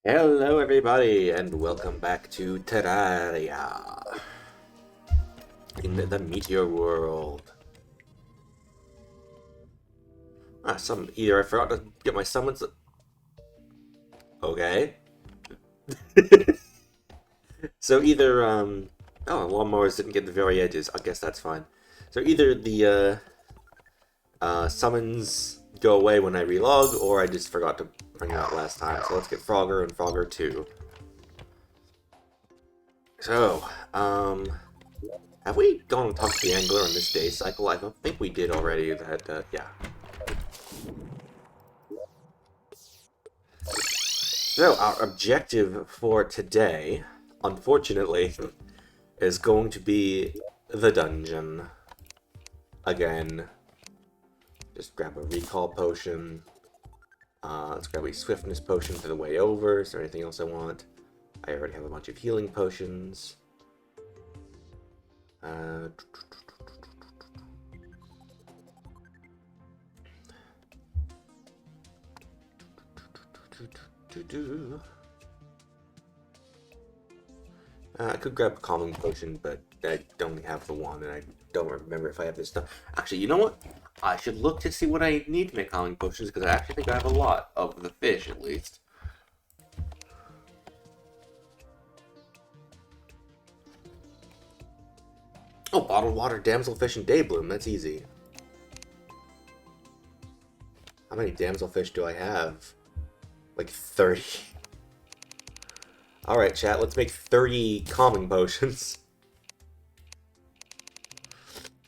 Hello, everybody, and welcome back to Terraria in the Meteor world. Either I forgot to get my summons. Okay. So either oh, lawnmowers didn't get the very edges. I guess that's fine. So either the summons go away when I relog, or I just forgot to bring it out last time. So let's get Frogger and Frogger 2. So, have we gone and talked to the angler on this day cycle? I don't think we did already. Yeah. So, our objective for today, unfortunately, is going to be the dungeon. Again. Just grab a recall potion. Let's grab a swiftness potion for the way over. Is there anything else I want? I already have a bunch of healing potions. I could grab a calming potion, but I only have the one, and I don't remember if I have this stuff. Actually, you know what? I should look to see what I need to make calming potions, because I actually think I have a lot of the fish, at least. Oh, bottled water, damselfish, and daybloom. That's easy. How many damselfish do I have? Like 30. Alright, chat, let's make 30 calming potions.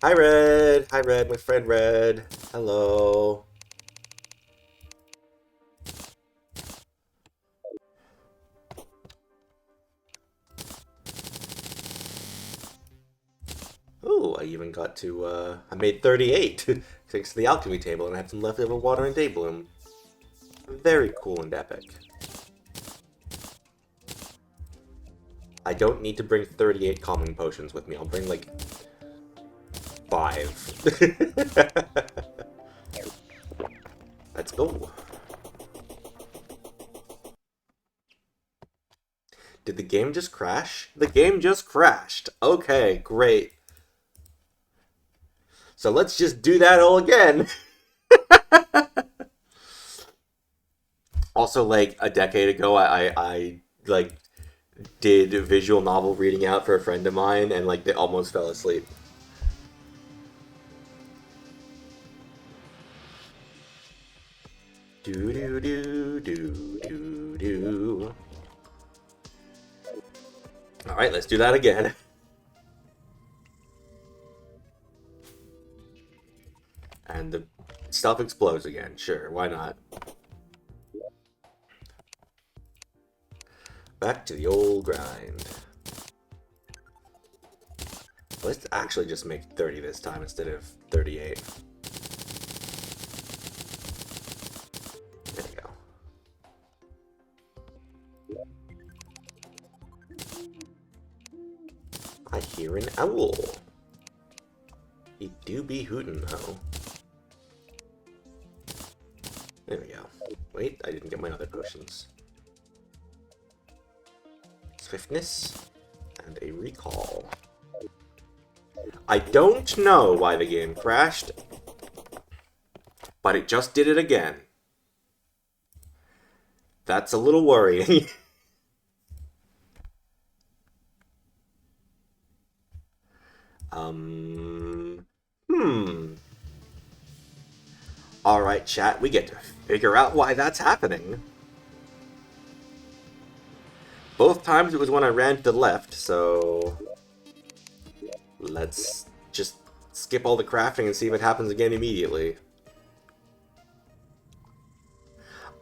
Hi, Red! Hi, Red, my friend Red. Hello. Ooh, I even got to, I made 38, thanks to the alchemy table, and I have some leftover water and daybloom. Very cool and epic. I don't need to bring 38 calming potions with me, I'll bring, like, 5. Let's go. Did the game just crash? The game just crashed. Okay, great. So let's just do that all again. Also, like, a decade ago, I like, did visual novel reading out for a friend of mine, and, like, they almost fell asleep. Do do do do do do. Alright, let's do that again. And the stuff explodes again. Sure, why not? Back to the old grind. Let's actually just make 30 this time instead of 38. There we go. I hear an owl. He do be hootin' though. There we go. Wait, I didn't get my other potions. Swiftness and a recall. I don't know why the game crashed, but it just did it again. That's a little worrying. Alright, chat, we get to figure out why that's happening. Both times it was when I ran to the left, so let's just skip all the crafting and see if it happens again immediately.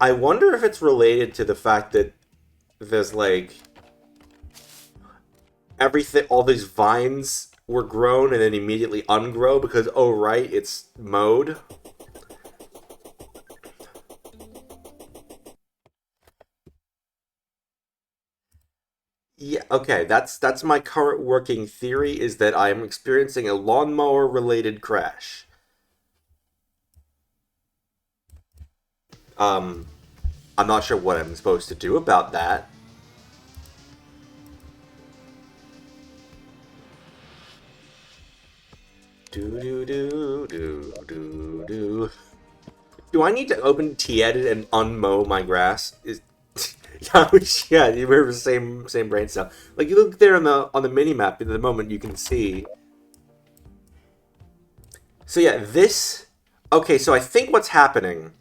I wonder if it's related to the fact that there's, like, everything, all these vines were grown and then immediately ungrow because, oh right, it's mode. Yeah, okay, that's my current working theory, is that I'm experiencing a lawnmower-related crash. Um, I'm not sure what I'm supposed to do about that. Do. Do I need to open T-Edit and unmow my grass? Yeah, you remember the same brain cell. Like, you look there on the mini map. In the moment, you can see. So yeah, this. Okay, so I think what's happening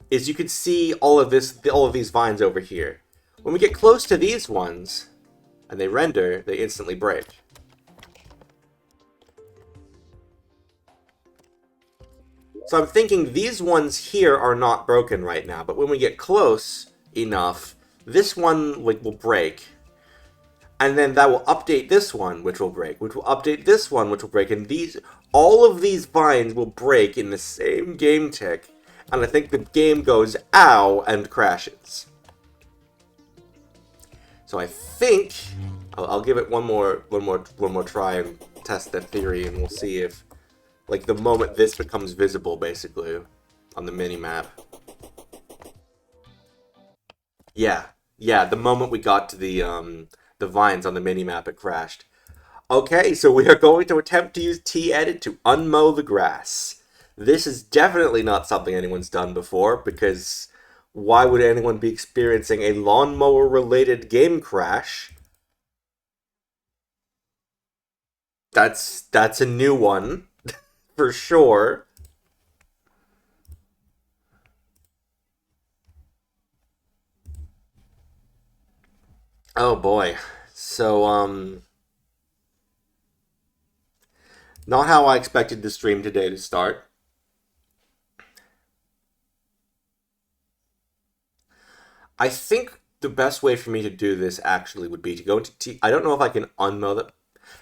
is you can see all of these vines over here. When we get close to these ones, and they render, they instantly break. So I'm thinking these ones here are not broken right now, but when we get close enough, this one will break. And then that will update this one, which will break, which will update this one, which will break, and all of these vines will break in the same game tick, and I think the game goes ow and crashes. So I think I'll give it one more try and test that theory, and we'll see if, like, the moment this becomes visible, basically, on the mini map. Yeah, the moment we got to the vines on the mini map, it crashed. Okay, so we are going to attempt to use T-Edit to unmow the grass. This is definitely not something anyone's done before, because why would anyone be experiencing a lawnmower-related game crash? That's a new one, for sure. Oh boy. So, not how I expected the stream today to start. I think the best way for me to do this actually would be to go into T. I don't know if I can unmow the.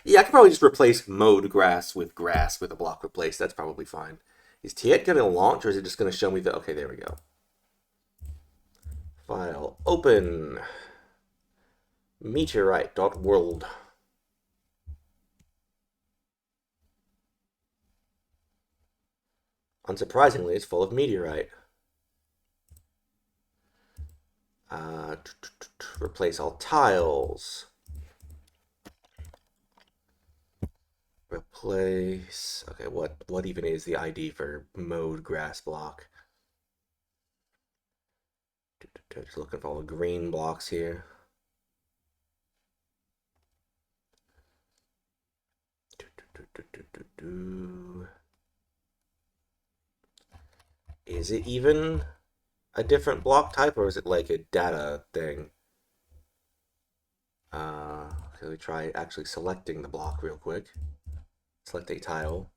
Yeah, I can probably just replace mowed grass with a block replace. That's probably fine. Is T8 going to launch, or is it just going to show me the... Okay, there we go. File, open. Meteorite.world. Unsurprisingly, it's full of meteorite. Replace all tiles. Replace... Okay, what even is the ID for mowed grass block? Just looking for all the green blocks here. Is it even a different block type, or is it like a data thing? Okay, we try actually selecting the block real quick. Select a tile.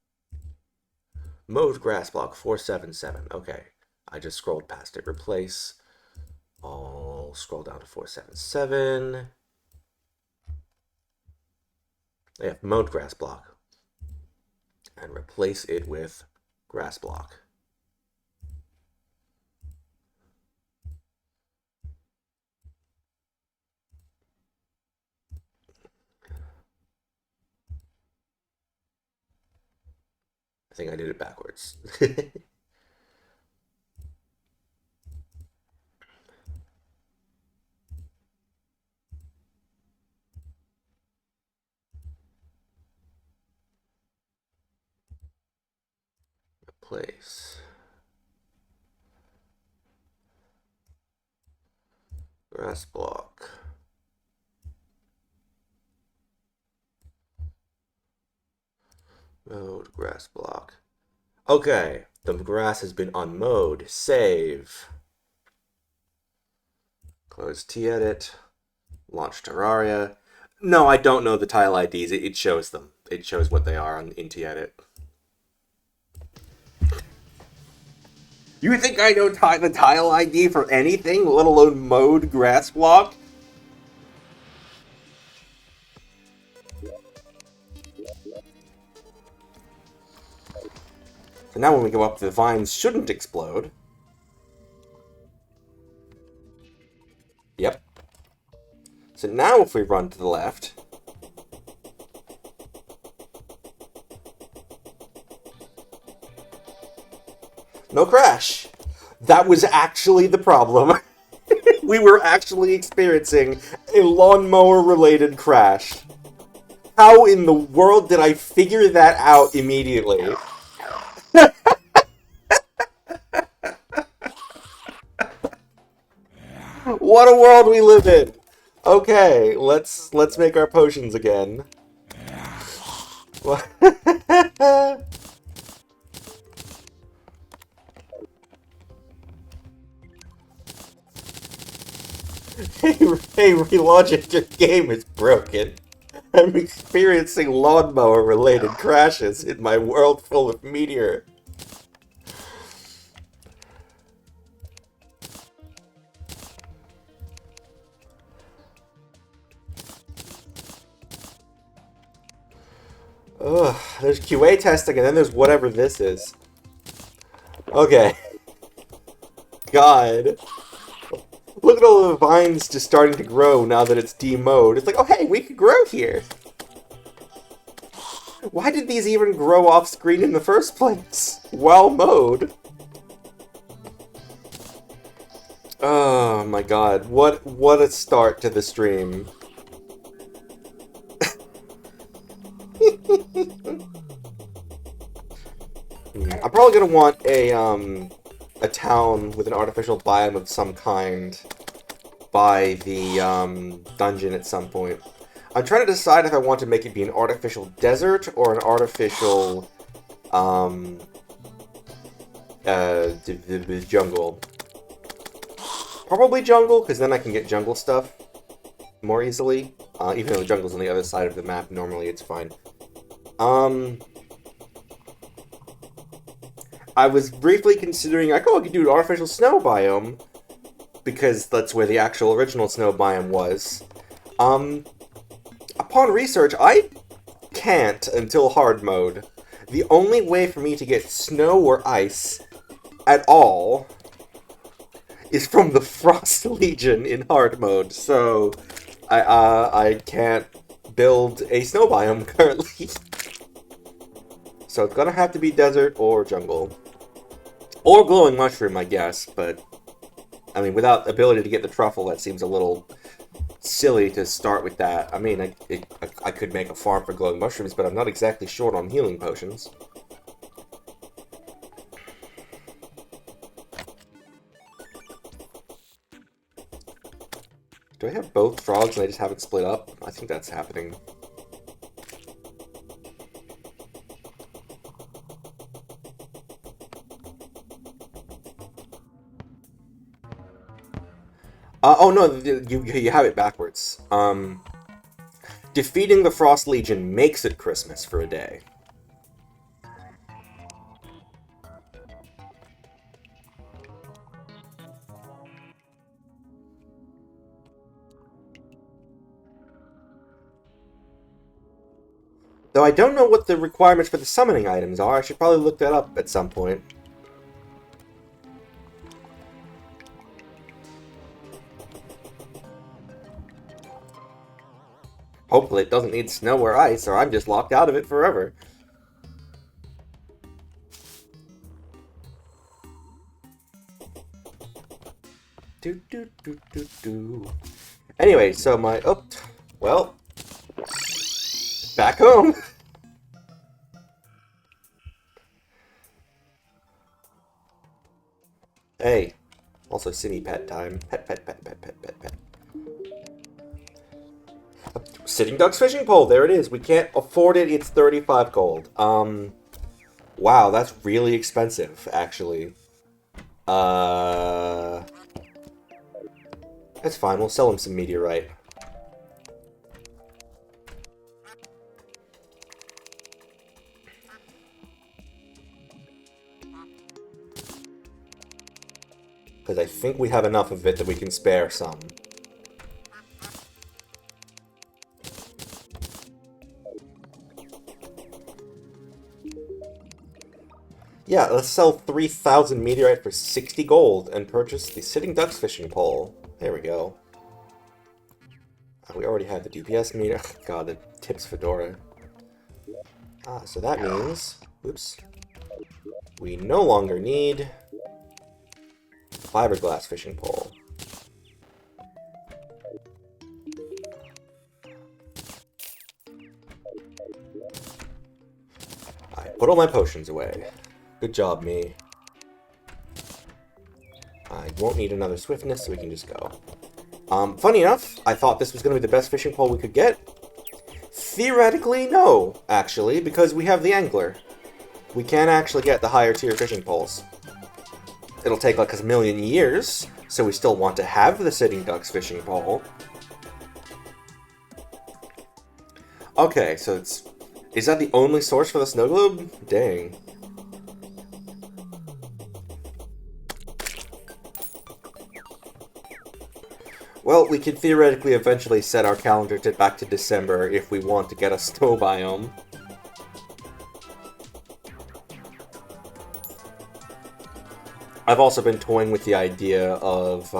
Mowed grass block 477. Okay, I just scrolled past it. Replace. I'll scroll down to 477. Yeah, mowed grass block. And replace it with grass block. I think I did it backwards. Replace. Grass block. Mowed grass block. Okay, the grass has been unmowed. Save. Close T-Edit. Launch Terraria. No, I don't know the tile IDs. It shows them. It shows what they are in T-Edit. You think I know the tile ID for anything, let alone mowed grass block? So now when we go up, the vines shouldn't explode. Yep. So now if we run to the left... No crash! That was actually the problem. We were actually experiencing a lawnmower-related crash. How in the world did I figure that out immediately? What a world we live in! Okay, let's make our potions again. Hey, Relogic, your game is broken. I'm experiencing lawnmower-related crashes in my world full of Meteor. Ugh, there's QA testing and then there's whatever this is. Okay. God. Look at all the vines just starting to grow now that it's demowed. It's like, oh hey, we could grow here. Why did these even grow off screen in the first place? Well mowed. Oh my god, what a start to the stream. I'm probably gonna want a town with an artificial biome of some kind by the dungeon at some point. I'm trying to decide if I want to make it be an artificial desert or an artificial jungle. Probably jungle, because then I can get jungle stuff more easily. Even though the jungle's on the other side of the map, normally it's fine. I was briefly considering, like, oh, I could do an artificial snow biome, because that's where the actual original snow biome was. Upon research, I can't until hard mode. The only way for me to get snow or ice at all is from the Frost Legion in hard mode, so I can't build a snow biome currently. So it's gonna have to be desert or jungle. Or glowing mushroom, I guess, but I mean, without ability to get the truffle, that seems a little silly to start with that. I mean, I could make a farm for glowing mushrooms, but I'm not exactly short on healing potions. Do I have both frogs and I just haven't split up? I think that's happening. Oh no, you have it backwards. Defeating the Frost Legion makes it Christmas for a day. Though I don't know what the requirements for the summoning items are, I should probably look that up at some point. Hopefully it doesn't need snow or ice, or I'm just locked out of it forever. Anyway, so my... Oh, well... Back home! Hey. Also, Cine pet time. Pet. Sitting Duck's fishing pole, there it is. We can't afford it, it's 35 gold. Wow, that's really expensive, actually. That's fine, we'll sell him some meteorite. Because I think we have enough of it that we can spare some. Yeah, let's sell 3,000 meteorite for 60 gold and purchase the Sitting Ducks fishing pole. There we go. We already have the DPS meter. God, the tips fedora. So that means... Oops. We no longer need... fiberglass fishing pole. I put all my potions away. Good job, me. I won't need another swiftness, so we can just go. Funny enough, I thought this was going to be the best fishing pole we could get. Theoretically, no, actually, because we have the angler. We can actually get the higher tier fishing poles. It'll take like a million years, so we still want to have the sitting ducks fishing pole. Okay, so is that the only source for the snow globe? Dang. Well, we could theoretically eventually set our calendar back to December if we want to get a snow biome. I've also been toying with the idea of,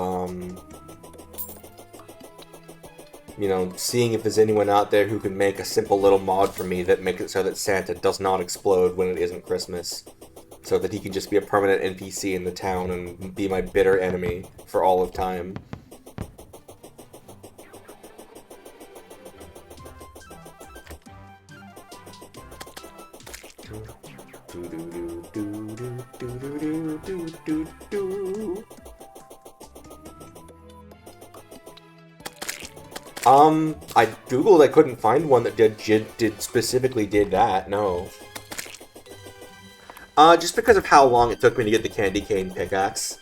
you know, seeing if there's anyone out there who can make a simple little mod for me that makes it so that Santa does not explode when it isn't Christmas. So that he can just be a permanent NPC in the town and be my bitter enemy for all of time. I googled, I couldn't find one that specifically did that, no. Just because of how long it took me to get the candy cane pickaxe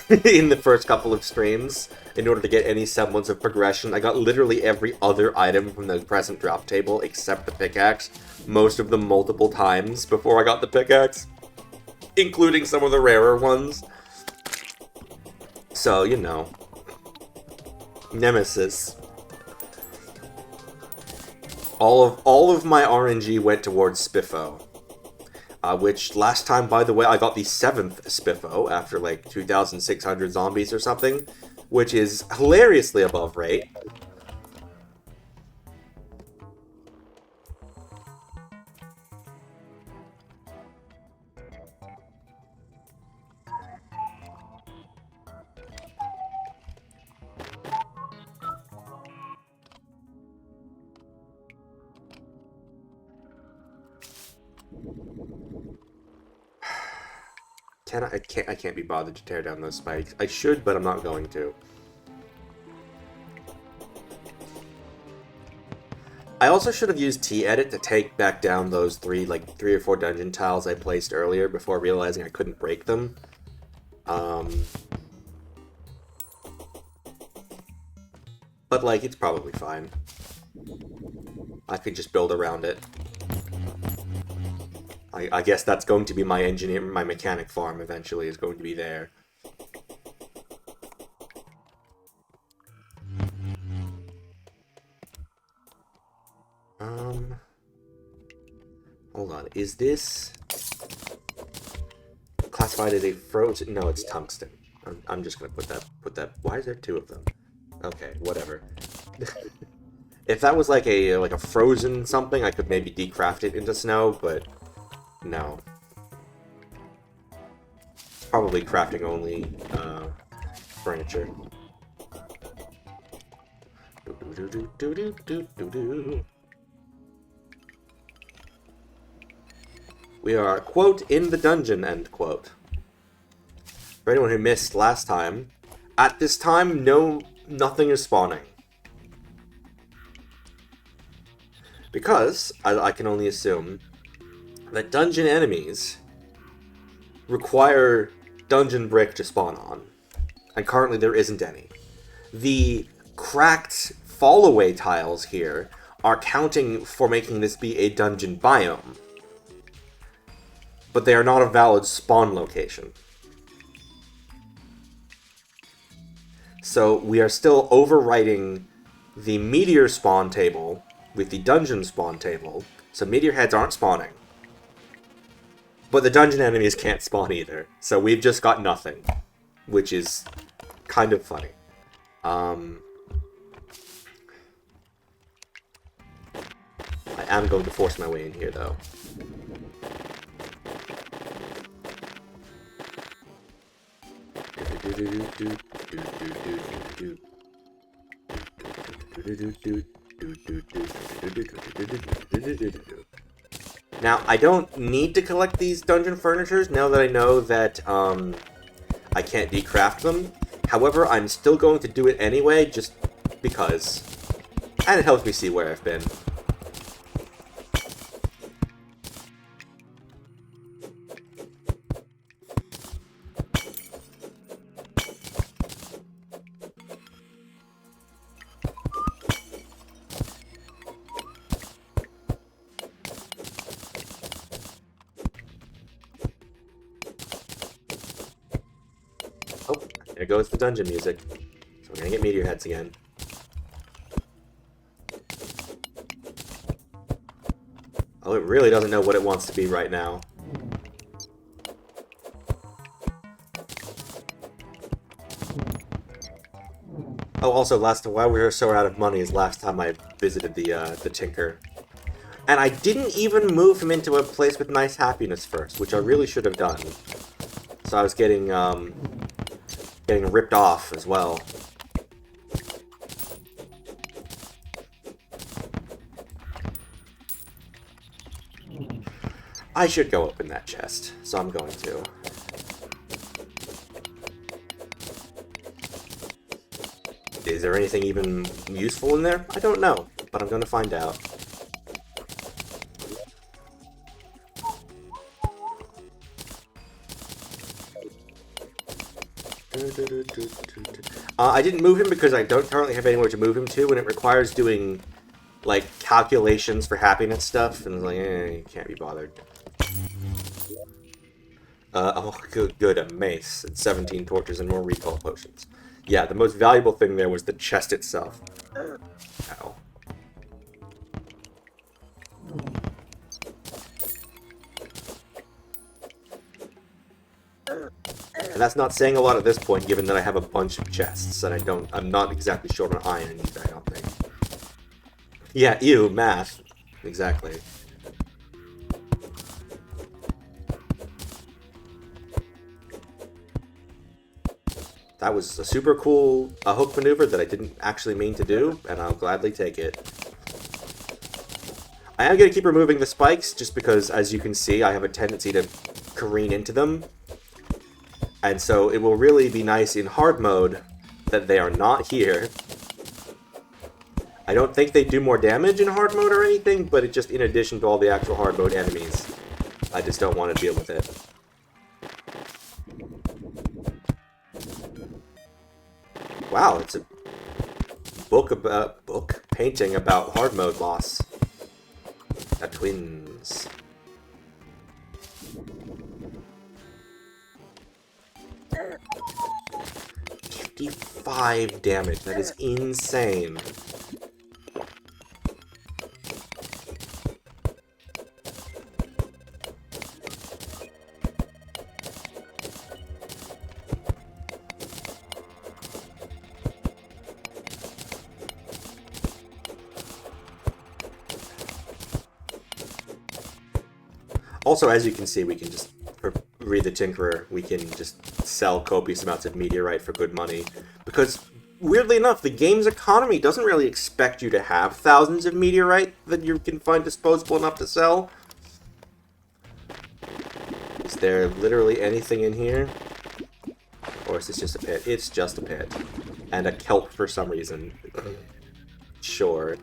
in the first couple of streams, in order to get any semblance of progression. I got literally every other item from the present drop table except the pickaxe, most of them multiple times before I got the pickaxe, including some of the rarer ones. So, you know. Nemesis. All of my RNG went towards Spiffo. Which, last time, by the way, I got the 7th Spiffo after, like, 2,600 zombies or something, which is hilariously above rate. I can't be bothered to tear down those spikes. I should, but I'm not going to. I also should have used T-Edit to take back down those three or four dungeon tiles I placed earlier before realizing I couldn't break them. But, like, it's probably fine. I could just build around it. I guess that's going to be my mechanic farm eventually is going to be there. Hold on, is this classified as a frozen? No, it's tungsten. I'm just gonna put that. Why is there two of them? Okay, whatever. If that was like a frozen something, I could maybe decraft it into snow, but no. Probably crafting only furniture. We are, quote, in the dungeon, end quote. For anyone who missed last time, at this time, nothing is spawning. Because, I can only assume, that dungeon enemies require dungeon brick to spawn on. And currently there isn't any. The cracked fall-away tiles here are counting for making this be a dungeon biome. But they are not a valid spawn location. So we are still overwriting the meteor spawn table with the dungeon spawn table, so meteor heads aren't spawning. But the dungeon enemies can't spawn either, so we've just got nothing, which is kind of funny. I am going to force my way in here, though. Now, I don't need to collect these dungeon furnitures now that I know that I can't decraft them. However, I'm still going to do it anyway, just because. And it helps me see where I've been. Oh, there goes the dungeon music. So we're gonna get meteor heads again. Oh, it really doesn't know what it wants to be right now. Oh, also, while we were so out of money is last time I visited the Tinker. And I didn't even move him into a place with nice happiness first, which I really should have done. So I was getting ripped off as well. I should go open that chest, so I'm going to. Is there anything even useful in there? I don't know, but I'm going to find out. I didn't move him because I don't currently have anywhere to move him to, and it requires doing, like, calculations for happiness stuff, and it's like, you can't be bothered. Oh, good, a mace, and 17 torches and more recall potions. Yeah, the most valuable thing there was the chest itself. Ow. And that's not saying a lot at this point, given that I have a bunch of chests, and I'm not exactly short on iron either, I don't think. Yeah, ew, math. Exactly. That was a super cool hook maneuver that I didn't actually mean to do, and I'll gladly take it. I am going to keep removing the spikes, just because, as you can see, I have a tendency to careen into them. And so it will really be nice in hard mode that they are not here. I don't think they do more damage in hard mode or anything, but it's just in addition to all the actual hard mode enemies. I just don't want to deal with it. Wow, it's a painting about hard mode loss. Got twins. $55 damage. That is insane. Also, as you can see, we can just, for Read the Tinkerer, we can just sell copious amounts of meteorite for good money. Because, weirdly enough, the game's economy doesn't really expect you to have thousands of meteorite that you can find disposable enough to sell. Is there literally anything in here? Or is this just a pit? It's just a pit. And a kelp for some reason. Sure.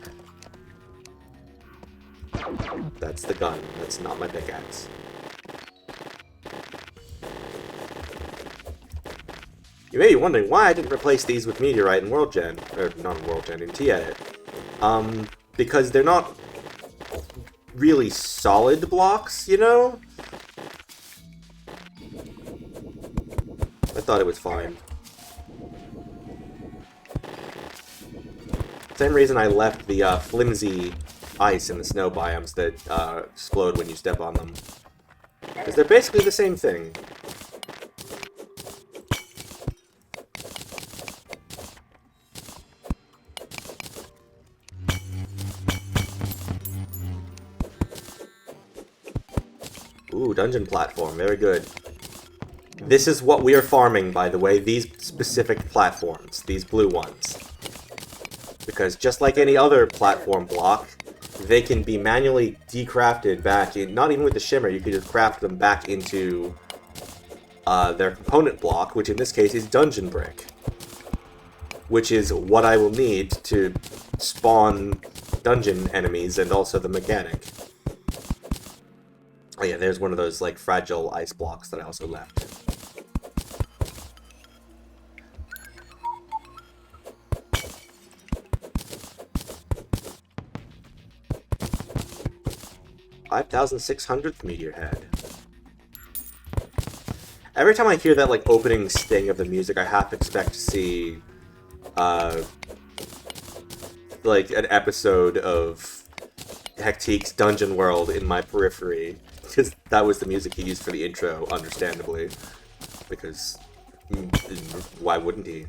That's the gun. That's not my pickaxe. You may be wondering why I didn't replace these with meteorite in World Gen. Or, not in World Gen, in T-Edit. Because they're not really solid blocks, you know? I thought it was fine. Same reason I left the flimsy ice in the snow biomes that explode when you step on them. Because they're basically the same thing. Ooh, dungeon platform. Very good. This is what we are farming, by the way, these specific platforms, these blue ones. Because just like any other platform block, they can be manually decrafted back in, not even with the shimmer, you can just craft them back into their component block, which in this case is dungeon brick. Which is what I will need to spawn dungeon enemies and also the mechanic. Oh yeah, there's one of those like fragile ice blocks that I also left. $5,600th Meteor head. Every time I hear that like opening sting of the music, I half expect to see like an episode of Hectique's Dungeon World in my periphery, because that was the music he used for the intro, understandably. Because why wouldn't he?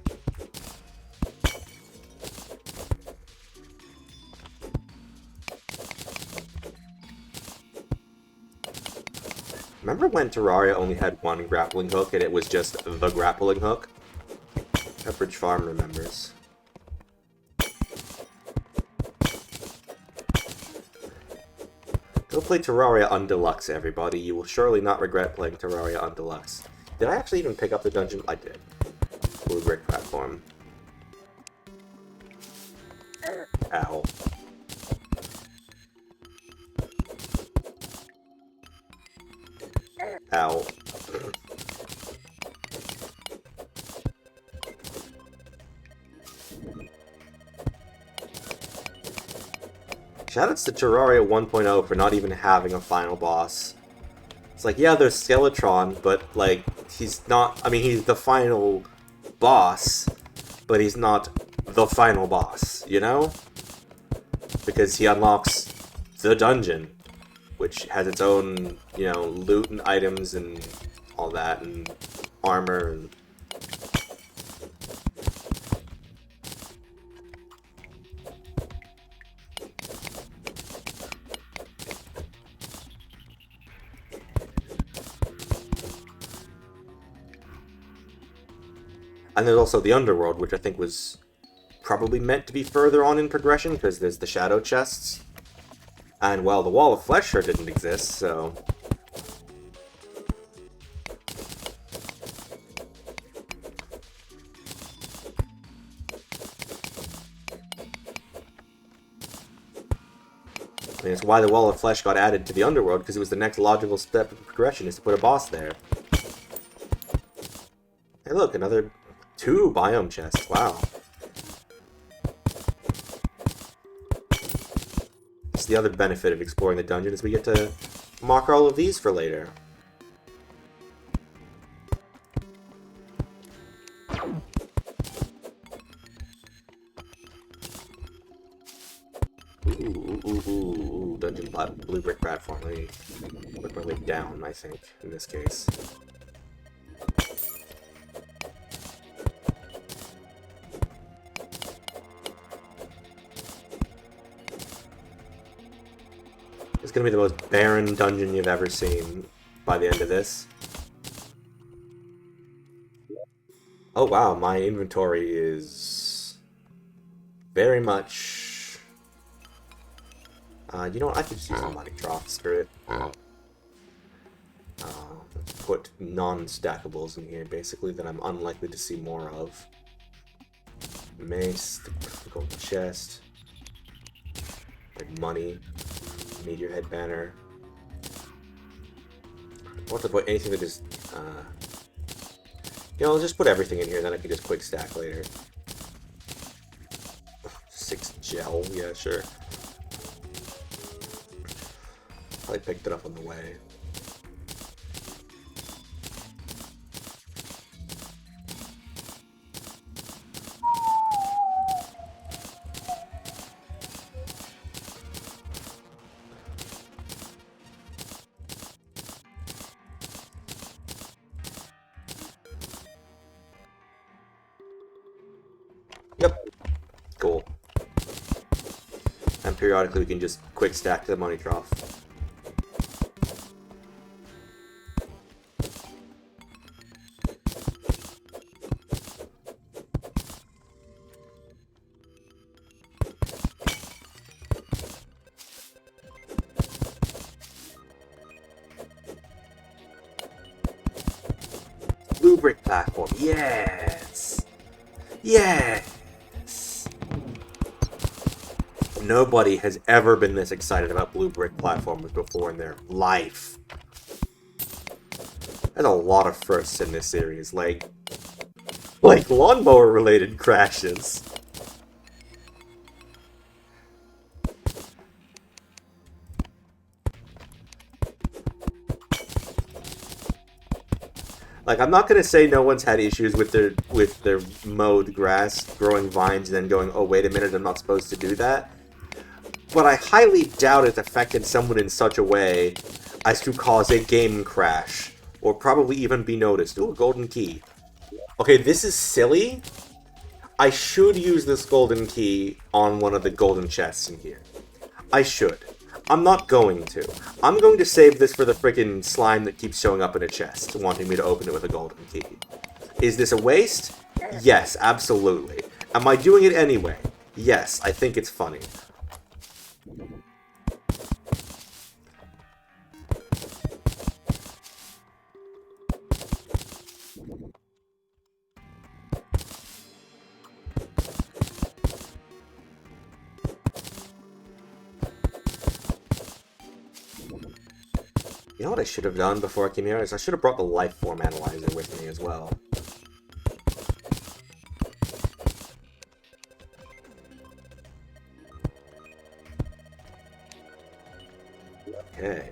Remember when Terraria only had one grappling hook and it was just the grappling hook? Pepperidge Farm remembers. Go play Terraria on Deluxe, everybody. You will surely not regret playing Terraria on Deluxe. Did I actually even pick up the dungeon? I did. Blue brick platform. Ow. Ow. Shoutouts to Terraria 1.0 for not even having a final boss. It's like, yeah, there's Skeletron, but, like, he's not... I mean, he's the final boss, but he's not the final boss, you know? Because he unlocks the dungeon, which has its own, you know, loot and items and all that, and armor and... And there's also the Underworld, which I think was probably meant to be further on in progression, because there's the Shadow Chests. And, well, the Wall of Flesh sure didn't exist, so... I mean, it's why the Wall of Flesh got added to the Underworld, because it was the next logical step of progression, is to put a boss there. Hey look, another 2 biome chests, wow. That's the other benefit of exploring the dungeon, is we get to mark all of these for later. Ooh, dungeon blue brick platform. Let me work my way down, I think, in this case. It's gonna be the most barren dungeon you've ever seen by the end of this. Oh wow, my inventory is very much... you know what, I could just use a money trough, screw it. Put non-stackables in here, basically, that I'm unlikely to see more of. Mace, the golden chest, like money, Meteor head banner. I want to put anything that is, you know, I'll just put everything in here, then I can just quick stack later. 6 gel, yeah, sure. Probably picked it up on the way. Yep. Cool. And periodically we can just quick stack to the money trough. blue brick platform. Yes! Yes! Nobody has ever been this excited about blue brick platforms before in their life. There's a lot of firsts in this series, like lawnmower-related crashes. Like, I'm not gonna say no one's had issues with their mowed grass, growing vines, and then going, oh, wait a minute, I'm not supposed to do that. But I highly doubt it's affected someone in such a way as to cause a game crash, or probably even be noticed. Ooh, a golden key. Okay, this is silly. I should use this golden key on one of the golden chests in here. I should. I'm not going to. I'm going to save this for the freaking slime that keeps showing up in a chest, wanting me to open it with a golden key. Is this a waste? Yes, absolutely. Am I doing it anyway? Yes, I think it's funny. You know what I should have done before I came here is I should have brought the life form analyzer with me as well. Okay.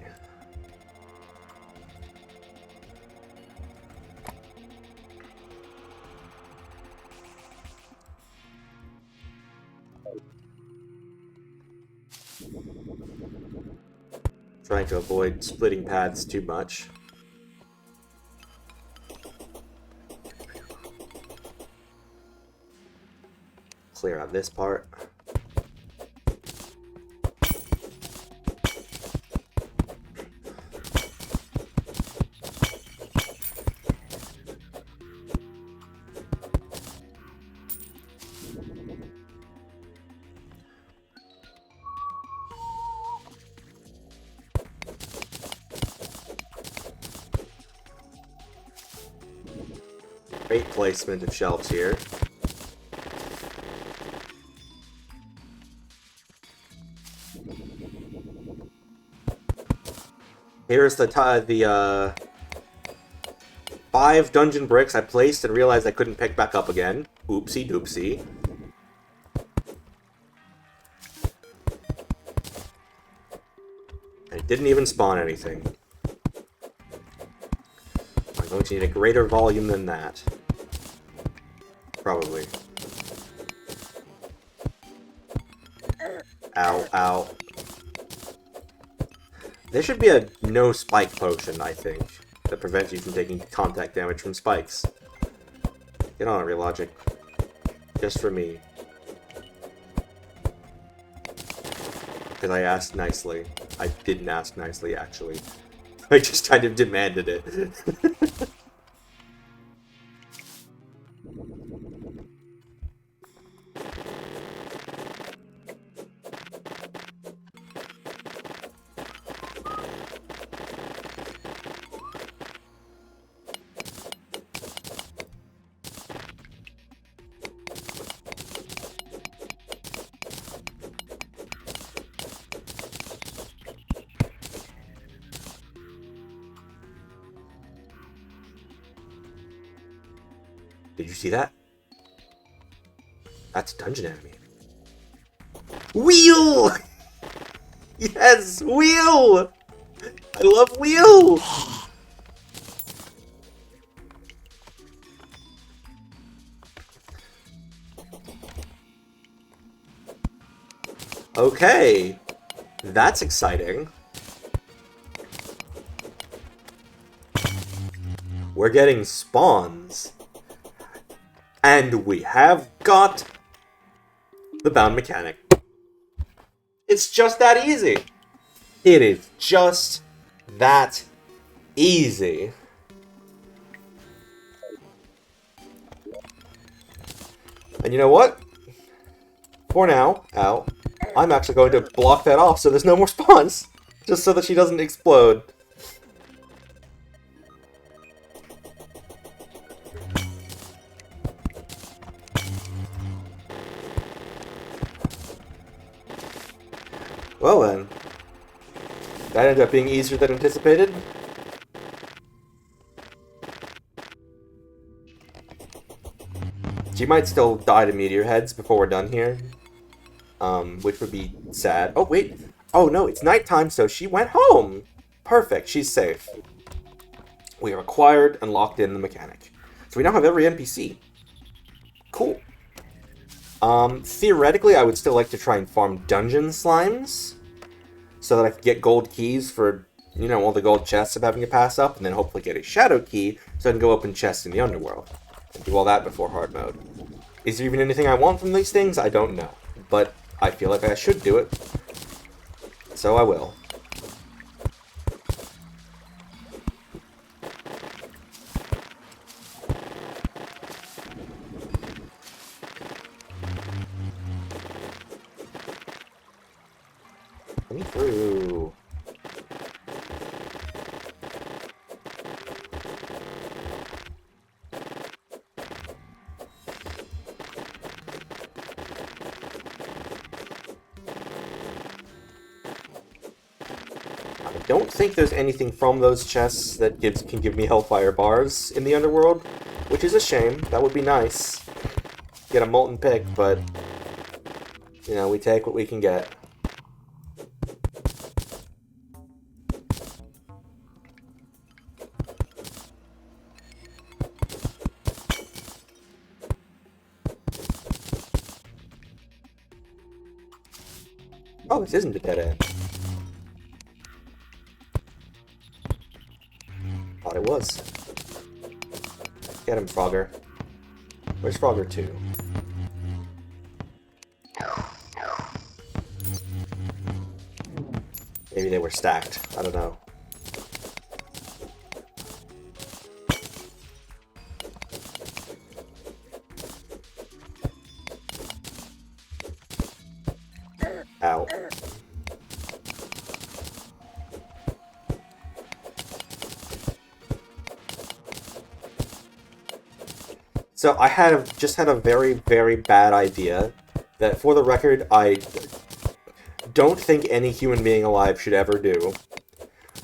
Trying to avoid splitting paths too much. Clear out this part. Great placement of shelves here. Here's the 5 dungeon bricks I placed and realized I couldn't pick back up again. Oopsie doopsie. And it didn't even spawn anything. I'm going to need a greater volume than that. Probably. Ow, ow. There should be a no spike potion, I think, that prevents you from taking contact damage from spikes. Get on it, real logic. Just for me. Because I asked nicely. I didn't ask nicely, actually. I just kind of demanded it. Did you see that? That's a dungeon enemy. Wheel! Yes, wheel! I love wheel! Okay, that's exciting. We're getting spawns. And we have got the bound mechanic. It's just that easy. It is just that easy. And you know what? For now, ow, I'm actually going to block that off so there's no more spawns. Just so that she doesn't explode. Well then. That ended up being easier than anticipated. She might still die to meteor heads before we're done here. Which would be sad. Oh, wait. Oh, no, it's nighttime, so she went home. Perfect, she's safe. We have acquired and locked in the mechanic. So we now have every NPC. Cool. Theoretically, I would still like to try and farm dungeon slimes. So that I can get gold keys for, you know, all the gold chests I'm having to pass up. And then hopefully get a shadow key so I can go open chests in the underworld. And do all that before hard mode. Is there even anything I want from these things? I don't know. But I feel like I should do it. So I will. Let me through. I don't think there's anything from those chests that can give me Hellfire bars in the underworld, which is a shame. That would be nice. Get a molten pick, but you know, we take what we can get. Oh, this isn't a dead end. Thought it was. Get him, Frogger. Where's Frogger 2? Maybe they were stacked. I don't know. Ow. So I just had a very, very bad idea that, for the record, I don't think any human being alive should ever do.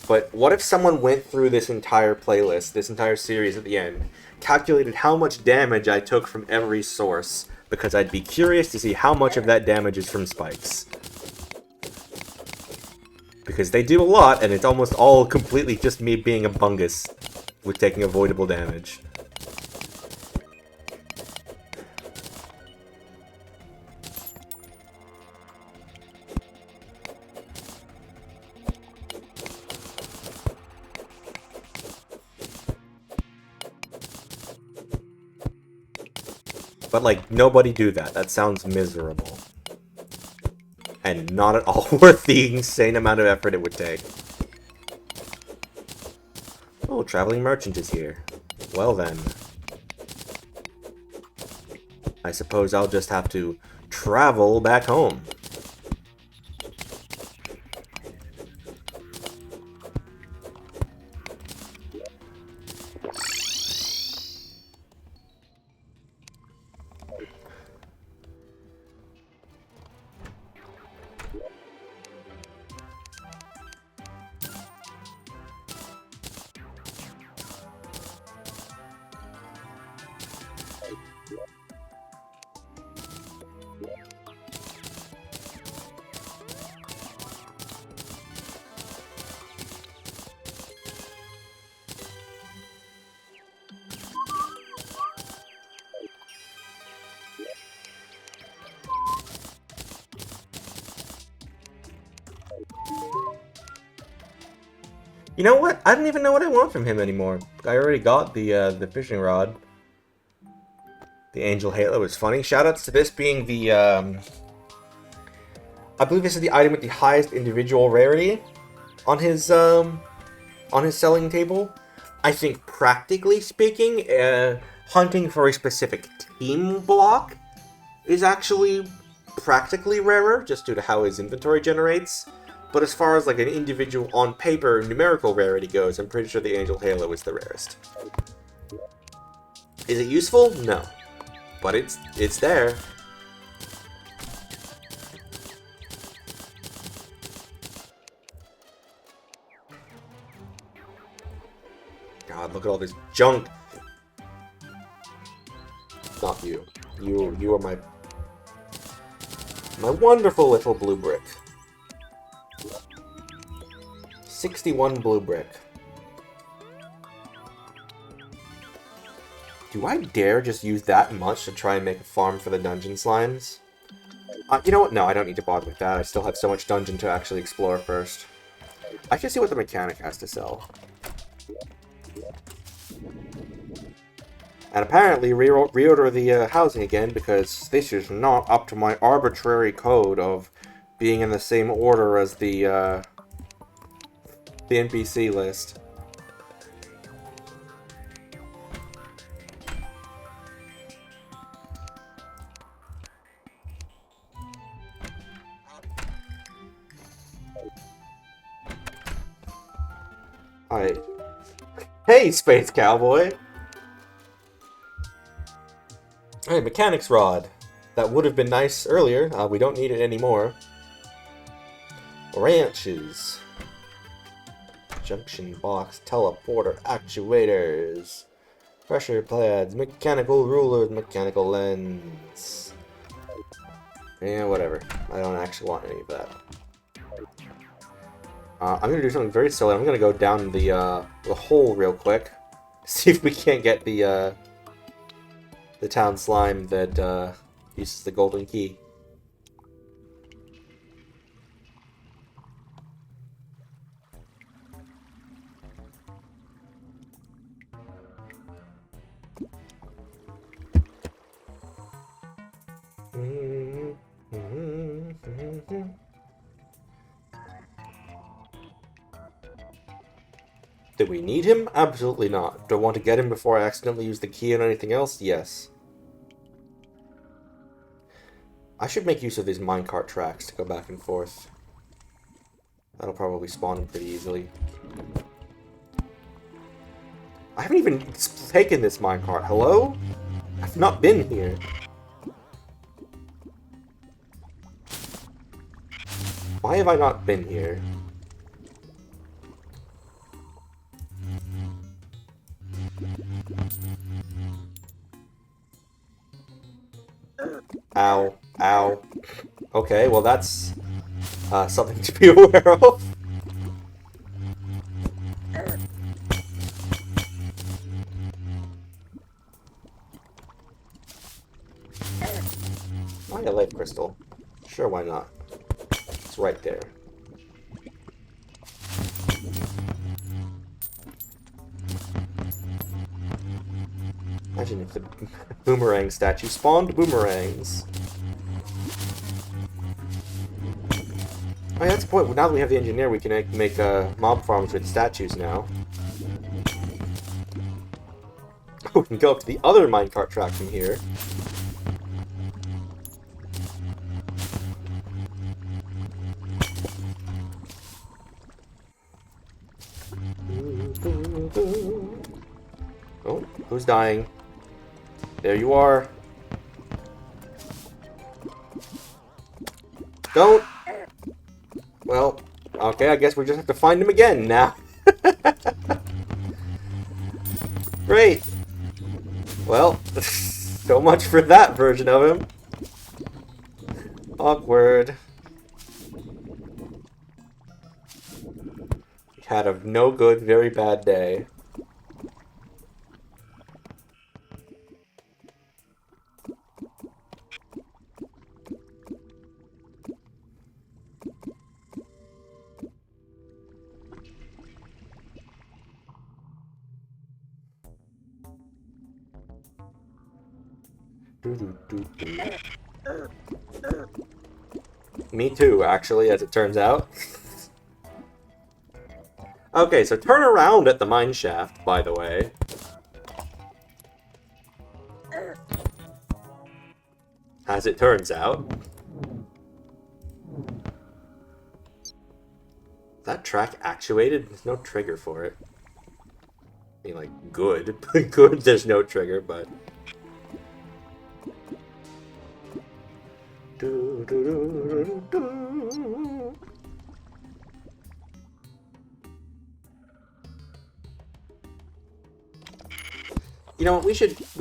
But what if someone went through this entire playlist, this entire series at the end, calculated how much damage I took from every source, because I'd be curious to see how much of that damage is from spikes. Because they do a lot, and it's almost all completely just me being a bungus with taking avoidable damage. But, like, nobody do that. That sounds miserable. And not at all worth the insane amount of effort it would take. Oh, traveling merchant is here. Well then. I suppose I'll just have to travel back home. You know what? I don't even know what I want from him anymore. I already got the fishing rod. The Angel Halo is funny. Shoutouts to this being the I believe this is the item with the highest individual rarity on his selling table. I think, practically speaking, hunting for a specific team block is actually practically rarer, just due to how his inventory generates. But as far as like an individual on paper numerical rarity goes, I'm pretty sure the Angel Halo is the rarest. Is it useful? No. But it's there. God, look at all this junk. Not you. You are my wonderful little blue brick. 61 blue brick. Do I dare just use that much to try and make a farm for the dungeon slimes? You know what? No, I don't need to bother with that. I still have so much dungeon to actually explore first. I should see what the mechanic has to sell. And apparently reorder the housing again, because this is not up to my arbitrary code of being in the same order as the NPC list. Hi. Hey, Space Cowboy! Hey, Mechanics Rod. That would have been nice earlier. We don't need it anymore. Ranches. Junction box, teleporter, actuators. Pressure pads, mechanical rulers, mechanical lens. Yeah, whatever. I don't actually want any of that. I'm gonna do something very silly. I'm gonna go down the hole real quick. See if we can't get the town slime that uses the golden key. Do we need him? Absolutely not. Do I want to get him before I accidentally use the key on anything else? Yes. I should make use of these minecart tracks to go back and forth. That'll probably spawn him pretty easily. I haven't even taken this minecart. Hello? I've not been here. Why have I not been here? Ow. Ow. Okay, well that's something to be aware of. Why a life crystal? Sure, why not? It's right there. Imagine if the boomerang statue spawned boomerangs. Oh yeah, that's the point. Now that we have the engineer, we can make mob farms with statues now. We can go up to the other minecart track from here. Oh, who's dying? There you are. Don't! Well, okay, I guess we just have to find him again now. Great! Well, so much for that version of him. Awkward. He had a no good, very bad day. Me too, actually, as it turns out. Okay, so turn around at the mine shaft, by the way. As it turns out. Is that track actuated? There's no trigger for it. I mean, like, good. Good, there's no trigger, but... You know what, we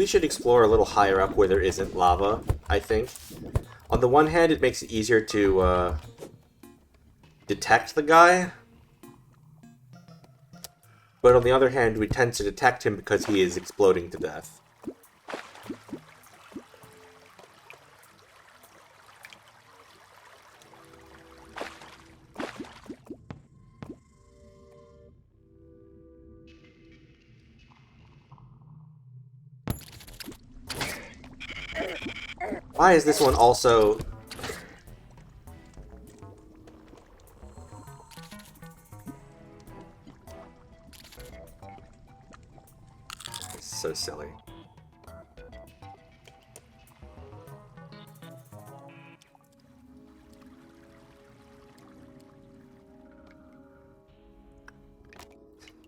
should explore a little higher up where there isn't lava, I think. On the one hand, it makes it easier to detect the guy. But on the other hand, we tend to detect him because he is exploding to death. Why is this one also... It's so silly.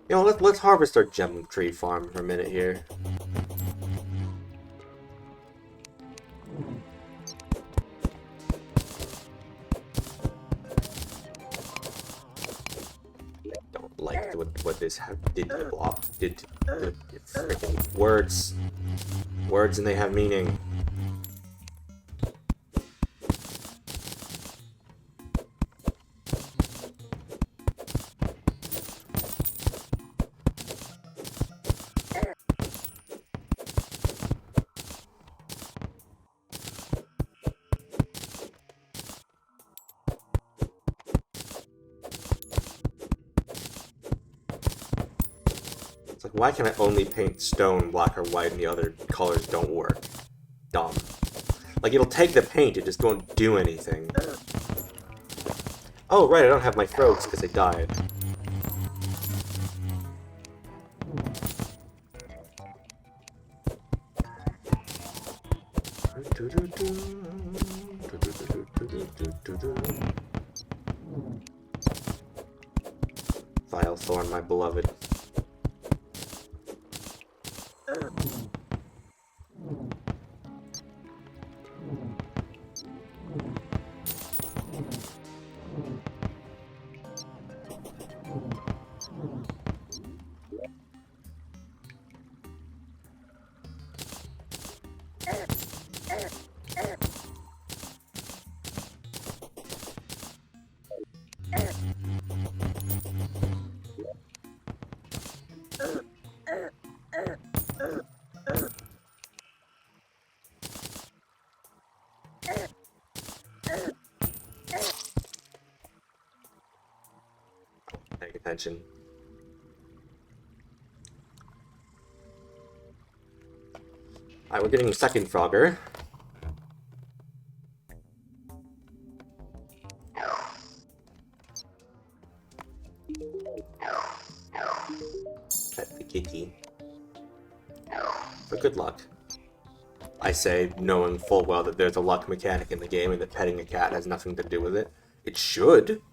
You know, let's harvest our gem tree farm for a minute here. Like what this did freaking words and they have meaning. It's like, why can I only paint stone black or white and the other colors don't work? Dumb. Like, it'll take the paint, it just won't do anything. Oh, right, I don't have my throats because they died. Vile thorn, my beloved. Paying attention. Alright, we're getting a second Frogger. Pet the kitty. But good luck. I say, knowing full well that there's a luck mechanic in the game and that petting a cat has nothing to do with it. It should.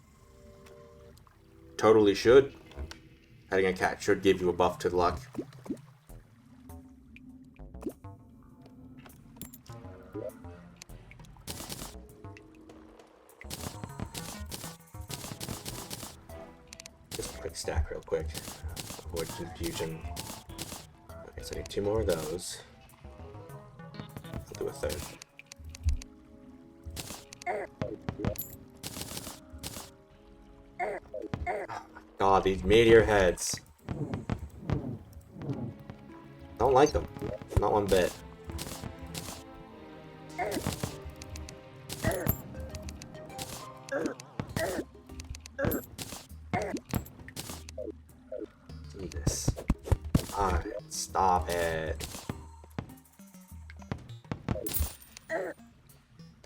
Totally should. Petting a cat should give you a buff to luck. Just a quick stack real quick. Avoid confusion. Okay, so I need 2 more of those. I'll do a third. God, these meteor heads. Don't like them. Not one bit. Jesus. Alright, stop it.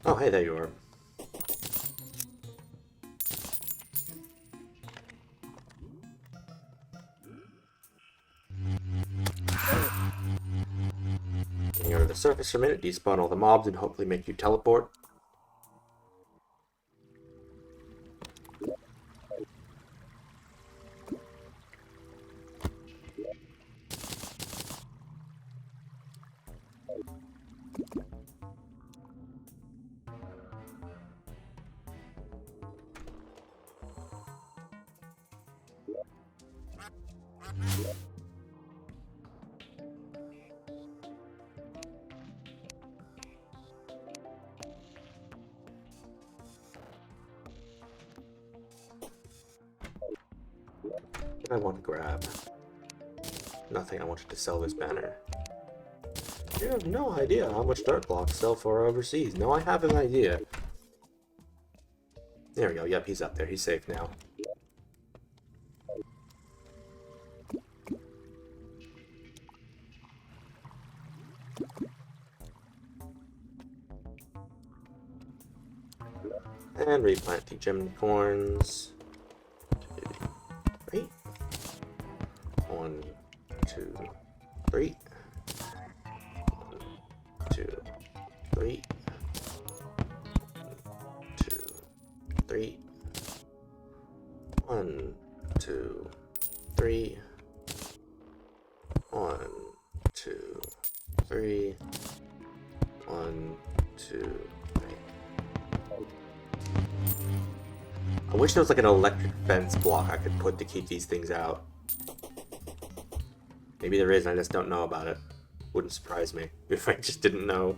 Oh, hey, there you are. You're on the surface for a minute, despawn all the mobs, and hopefully make you teleport. I want to grab? Nothing. I wanted to sell this banner. You have no idea how much dirt blocks sell for overseas. No, I have an idea. There we go. Yep, he's up there. He's safe now. And replant the gem corns. 2, 3. 1, 2, 3. 1, 2, 3. 2, 3. 1, 2, 3. 1, 2, 3. 1, 2, 3. I wish there was like an electric fence block I could put to keep these things out. Maybe there is and I just don't know about it. Wouldn't surprise me if I just didn't know.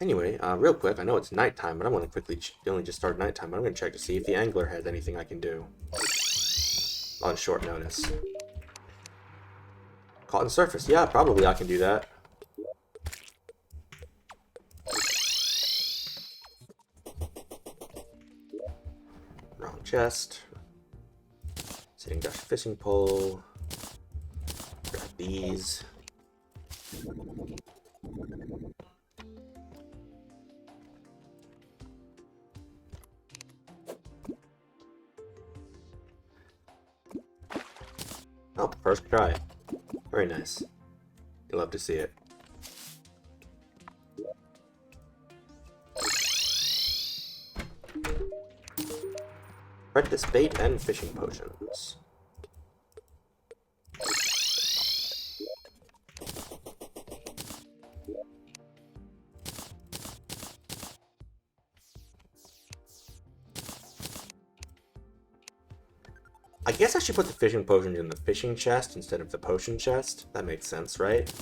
Anyway, real quick, I know it's nighttime, but I'm going to quickly, only just started nighttime, but I'm going to check to see if the angler has anything I can do on short notice. Cotton surface, yeah, probably I can do that. Wrong chest. Sitting dash fishing pole. Grab these. Oh, first try. Very nice. You'll love to see it. Practice bait and fishing potions. I guess I should put the fishing potions in the fishing chest instead of the potion chest. That makes sense, right?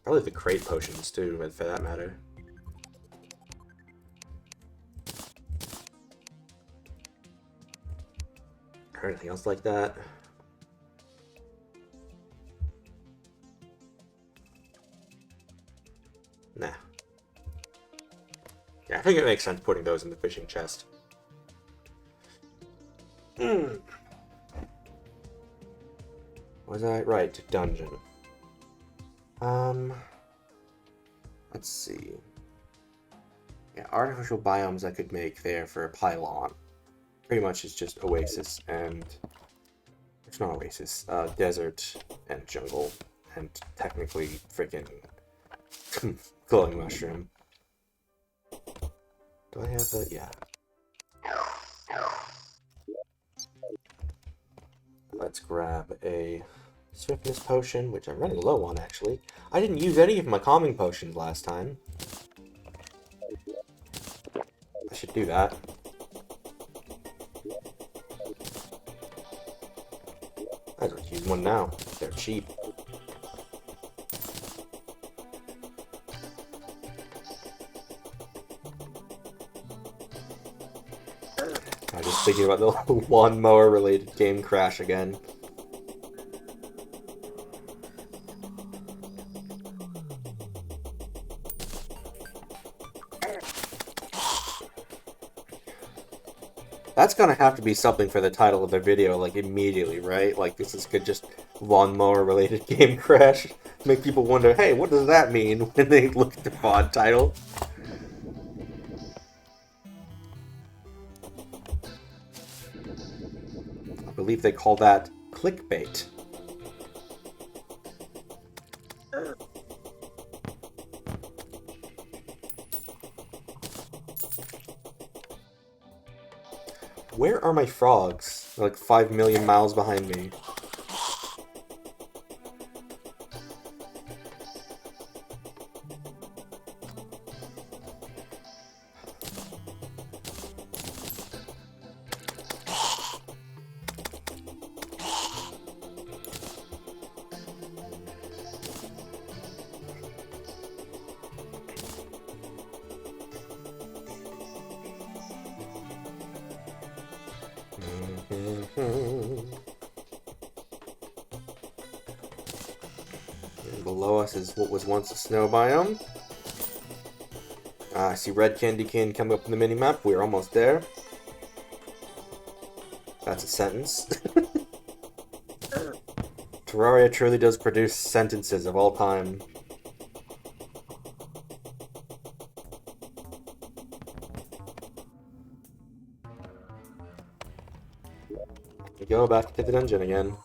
Probably the crate potions too, for that matter. Or anything else like that? Nah. Yeah, I think it makes sense putting those in the fishing chest. Was I right? Dungeon. Let's see. Yeah, artificial biomes I could make there for a pylon. Pretty much it's just oasis and... It's not oasis. Desert and jungle. And technically freaking glowing mushroom. Do I have a... yeah. Let's grab a swiftness potion, which I'm running low on, actually. I didn't use any of my calming potions last time. I should do that. I don't use one now. They're cheap. I'm just thinking about the lawnmower-related game crash again. That's gonna have to be something for the title of the video, like, immediately, right? Like, this is good, just lawnmower-related game crash. Make people wonder, hey, what does that mean when they look at the VOD title? I believe they call that clickbait. Where are my frogs? They're like 5 million miles behind me. Below us is what was once a snow biome. I see red candy cane coming up in the minimap. We're almost there. That's a sentence. Terraria truly does produce sentences of all time. We go back to the dungeon again.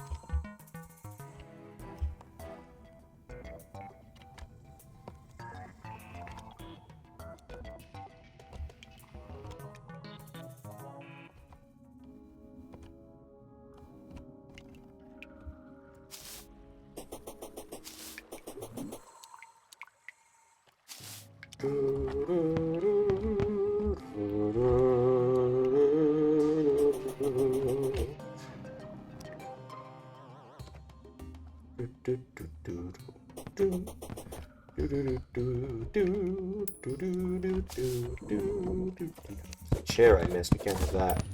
Chair I missed, we can't have that.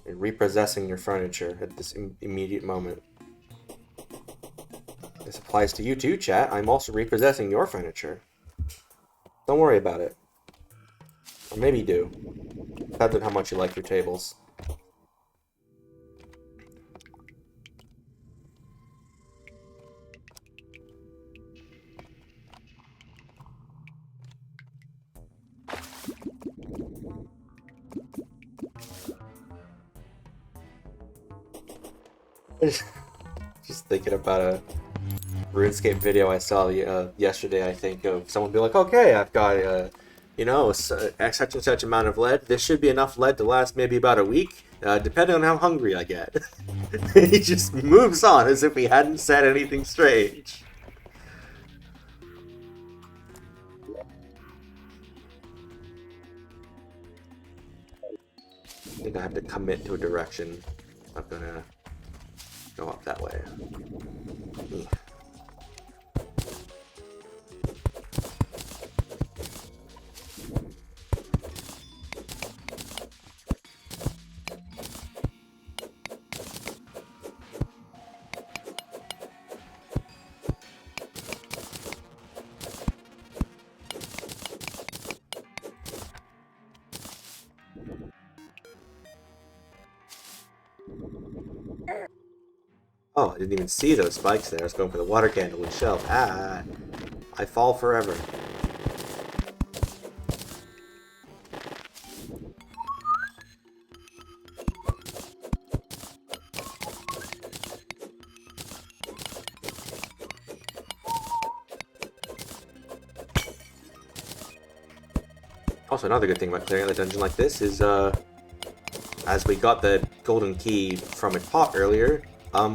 You're repossessing your furniture at this immediate moment. This applies to you too, chat. I'm also repossessing your furniture. Don't worry about it. Or maybe do. Depends on how much you like your tables. Just thinking about a RuneScape video I saw yesterday, I think, of someone be like, okay, I've got, you know, such and such amount of lead. This should be enough lead to last maybe about a week, depending on how hungry I get. He just moves on as if he hadn't said anything strange. I think I have to commit to a direction. I'm gonna go up that way. Oh, I didn't even see those spikes there. I was going for the water candle and shelf. Ah, I fall forever. Also, another good thing about clearing out the dungeon like this is, as we got the golden key from a pot earlier,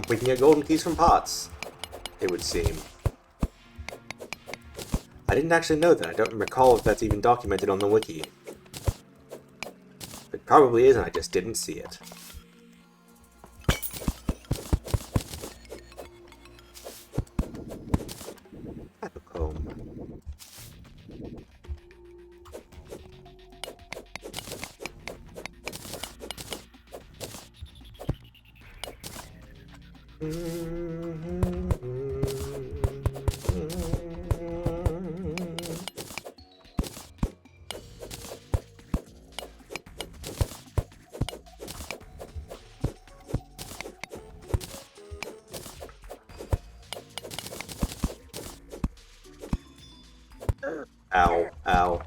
we can get golden keys from pots, it would seem. I didn't actually know that. I don't recall if that's even documented on the wiki. It probably is, and I just didn't see it. Apicomb. Ow, ow.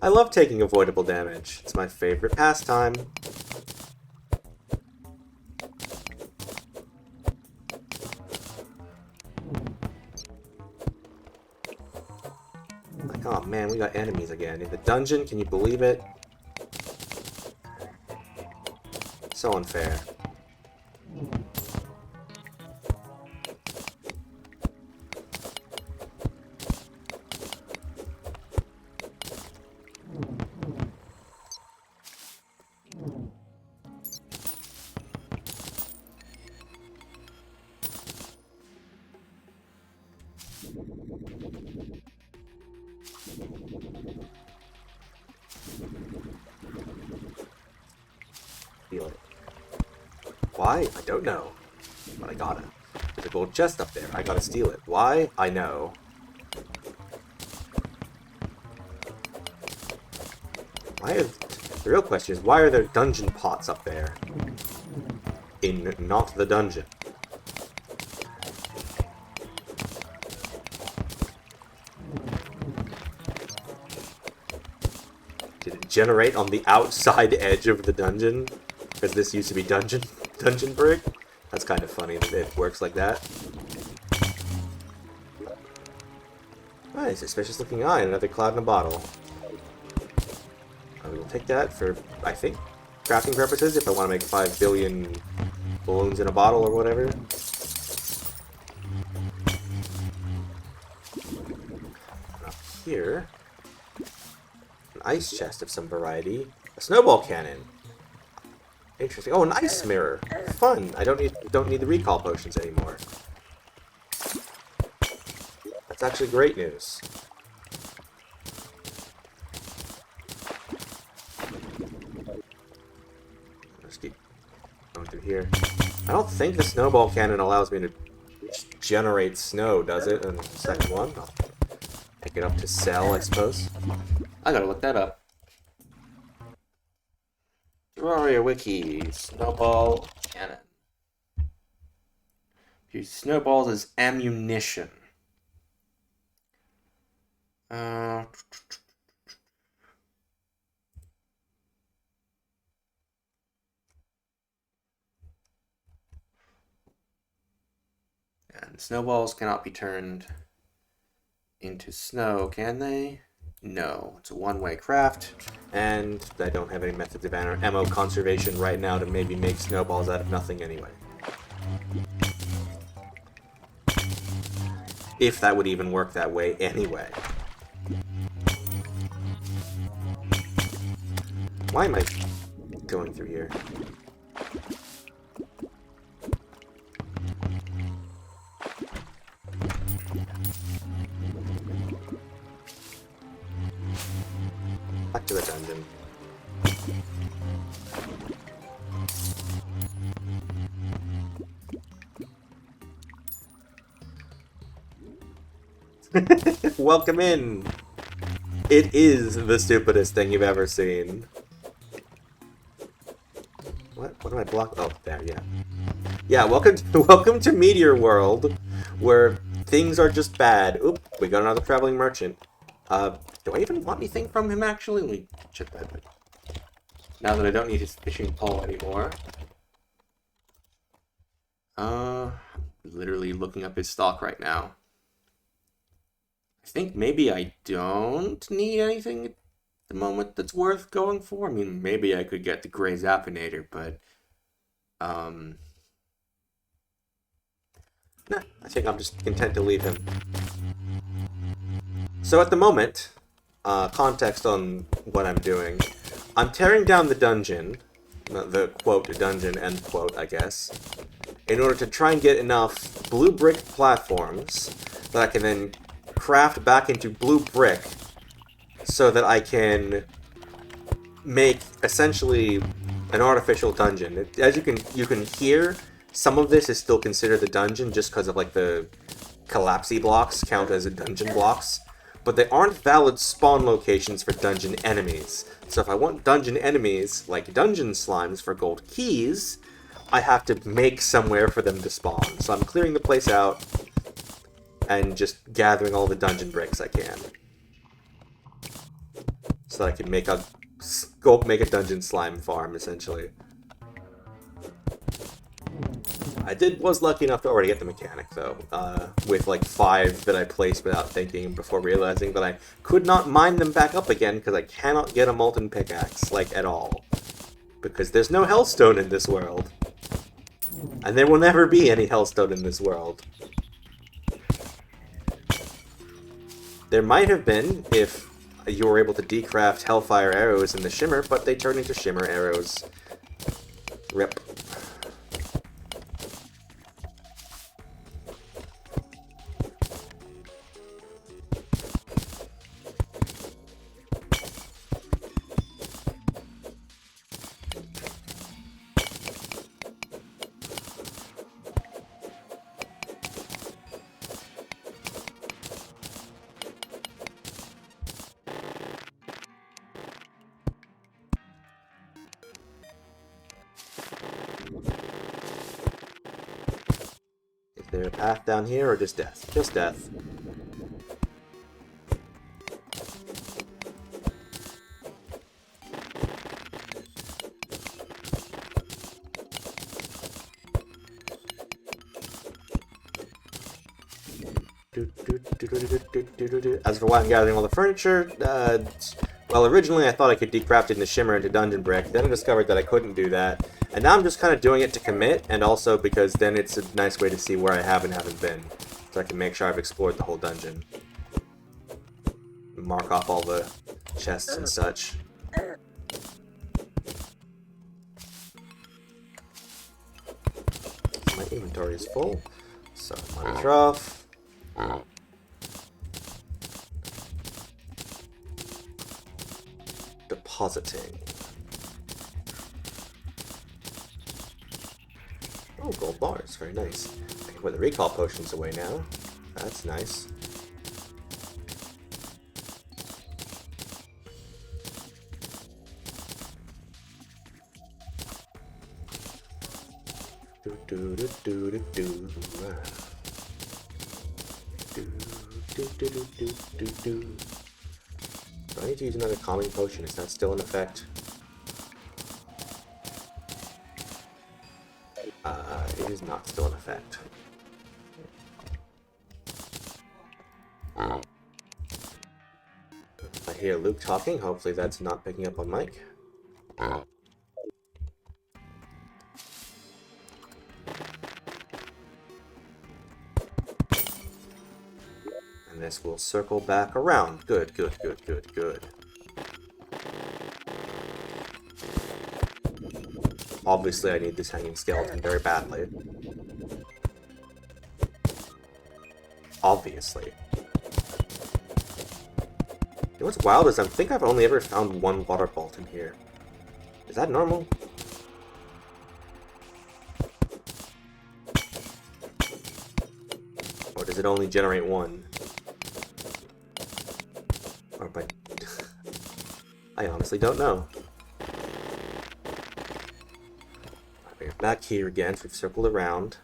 I love taking avoidable damage. It's my favorite pastime. Like, oh man, we got enemies again. In the dungeon, can you believe it? So unfair. Feel it. Why? I don't know. But I got it. There's a gold chest up there. I gotta steal it. Why? I know. The real question is, why are there dungeon pots up there? In not the dungeon. Did it generate on the outside edge of the dungeon? Because this used to be dungeon brick? That's kind of funny that it works like that. Oh, a suspicious looking eye and another cloud in a bottle. I will take that for, I think, crafting purposes if I want to make 5 billion balloons in a bottle or whatever. And up here, an ice chest of some variety. A snowball cannon. Interesting. Oh, an ice mirror. Fun. I don't need the recall potions anymore. That's actually great news. Let's keep going through here. I don't think the snowball cannon allows me to generate snow, does it? And the second one, I'll pick it up to sell, I suppose. I gotta look that up. Terraria wiki, snowball cannon. Use snowballs as ammunition. And snowballs cannot be turned into snow, can they? No, it's a one-way craft, and I don't have any methods of ammo conservation right now to maybe make snowballs out of nothing anyway. If that would even work that way anyway. Why am I going through here? Back to the dungeon. Welcome in! It is the stupidest thing you've ever seen. What am I blocking? Oh, there, yeah. Yeah, welcome to Meteor World, where things are just bad. Oop, we got another traveling merchant. Do I even want anything from him, actually? Let me check that. Now that I don't need his fishing pole anymore. Literally looking up his stock right now. I think maybe I don't need anything at the moment that's worth going for. I mean, maybe I could get the Gray Zappinator, but... Nah, I think I'm just content to leave him. So at the moment, context on what I'm doing, I'm tearing down the dungeon, the quote dungeon end quote, I guess, in order to try and get enough blue brick platforms that I can then craft back into blue brick so that I can make essentially an artificial dungeon. As you can hear, some of this is still considered the dungeon just because of like the collapsy blocks count as dungeon blocks, but they aren't valid spawn locations for dungeon enemies. So if I want dungeon enemies like dungeon slimes for gold keys, I have to make somewhere for them to spawn. So I'm clearing the place out and just gathering all the dungeon bricks I can, so that I can make a dungeon slime farm essentially. I was lucky enough to already get the mechanic though, with like 5 that I placed without thinking before realizing that I could not mine them back up again because I cannot get a molten pickaxe, like at all. Because there's no hellstone in this world. And there will never be any hellstone in this world. There might have been if you were able to decraft hellfire arrows in the shimmer, but they turn into shimmer arrows. Rip. there a path down here, or just death? Just death. As for why I'm gathering all the furniture, well, originally I thought I could decraft it into shimmer into dungeon brick, then I discovered that I couldn't do that, and now I'm just kind of doing it to commit, and also because then it's a nice way to see where I have and haven't been, so I can make sure I've explored the whole dungeon. Mark off all the chests and such. My inventory is full, so money trough. Depositing. Oh, gold bars. Very nice. I can put the recall potions away now. That's nice. Do I need to use another calming potion? Is that still in effect? It is not still in effect. I hear Luke talking. Hopefully that's not picking up on mic. And this will circle back around. Good, good, good, good, good. Obviously, I need this hanging skeleton very badly. Obviously. You know what's wild is I think I've only ever found one water bolt in here. Is that normal? Or does it only generate one? Or by... I honestly don't know. We're back here again, so we've circled around.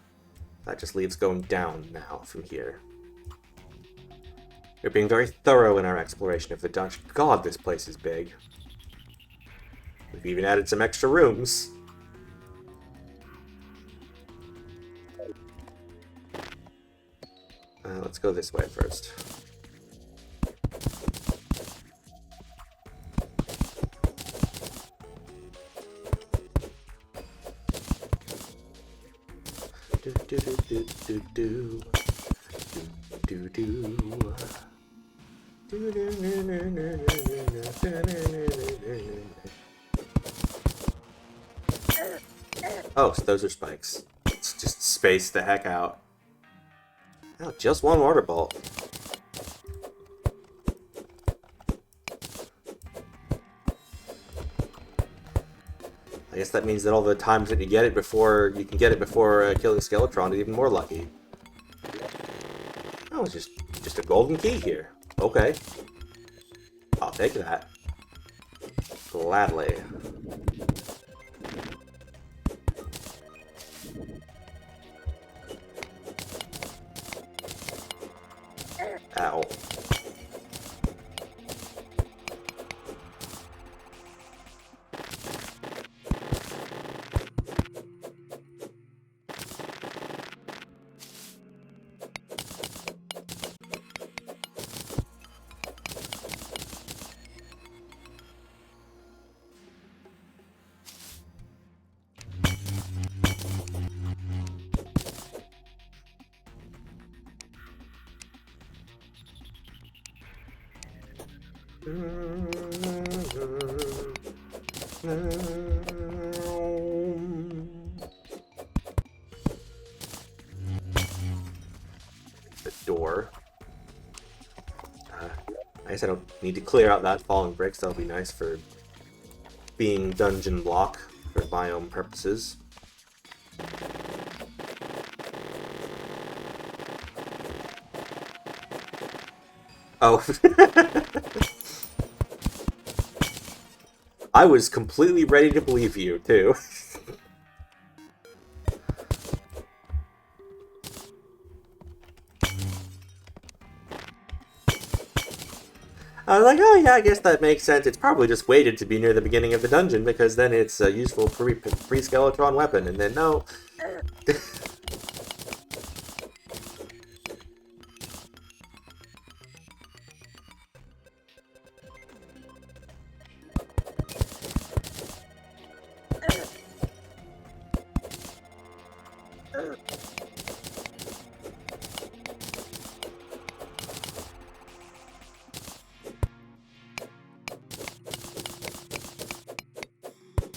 That just leaves going down now from here. We're being very thorough in our exploration of the dungeon. God, this place is big. We've even added some extra rooms. Let's go this way first. Oh, so those are spikes. Let's just space the heck out. Oh, just one water bolt. I guess that means that all the times that you get it before you can get it before killing Skeletron is even more lucky. Oh, it's just a golden key here. Okay. I'll take that. Gladly. Ow. The door. I guess I don't need to clear out that fallen bricks. That'll be nice for being dungeon block for biome purposes. Oh. I was completely ready to believe you, too. I was like, oh yeah, I guess that makes sense. It's probably just waited to be near the beginning of the dungeon because then it's a useful pre-Skeletron weapon, and then no.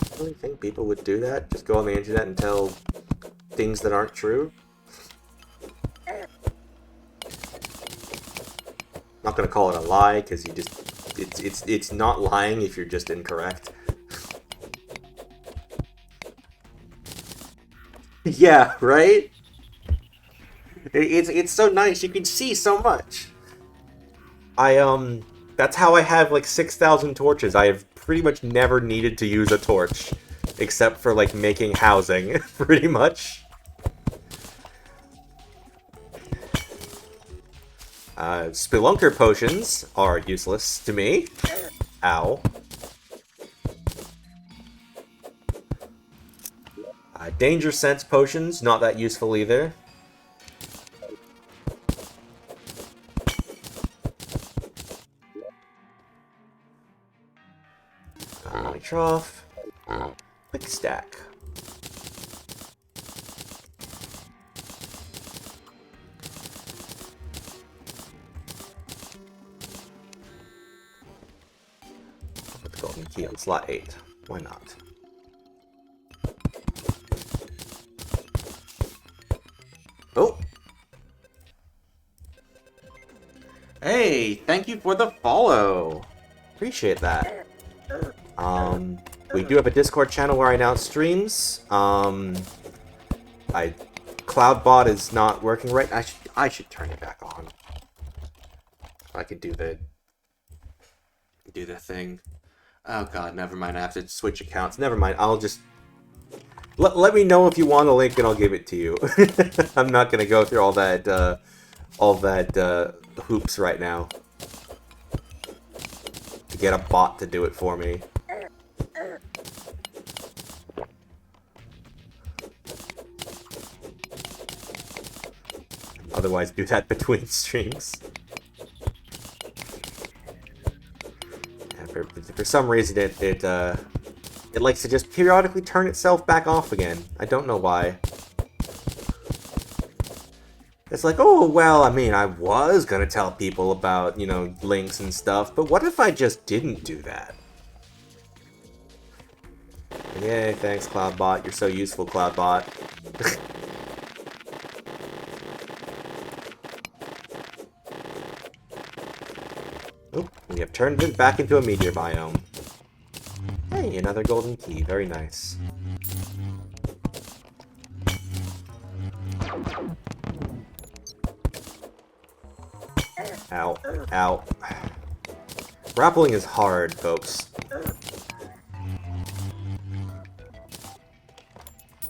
I really think people would do that? Just go on the internet and tell things that aren't true? Not gonna call it a lie, because you just... It's not lying if you're just incorrect. Yeah, right? It's so nice, you can see so much. That's how I have, like, 6,000 torches. I have pretty much never needed to use a torch. Except for, like, making housing, pretty much. Spelunker potions are useless to me. Ow. Danger sense potions, not that useful either. Trough. Quick stack. Put the golden key on slot 8. Why not? Oh! Hey, thank you for the follow! Appreciate that. We do have a Discord channel where I announce streams. Cloudbot is not working right. I should turn it back on. I could do the thing. Oh god, never mind. I have to switch accounts. Never mind. I'll just let me know if you want a link and I'll give it to you. I'm not gonna go through all that hoops right now to get a bot to do it for me. Otherwise, do that between streams. Yeah, for some reason, it likes to just periodically turn itself back off again. I don't know why. It's like, oh, well, I mean, I was gonna tell people about, you know, links and stuff, but what if I just didn't do that? Yay, thanks, Cloudbot. You're so useful, Cloudbot. Oh, we have turned it back into a meteor biome. Hey, another golden key. Very nice. Ow. Ow. Grappling is hard, folks.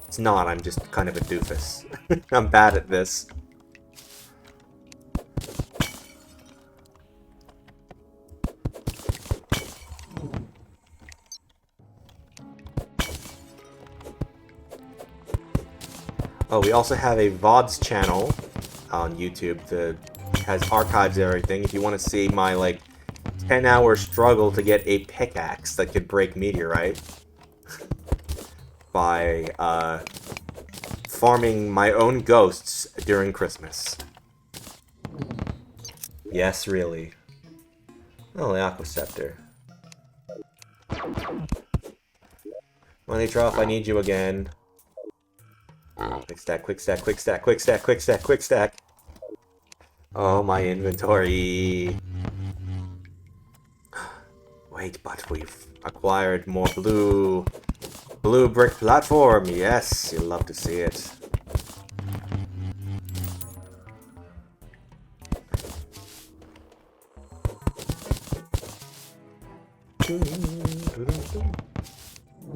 It's not, I'm just kind of a doofus. I'm bad at this. Oh, we also have a VODs channel on YouTube that has archives and everything. If you want to see my, like, 10-hour struggle to get a pickaxe that could break meteorite by, farming my own ghosts during Christmas. Yes, really. Oh, the Aqua Scepter. Money Trough, I need you again. Quick stack, quick stack, quick stack, quick stack, quick stack, quick stack. Oh, my inventory. Wait, but we've acquired more blue brick platform. Yes, you'll love to see it.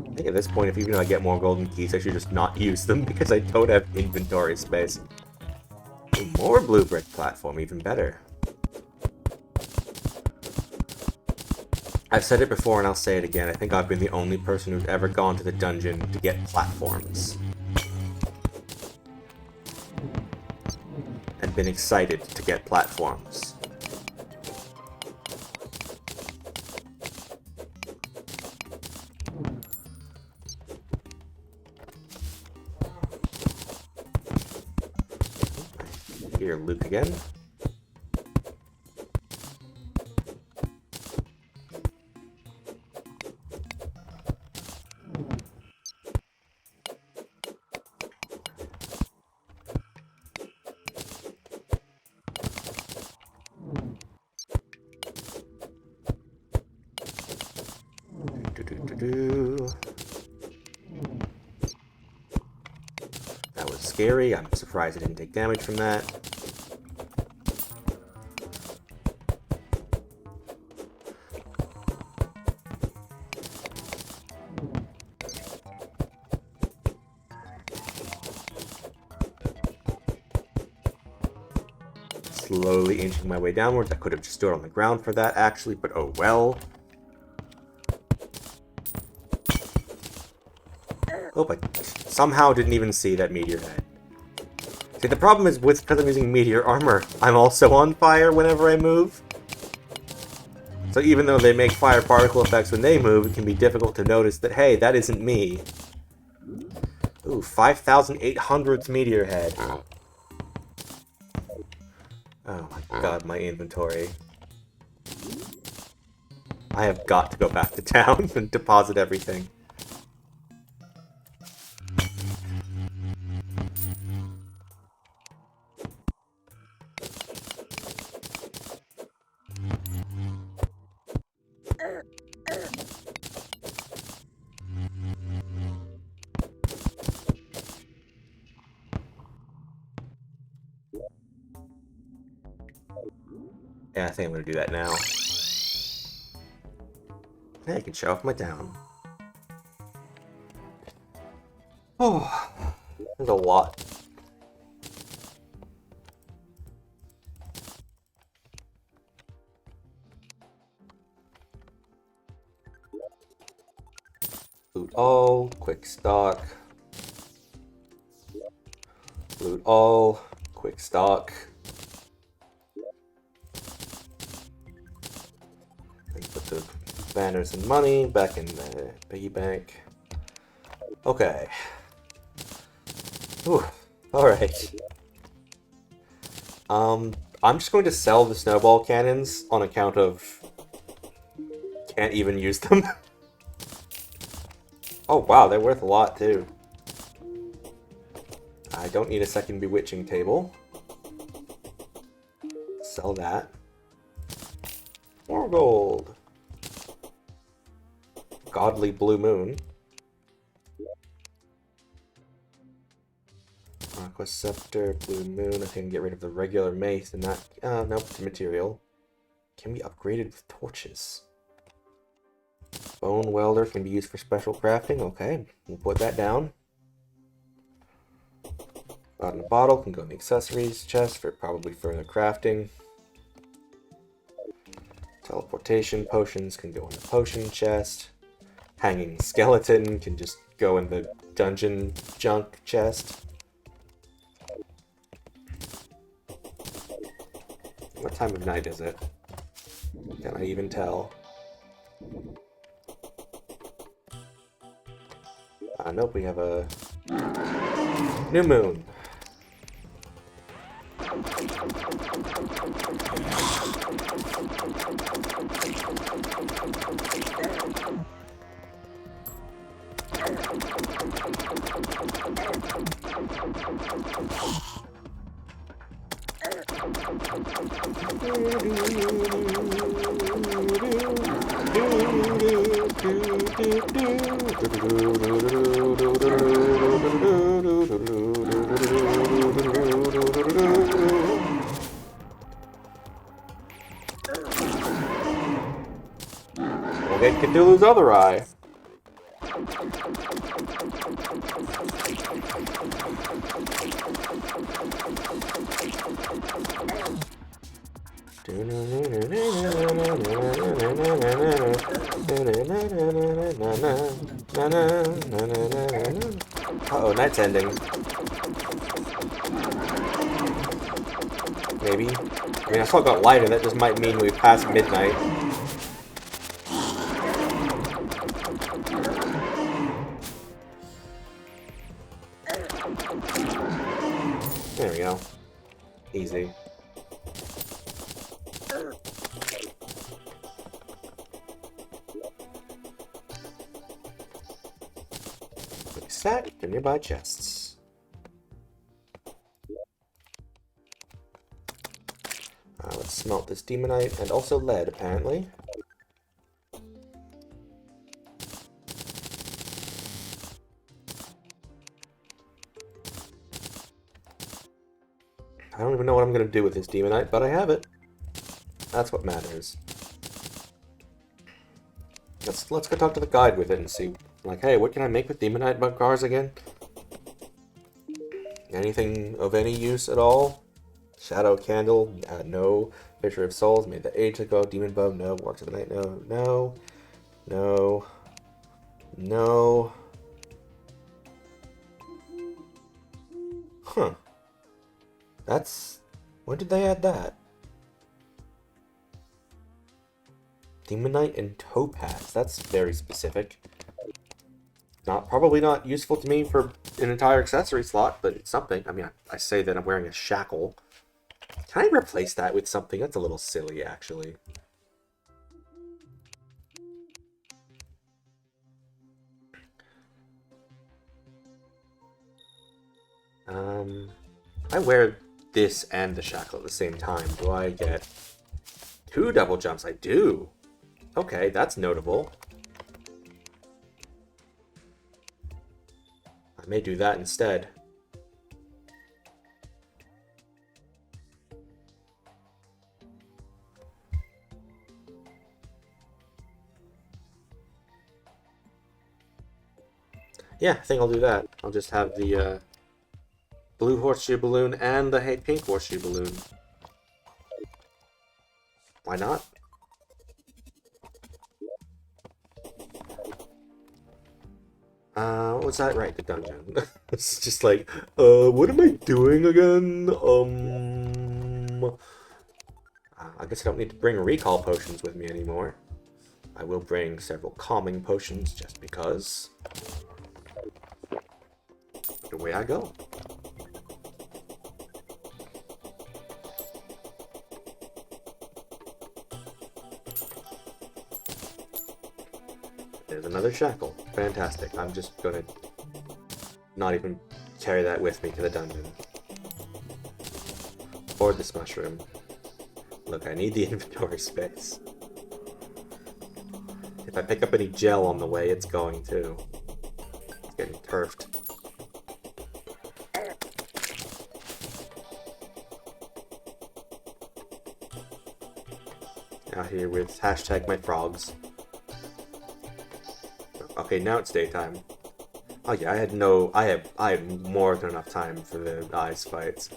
I think at this point, even if I get more golden keys, I should just not use them because I don't have inventory space. More blue brick platform, even better. I've said it before and I'll say it again. I think I've been the only person who's ever gone to the dungeon to get platforms. And been excited to get platforms. Here, Luke again. That was scary. I'm surprised I didn't take damage from that. Slowly inching my way downwards. I could have just stood on the ground for that, actually, but oh well. Oh, I somehow didn't even see that meteor head. See, the problem is because I'm using meteor armor, I'm also on fire whenever I move. So even though they make fire particle effects when they move, it can be difficult to notice that, hey, that isn't me. Ooh, 5,800th meteor head. Oh my god, my inventory. I have got to go back to town and deposit everything. Yeah, I think I'm gonna do that now. Yeah, I can show off my town. Oh, there's a lot. Loot all, quick stock. Loot all, quick stock. Put the banners and money back in the piggy bank. Okay. Whew. Alright. I'm just going to sell the snowball cannons on account of can't even use them. Oh wow, they're worth a lot too. I don't need a second bewitching table. Sell that. More gold. Godly blue moon. Quest scepter, blue moon. I can get rid of the regular mace and that. Nope, it's material. Can be upgraded with torches. Bone welder can be used for special crafting. Okay, we'll put that down. God in a bottle can go in the accessories chest for probably further crafting. Teleportation potions can go in the potion chest. Hanging skeleton can just go in the dungeon junk chest. What time of night is it? Can I even tell? Nope, we have a new moon. We'll get Cthulhu's other eye. Uh-oh, night's ending. Maybe. I mean, I still got lighter. That just might mean we passed midnight. There we go. Easy. Set the nearby chests. Let's smelt this demonite and also lead, apparently. I don't even know what I'm going to do with this demonite, but I have it. That's what matters. Let's go talk to the guide with it and see, like, hey, what can I make with demonite bug cars again? Anything of any use at all? Shadow candle? No. Picture of souls made that age ago. Demon bug? No. Works of the night? No. No. No. No. Huh. That's... When did they add that? Demonite and topaz. That's very specific. Probably not useful to me for an entire accessory slot, but it's something. I mean, I say that I'm wearing a shackle. Can I replace that with something? That's a little silly, actually. I wear this and the shackle at the same time. Do I get 2 double jumps? I do. Okay, that's notable. I may do that instead. Yeah, I think I'll do that. I'll just have the blue horseshoe balloon and the pink horseshoe balloon. Why not? What was that? Right, the dungeon. It's just like, what am I doing again? I guess I don't need to bring recall potions with me anymore. I will bring several calming potions just because. Away I go. There's another shackle. Fantastic. I'm just gonna not even carry that with me to the dungeon. Or this mushroom. Look, I need the inventory space. If I pick up any gel on the way, it's going to. It's getting turfed. Out here with hashtag my frogs. Okay, now it's daytime. Oh yeah, I had more than enough time for the ice fights.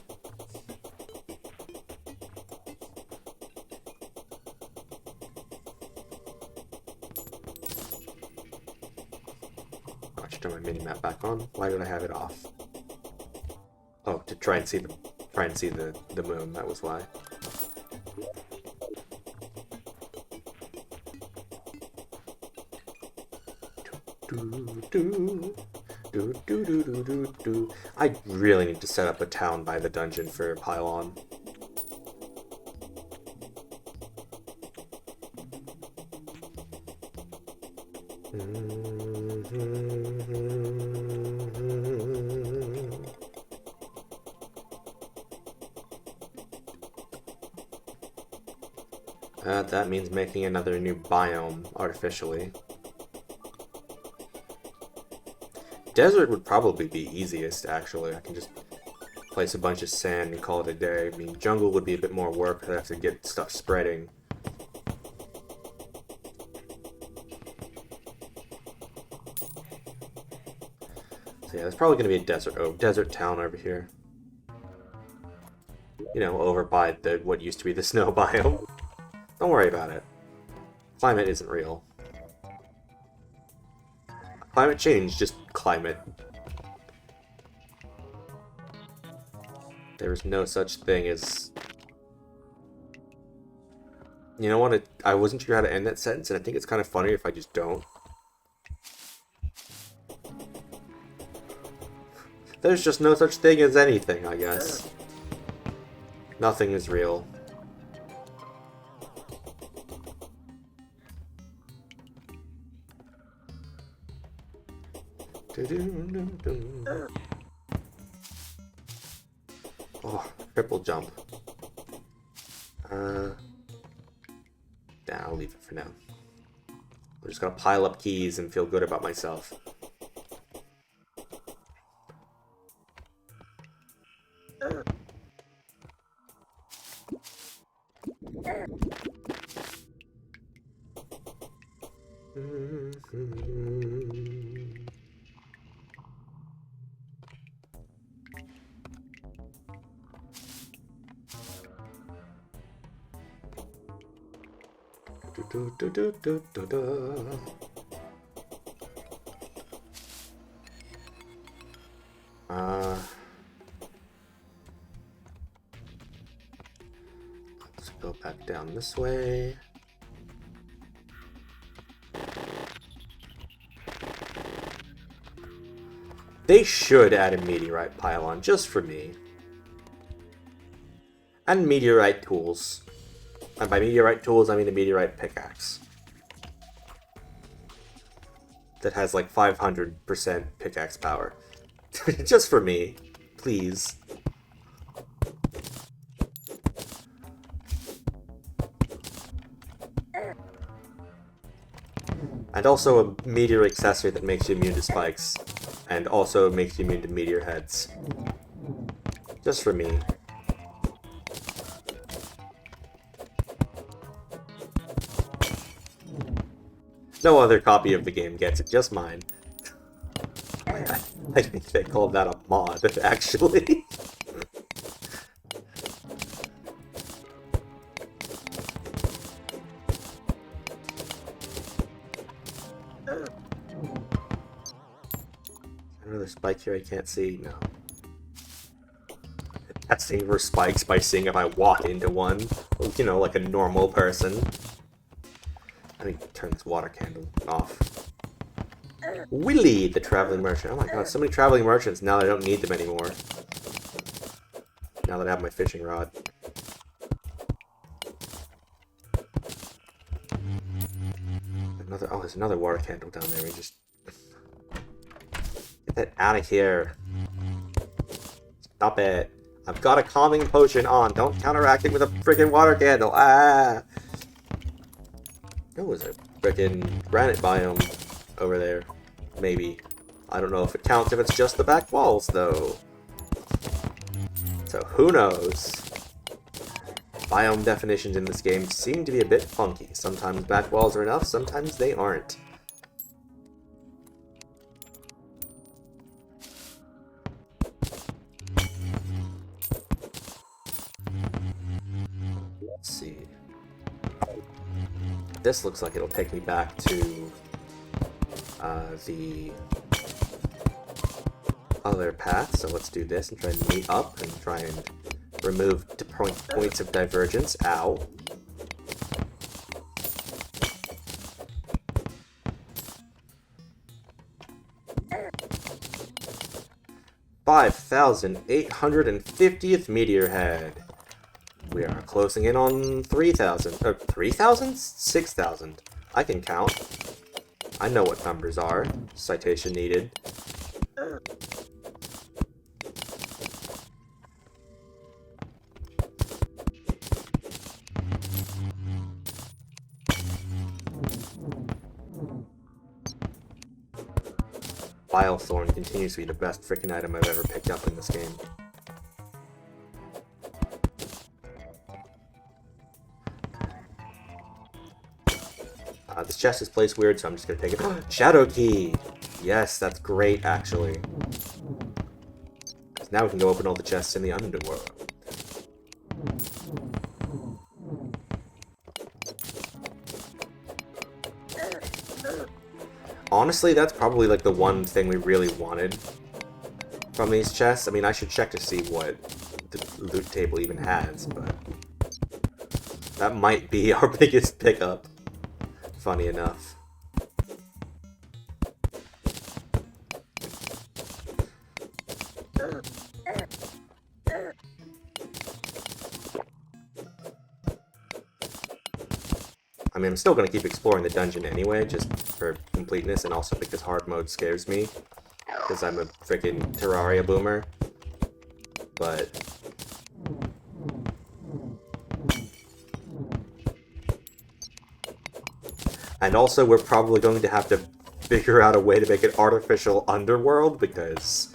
I should turn my mini-map back on. Why did I have it off? Oh, to try and see the moon, that was why. I really need to set up a town by the dungeon for a pylon. That means making another new biome artificially. Desert would probably be easiest, actually. I can just place a bunch of sand and call it a day. I mean, jungle would be a bit more work. I'd have to get stuff spreading. So yeah, there's probably going to be a desert town over here. You know, over by the what used to be the snow biome. Don't worry about it. Climate isn't real. Climate change, just climate. There is no such thing as... You know what? I wasn't sure how to end that sentence, and I think it's kind of funny if I just don't. There's just no such thing as anything, I guess. Nothing is real. Oh, triple jump. Nah, I'll leave it for now. I'm just gonna pile up keys and feel good about myself. Let's go back down this way. They should add a meteorite pylon just for me. And meteorite tools. And by meteorite tools, I mean a meteorite pickaxe. That has like 500% pickaxe power. Just for me. Please. And also a meteor accessory that makes you immune to spikes. And also makes you immune to meteor heads. Just for me. No other copy of the game gets it, just mine. I think they called that a mod, actually. Another spike here I can't see? No. Testing for spikes by seeing if I walk into one. You know, like a normal person. I need to turn this water candle off. Willy, the traveling merchant. Oh my god, so many traveling merchants now that I don't need them anymore. Now that I have my fishing rod. Oh, there's another water candle down there. We just... Get that out of here. Stop it. I've got a calming potion on. Don't counteract it with a freaking water candle. Ah! There was a freaking granite biome over there. Maybe. I don't know if it counts if it's just the back walls, though. So, who knows? Biome definitions in this game seem to be a bit funky. Sometimes back walls are enough, sometimes they aren't. Let's see. This looks like it'll take me back to the other path, so let's do this and try and meet up and try and remove points of divergence. Ow. $5,850th meteor head. We are closing in on 3,000. 3,000? 6,000. I can count. I know what numbers are. Citation needed. Bilethorn continues to be the best freaking item I've ever picked up in this game. This chest is placed weird, so I'm just gonna take it. Shadow key! Yes, that's great, actually. So now we can go open all the chests in the underworld. Honestly, that's probably like the one thing we really wanted from these chests. I mean, I should check to see what the loot table even has, but that might be our biggest pickup, funny enough. I mean, I'm still going to keep exploring the dungeon anyway, just for completeness, and also because hard mode scares me, because I'm a freaking Terraria boomer. But and also, we're probably going to have to figure out a way to make an artificial underworld, because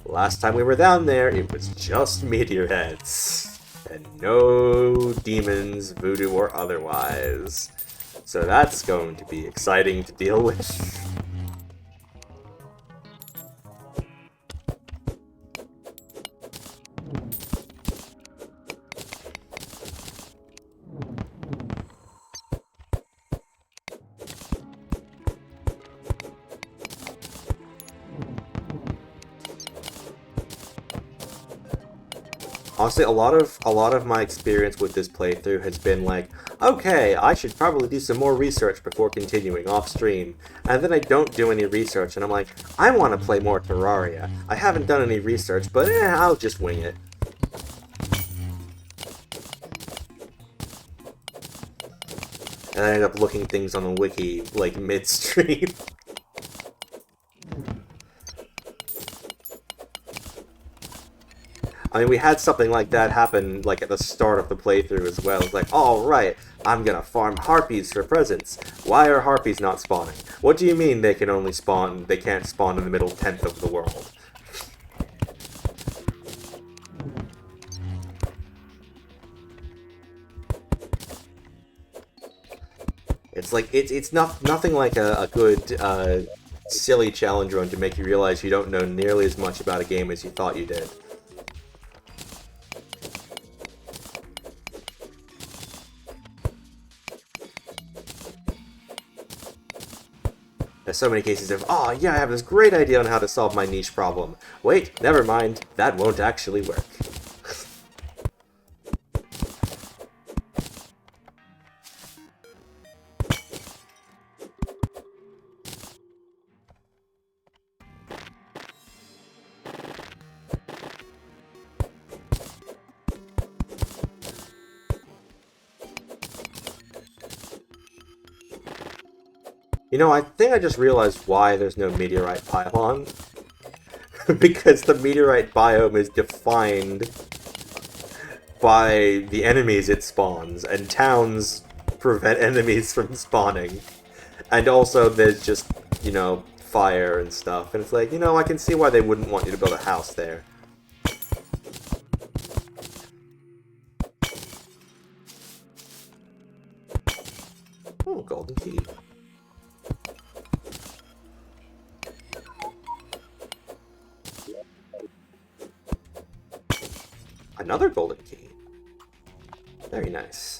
last time we were down there, it was just meteor heads. And no demons, voodoo or otherwise. So that's going to be exciting to deal with. Honestly, a lot of my experience with this playthrough has been like, okay, I should probably do some more research before continuing off stream. And then I don't do any research, and I'm like, I want to play more Terraria. I haven't done any research, but I'll just wing it. And I ended up looking things on the wiki, like, midstream. I mean, we had something like that happen, like, at the start of the playthrough as well. It's like, all right, I'm gonna farm harpies for presents. Why are harpies not spawning? What do you mean they can only spawn, they can't spawn in the middle 10th of the world? It's like, it's nothing like a good, silly challenge run to make you realize you don't know nearly as much about a game as you thought you did. There's so many cases of, oh yeah, I have this great idea on how to solve my niche problem. Wait, never mind, that won't actually work. You know, I think I just realized why there's no meteorite pylon. Because the meteorite biome is defined by the enemies it spawns, and towns prevent enemies from spawning. And also there's just, you know, fire and stuff, and it's like, you know, I can see why they wouldn't want you to build a house there. Oh, golden key. Another golden key. Very nice.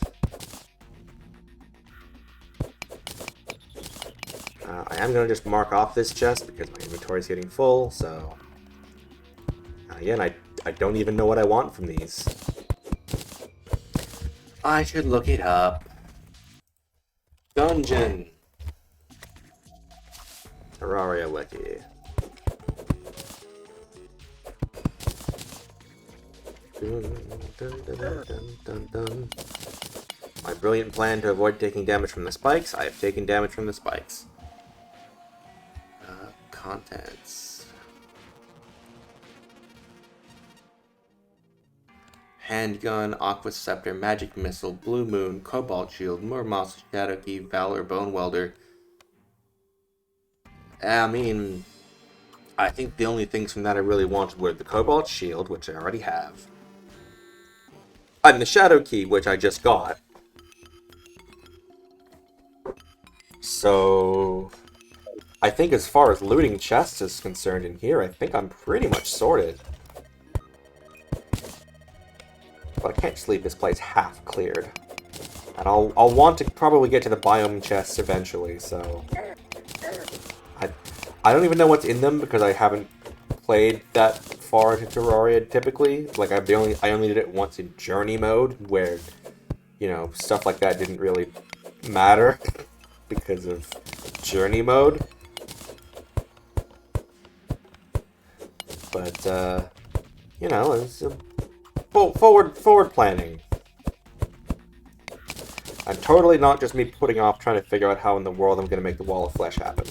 I am going to just mark off this chest because my inventory is getting full, so... Again, I don't even know what I want from these. I should look it up. Dungeon. Terraria wiki. Dun, dun, dun, dun. My brilliant plan to avoid taking damage from the spikes. I have taken damage from the spikes. Contents. Handgun, Aqua Scepter, Magic Missile, Blue Moon, Cobalt Shield, Moss, Shadow Key, Valor, Bone Welder. I mean, I think the only things from that I really wanted were the Cobalt Shield, which I already have, and the Shadow Key, which I just got. So, I think as far as looting chests is concerned in here, I think I'm pretty much sorted. But I can't just leave this place half cleared. And I'll want to probably get to the biome chests eventually, so... I don't even know what's in them because I haven't played that far into Terraria typically. Like I only did it once in journey mode where, you know, stuff like that didn't really matter because of journey mode. But you know, it's forward planning. And totally not just me putting off trying to figure out how in the world I'm going to make the wall of flesh happen.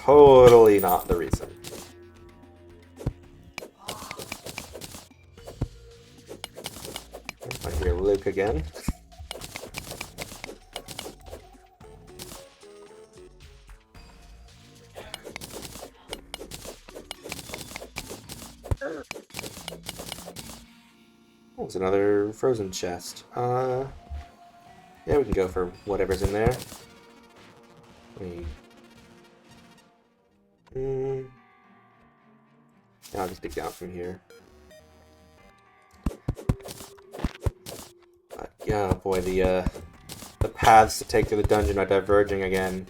Totally not the reason. I hear Luke again. Oh, it's another frozen chest. Yeah, we can go for whatever's in there. I'll just dig down from here. Yeah, boy, the paths to take to the dungeon are diverging again.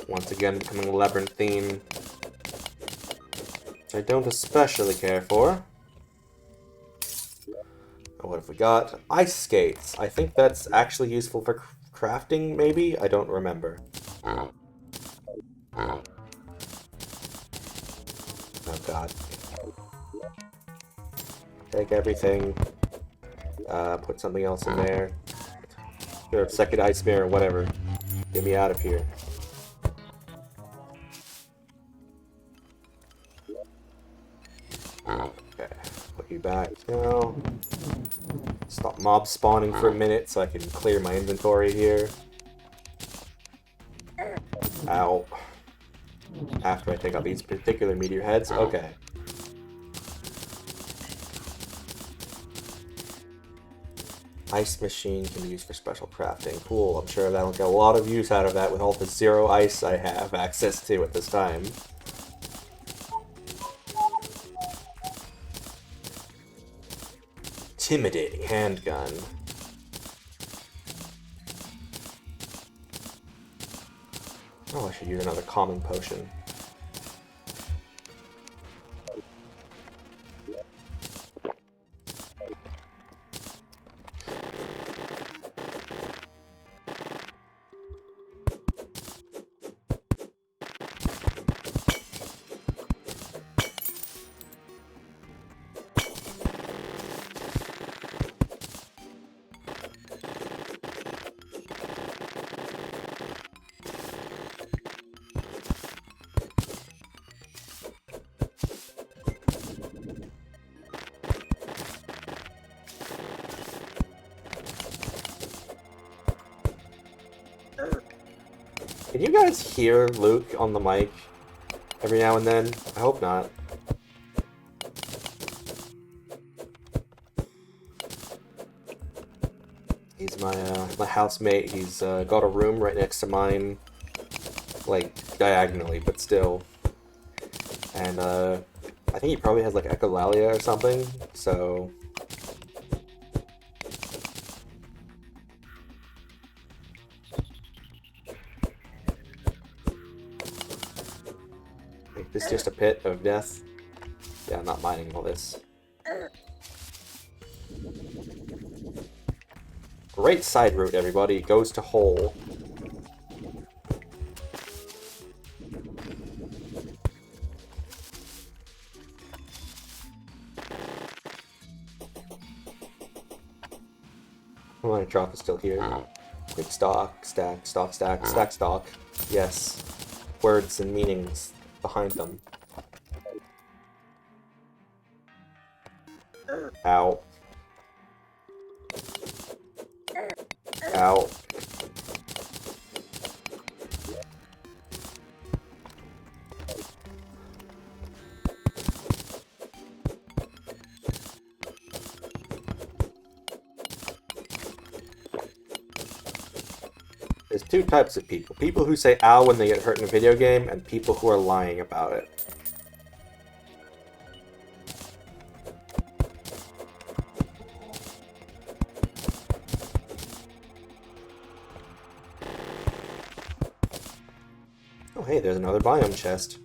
Once again, becoming labyrinthine, which I don't especially care for. Oh, what have we got? Ice skates. I think that's actually useful for crafting, maybe? I don't remember. Oh, God. Take everything. Put something else in there. Sure, second ice mirror, whatever. Get me out of here. Okay, put you back now. Stop mob spawning for a minute so I can clear my inventory here. Ow. After I take out these particular meteor heads. Okay. Ice machine can be used for special crafting. Cool, I'm sure that'll get a lot of use out of that with all the 0 ice I have access to at this time. Intimidating handgun. Oh, I should use another calming potion. Can you guys hear Luke on the mic every now and then? I hope not. He's my housemate. He's got a room right next to mine, like diagonally, but still. And I think he probably has like echolalia or something. So. This is just a pit of death. Yeah, I'm not mining all this. Great side route, everybody. It goes to hole. Oh, my drop is still here. Quick stock, stack, stock, stack, stack, stock. Yes. Words and meanings behind them. Ow. Ow. There's two types of people. People who say ow when they get hurt in a video game, and people who are lying about it. hey, there's another biome chest.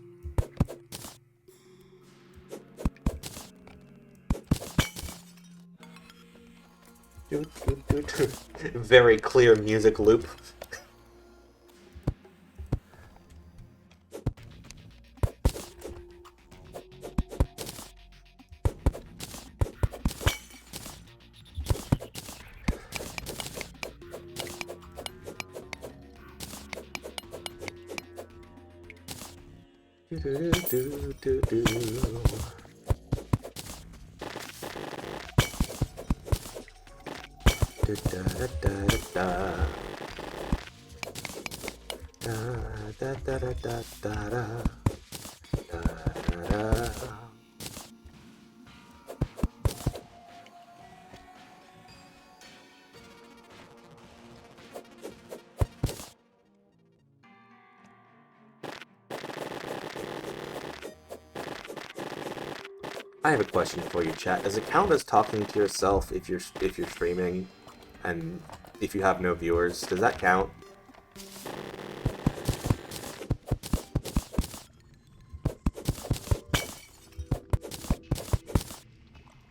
Very clear music loop. I have a question for you, chat. Does it count as talking to yourself if you're streaming, and if you have no viewers? Does that count?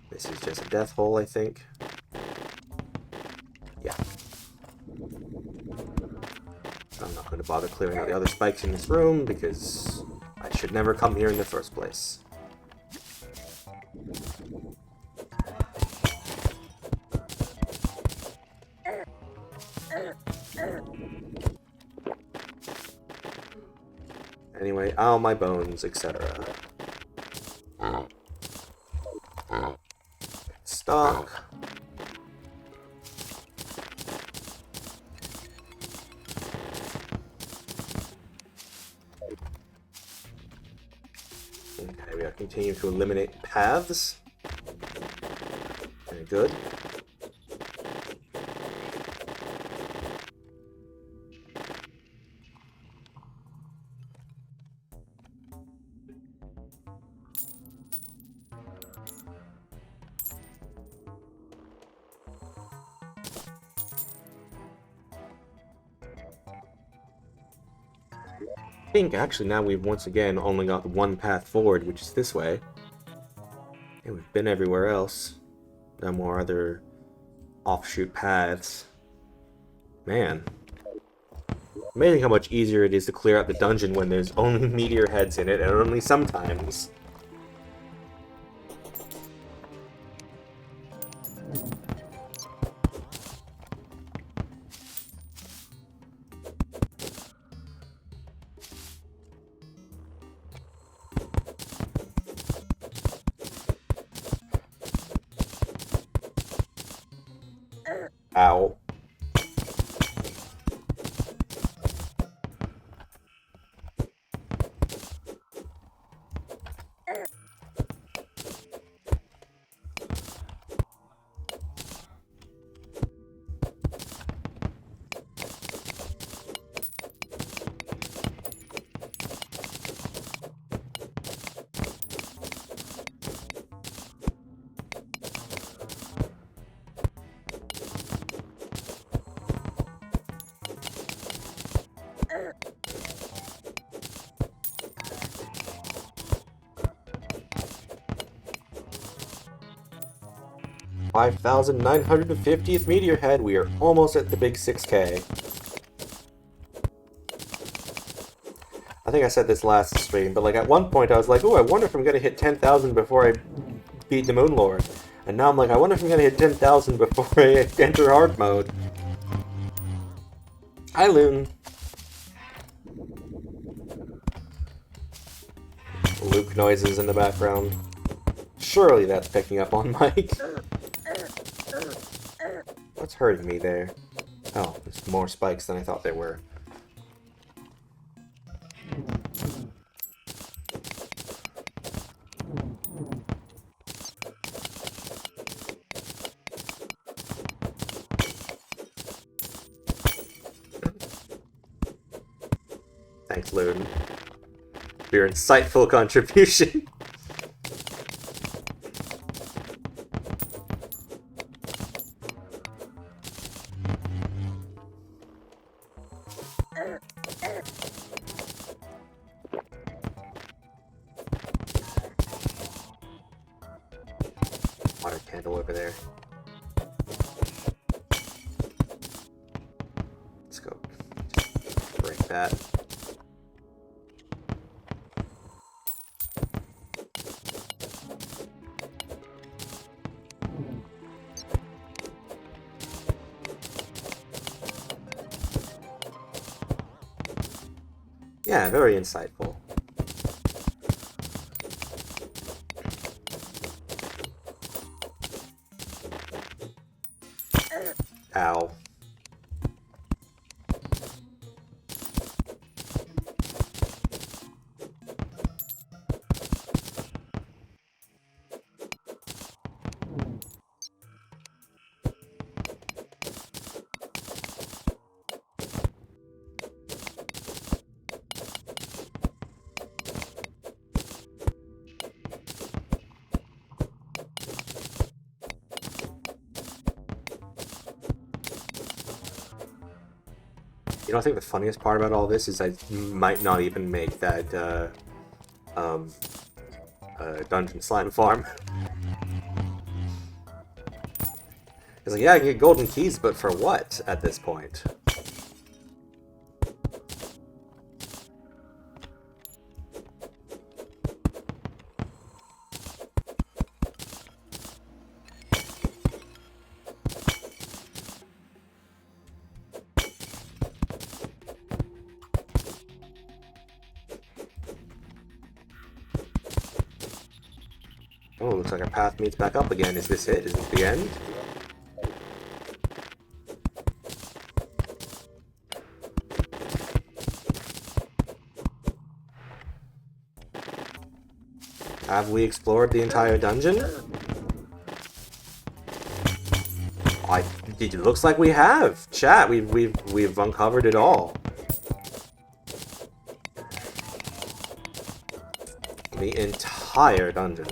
This is just a death hole, I think. Yeah. I'm not going to bother clearing out the other spikes in this room because I should never come here in the first place. Anyway, ow, my bones, etc. Stock. Okay, we gotta continue to eliminate paths. Very good. I think actually now we've once again only got one path forward, which is this way. And we've been everywhere else. No more other offshoot paths. Man. Amazing how much easier it is to clear out the dungeon when there's only meteor heads in it, and only sometimes. Ow. $5,950th meteor head. We are almost at the big 6K. I think I said this last stream, but like at one point I was like, oh, I wonder if I'm gonna hit 10,000 before I beat the Moon Lord. And now I'm like, I wonder if I'm gonna hit 10,000 before I enter hard mode. Hi, Loon. Luke noises in the background. Surely that's picking up on mic. What's hurting me there? Oh, there's more spikes than I thought there were. Thanks, Loon. For your insightful contribution. candle over there. Let's go. Just break that. Yeah, very insightful. Ow. You know, I think the funniest part about all this is I might not even make that dungeon slime farm. It's like, yeah, I can get golden keys, but for what at this point? Oh, looks like our path meets back up again. Is this it? Is this the end? Have we explored the entire dungeon? It looks like we have. Chat, we've uncovered it all. The entire dungeon.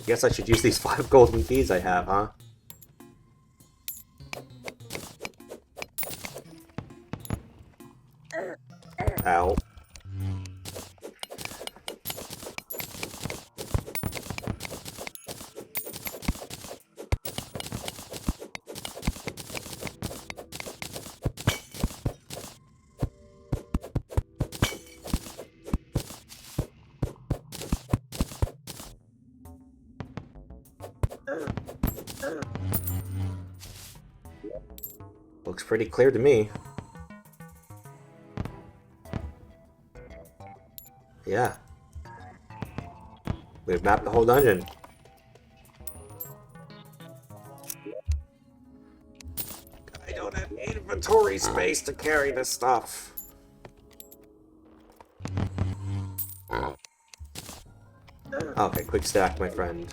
Guess I should use these 5 golden keys I have, huh? Ow. Looks pretty clear to me. Yeah. We've mapped the whole dungeon. I don't have inventory space to carry this stuff. Okay, quick stack, my friend.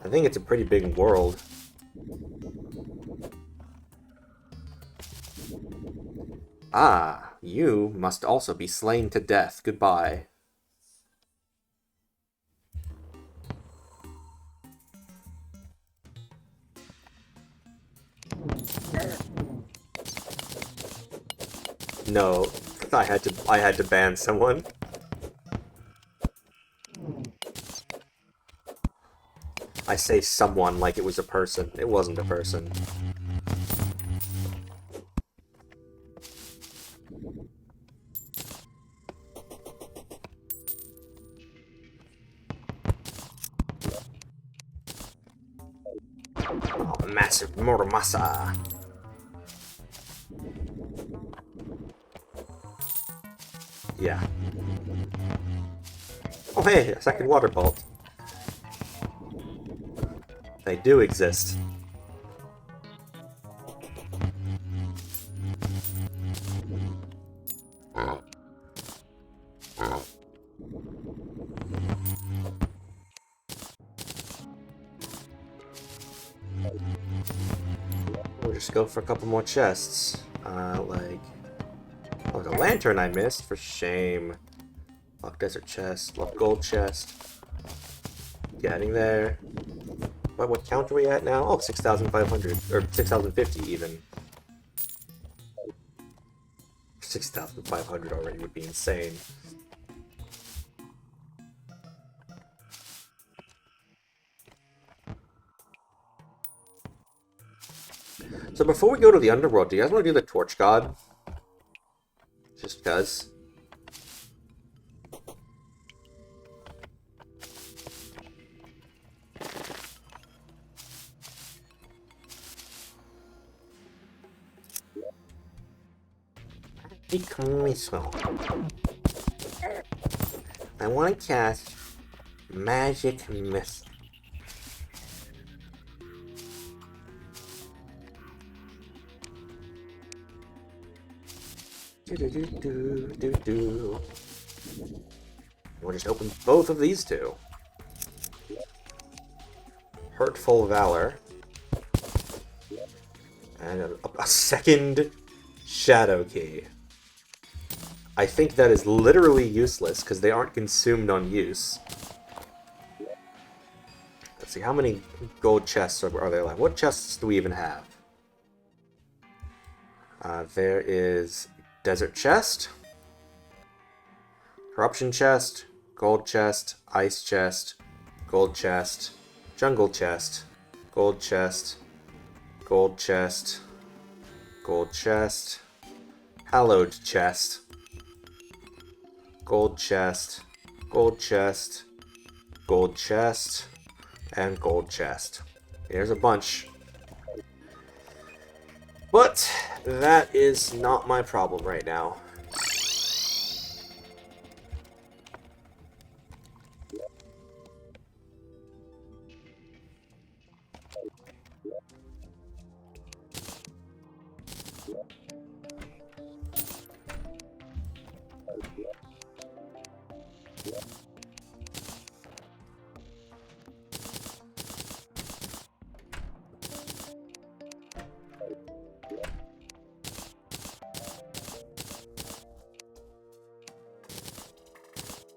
I think it's a pretty big world. Ah, you must also be slain to death. Goodbye. No, I had to ban someone. I say someone like it was a person. It wasn't a person. Oh, massive mortar massa. Yeah. Oh hey, a second water bolt. They do exist. We'll just go for a couple more chests. Like... Oh, the lantern I missed, for shame. Lock desert chest, lock gold chest. Getting there. What count are we at now? Oh, 6,500. Or 6,050 even. 6,500 already would be insane. So before we go to the underworld, do you guys want to do the torch god? Just because. I want to cast Magic Missile. We'll just open both of these two. Hurtful Valor. And a second Shadow Key. I think that is literally useless because they aren't consumed on use. Let's see, how many gold chests are there left? What chests do we even have? There is Desert Chest, Corruption Chest, Gold Chest, Ice Chest, Gold Chest, Jungle Chest, Gold Chest, Gold Chest, Gold Chest, Hallowed Chest, Gold Chest, Gold Chest, Gold Chest, and Gold Chest. There's a bunch. But that is not my problem right now.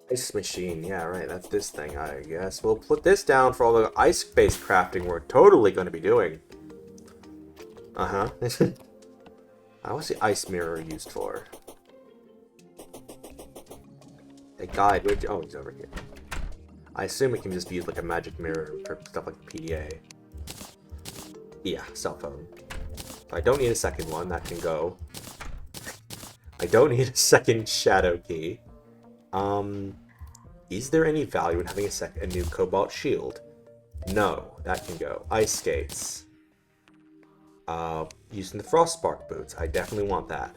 Ice machine, yeah, right, that's this thing, I guess. We'll put this down for all the ice-based crafting we're totally going to be doing. Uh-huh. What's the ice mirror used for? A guide, oh, he's over here. I assume it can just be used like a magic mirror for stuff like PDA. Yeah, cell phone. I don't need a second one, that can go. I don't need a second shadow key. Is there any value in having a new cobalt shield? No, that can go. Ice skates. Using the frostspark boots. I definitely want that.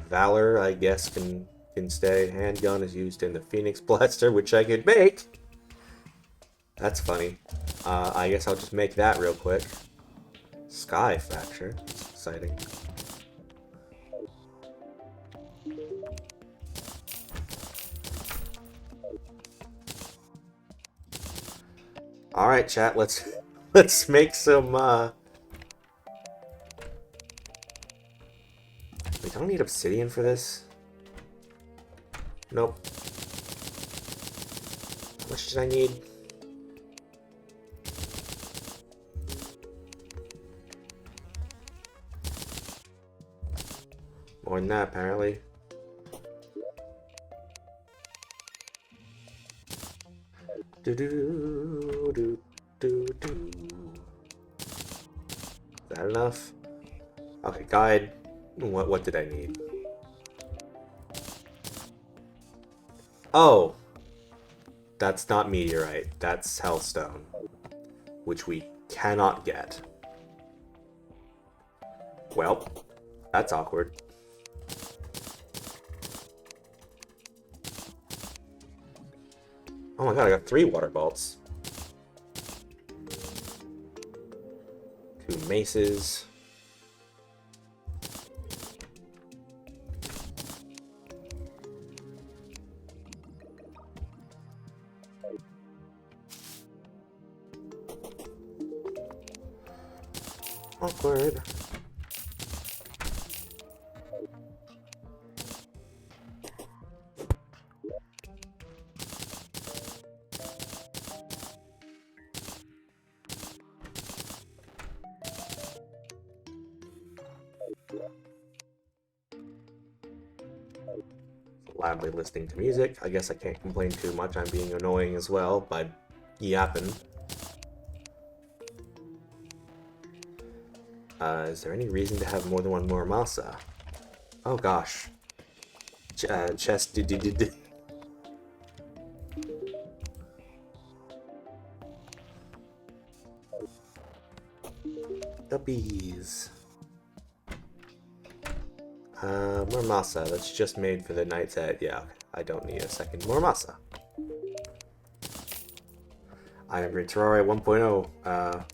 Valor, I guess, can stay. Handgun is used in the Phoenix Blaster, which I could make. That's funny. I guess I'll just make that real quick. Sky Fracture. That's exciting. Alright, chat, let's make some, Wait, I don't need obsidian for this. Nope. How much did I need? More than that, apparently. Do do do do do. Is that enough? Okay, guide. What did I need? Oh, that's not meteorite. That's hellstone, which we cannot get. Well, that's awkward. Oh my god, I got 3 water bolts. 2 maces. Awkward. Loudly listening to music. I guess I can't complain too much. I'm being annoying as well, but yapping. Is there any reason to have more than one Muramasa? Oh gosh. Chest. The bees. Muramasa, that's just made for the Knight's Edge. Yeah, I don't need a second Muramasa. I agree. Terraria 1.0.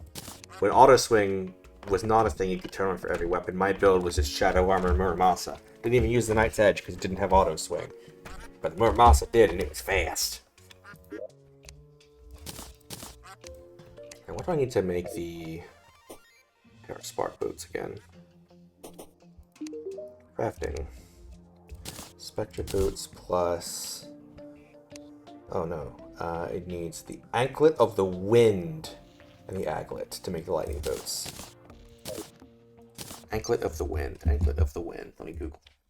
When auto swing was not a thing you could turn on for every weapon, my build was just Shadow Armor Muramasa. Didn't even use the Knight's Edge because it didn't have auto swing. But the Muramasa did, and it was fast. And what do I need to make the Terra Spark boots again? Crafting. Spectre boots plus... Oh no. It needs the Anklet of the Wind and the Aglet to make the lightning boots. Anklet of the Wind. Anklet of the Wind. Let me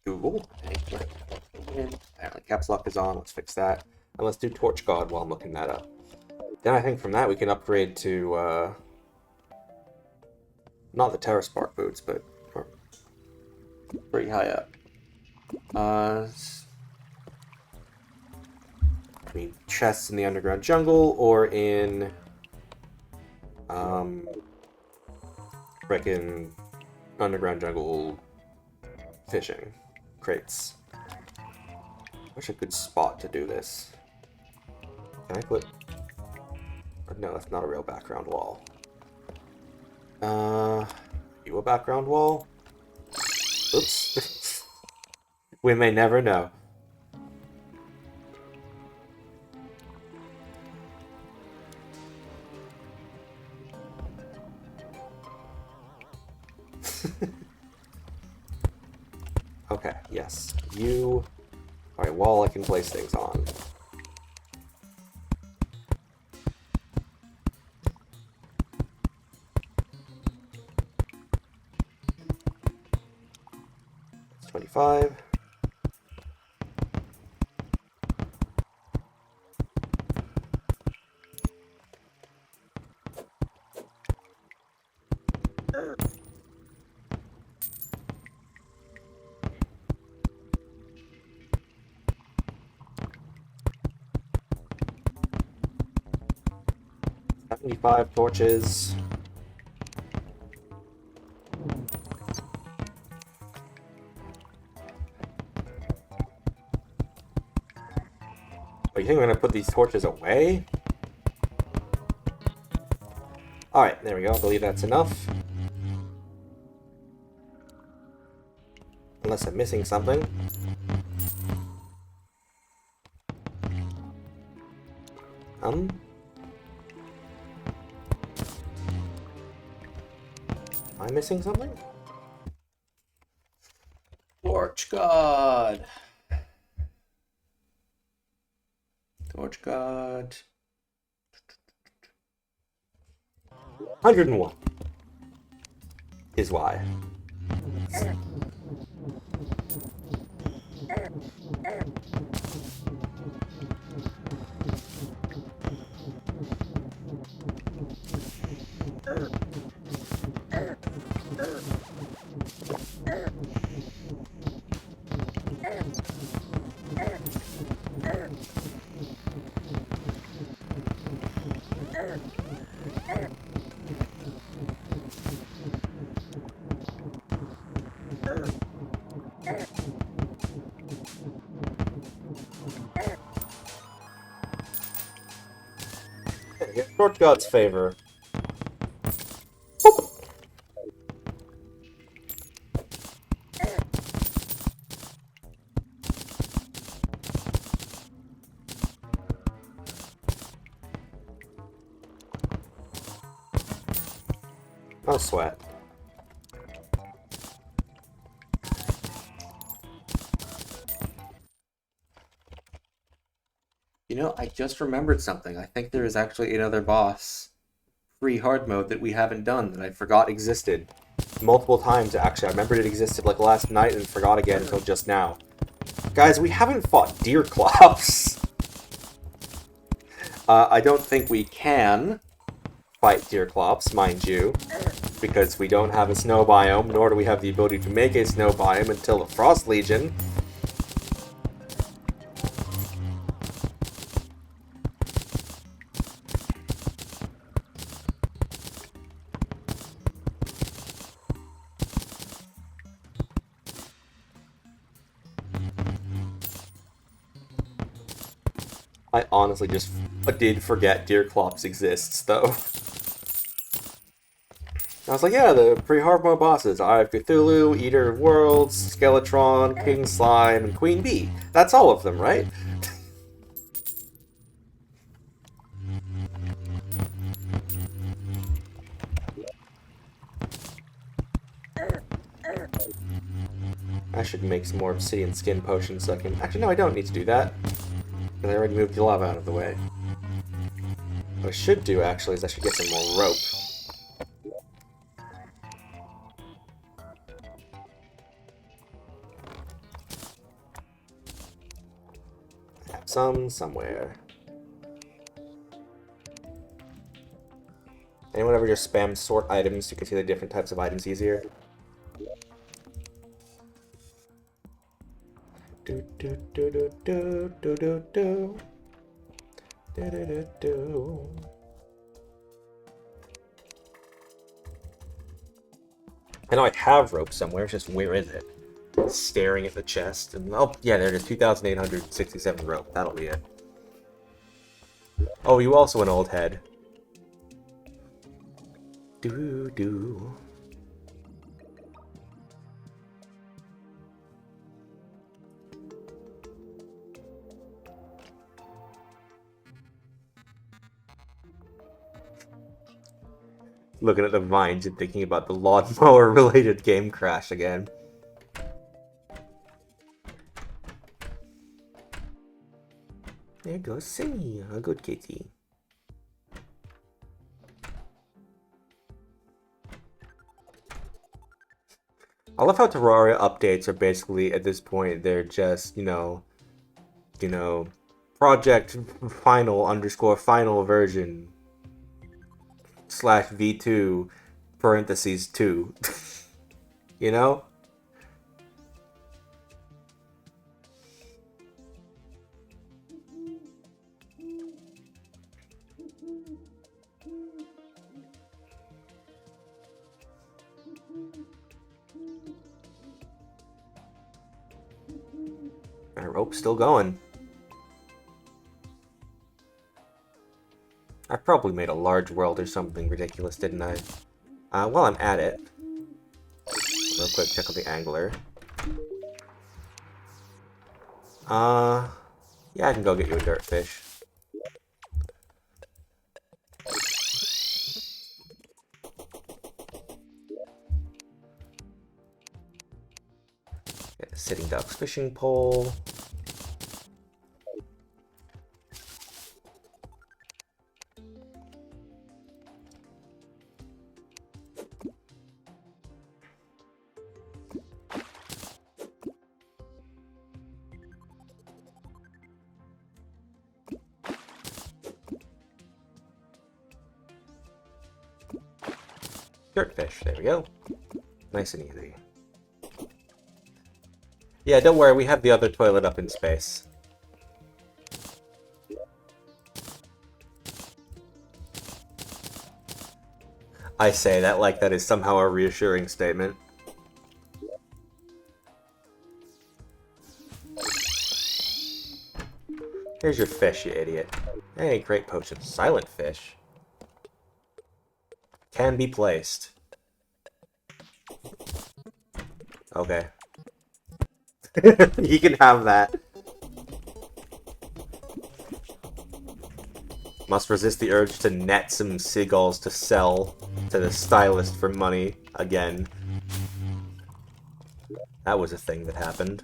Google. Anklet of the Wind. Apparently caps lock is on. Let's fix that. And let's do Torch God while I'm looking that up. Then I think from that we can upgrade to... not the Terra Spark boots, but... pretty high up. I mean, chests in the underground jungle or in frickin' underground jungle fishing crates. What's a good spot to do this? Can I put? No, that's not a real background wall. You a background wall? Oops. We may never know. Okay, yes. You are a wall I can place things on. It's 25. Five torches. Oh, you think I'm gonna put these torches away? Alright, there we go. I believe that's enough. Unless I'm missing something. Am I missing something? Torch God. Torch God. 101 is why. Torch God's favor. Boop. No sweat. You know, I just remembered something. I think there is actually another boss, free hard mode, that we haven't done that I forgot existed. Multiple times, actually. I remembered it existed like last night and forgot again until just now. Guys, we haven't fought deer clops. I don't think we can fight deer clops, mind you, because we don't have a snow biome, nor do we have the ability to make a snow biome until the Frost Legion. I honestly just did forget deer clops exists, though. I was like, yeah, the pre-hard mode bosses. Eye of Cthulhu, Eater of Worlds, Skeletron, King Slime, and Queen Bee. That's all of them, right? I should make some more obsidian skin potions so I can... Actually, no, I don't need to do that. Because I already moved the lava out of the way. What I should do, actually, is I should get some more rope. Have some somewhere. Anyone ever just spam sort items so you can see the different types of items easier? Do do do do do do do do. Do do do do. I know I have rope somewhere, it's just where is it? Staring at the chest, and oh yeah, there it is, 2,867 rope. That'll be it. Oh, you also an old head. Do do. Looking at the vines and thinking about the lawnmower-related game crash again. There goes Cindy, a good kitty. I love how Terraria updates are basically, at this point, they're just, you know, project final underscore final version / V2 parentheses 2. You know? My rope's still going. I probably made a large world or something ridiculous, didn't I? While I'm at it, real quick, check out the angler. Yeah, I can go get you a dirt fish. Get the sitting duck's fishing pole. Dirt fish, there we go. Nice and easy. Yeah, don't worry, we have the other toilet up in space. I say that like that is somehow a reassuring statement. Here's your fish, you idiot. Hey, great potion. Silent fish. Can be placed. Okay. You can have that. Must resist the urge to net some seagulls to sell to the stylist for money again. That was a thing that happened.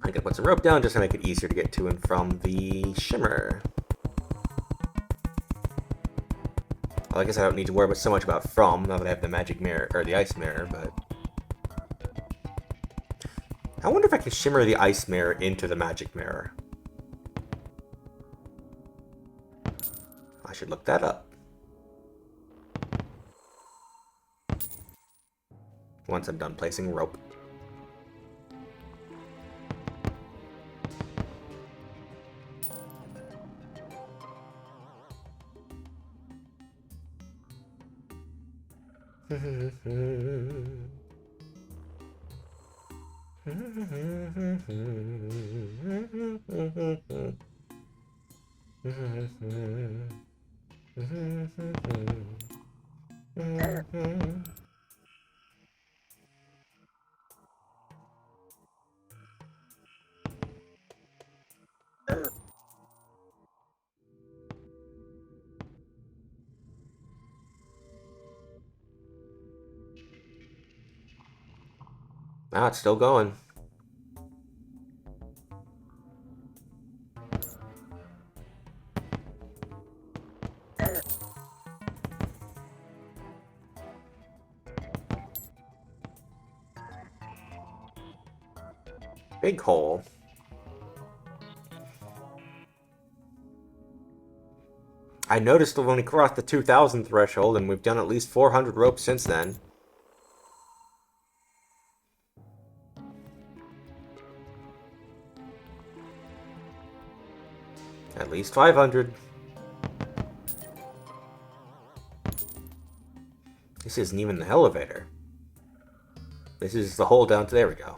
I can put some rope down just to make it easier to get to and from the shimmer. Well, I guess I don't need to worry so much about from, now that I have the magic mirror, or the ice mirror, but... I wonder if I can shimmer the ice mirror into the magic mirror. I should look that up. Once I'm done placing rope. Ah, it's still going. Big hole. I noticed we've only crossed the 2,000 threshold, and we've done at least 400 ropes since then. At least 500. This isn't even the elevator. This is the hole down to... There we go.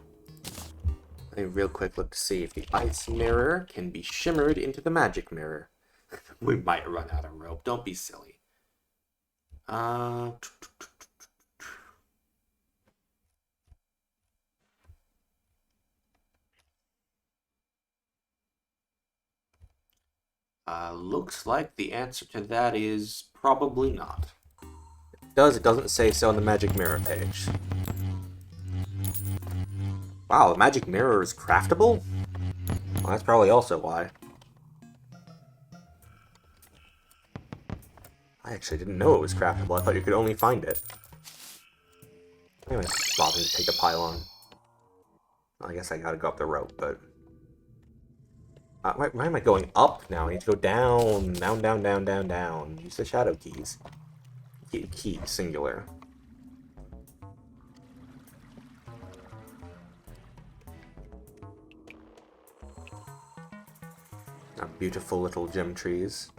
A real quick look to see if the ice mirror can be shimmered into the magic mirror. We might run out of rope. Don't be silly. Looks like the answer to that is probably not. It doesn't say so on the magic mirror page. Wow, the magic mirror is craftable? Well, that's probably also why. I actually didn't know it was craftable. I thought you could only find it. Anyway, bothering to take a pylon. Well, I guess I gotta go up the rope, but... why am I going up now? I need to go down. Down, down, down, down, down. Use the shadow keys. Key, singular. Our beautiful little gem trees.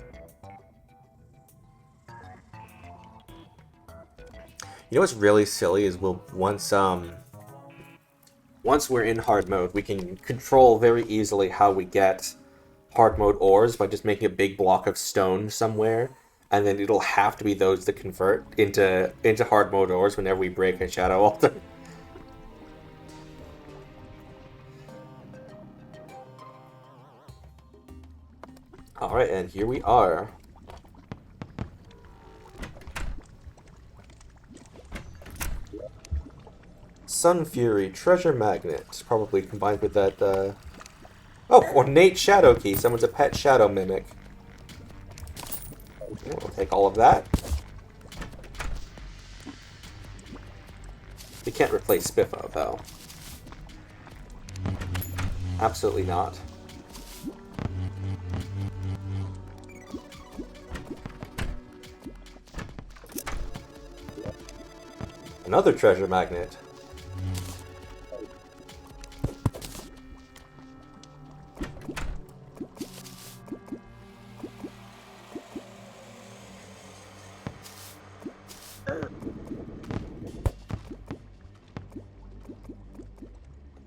You know what's really silly is once we're in hard mode, we can control very easily how we get hard mode ores by just making a big block of stone somewhere, and then it'll have to be those that convert into hard mode ores whenever we break a shadow altar. Alright, and here we are. Sun Fury, Treasure Magnet, probably combined with that, Oh, Ornate Shadow Key, someone's a pet shadow mimic. Yeah, we'll take all of that. We can't replace Spiffo, though. Absolutely not. Another treasure magnet.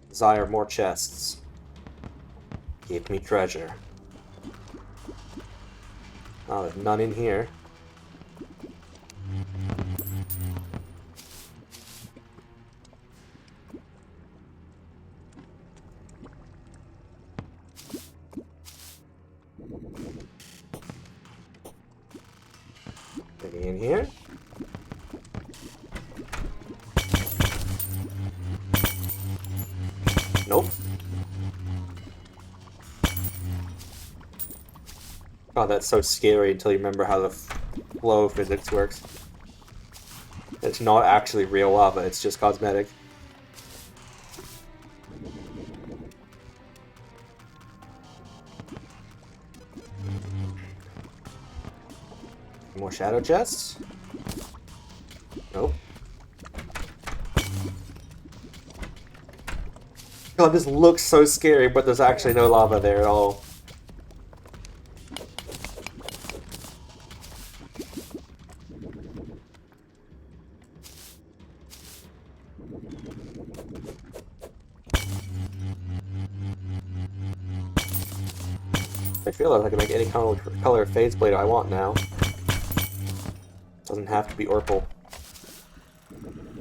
Desire more chests. Give me treasure. Oh, there's none in here. Maybe in here? Nope. Oh, that's so scary until you remember how the flow physics works. It's not actually real lava, it's just cosmetic. More shadow chests? Nope. God, this looks so scary, but there's actually no lava there at all. I feel like I can make any color of phase blade I want now. Doesn't have to be Orpal.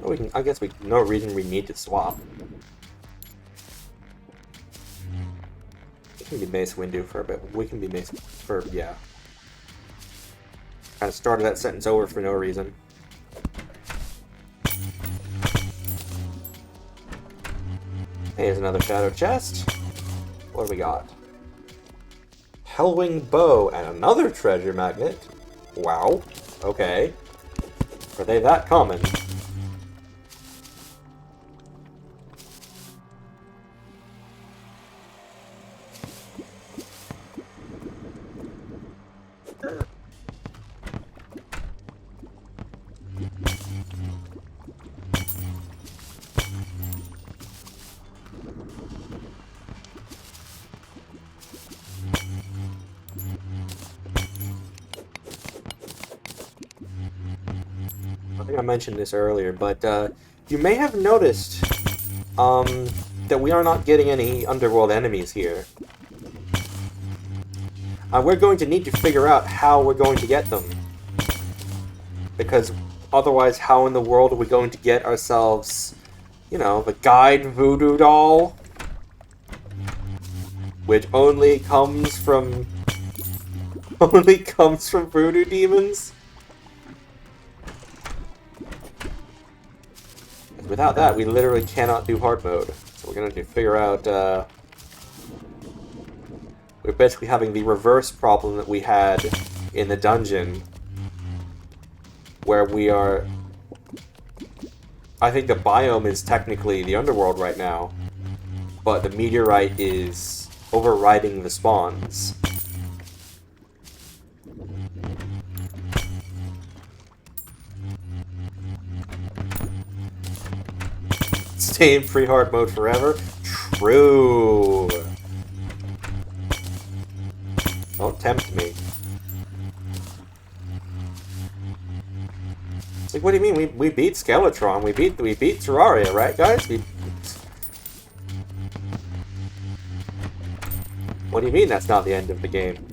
Oh, we can. I guess no reason we need to swap. We can be Mace Windu for a bit. We can be Mace for yeah. Kind of started that sentence over for no reason. Here's another shadow chest. What do we got? Hellwing bow and another treasure magnet. Wow. Okay. Are they that common? I think I mentioned this earlier, but you may have noticed that we are not getting any underworld enemies here. We're going to need to figure out how we're going to get them. Because otherwise, how in the world are we going to get ourselves, you know, the guide voodoo doll? Which only comes from voodoo demons? Without that, we literally cannot do hard mode. So we're going to figure out... we're basically having the reverse problem that we had in the dungeon. Where we are... I think the biome is technically the underworld right now. But the meteorite is overriding the spawns. Stay in free hard mode forever? True. Don't tempt me. It's like, what do you mean? We beat Skeletron. We beat Terraria, right, guys? What do you mean that's not the end of the game?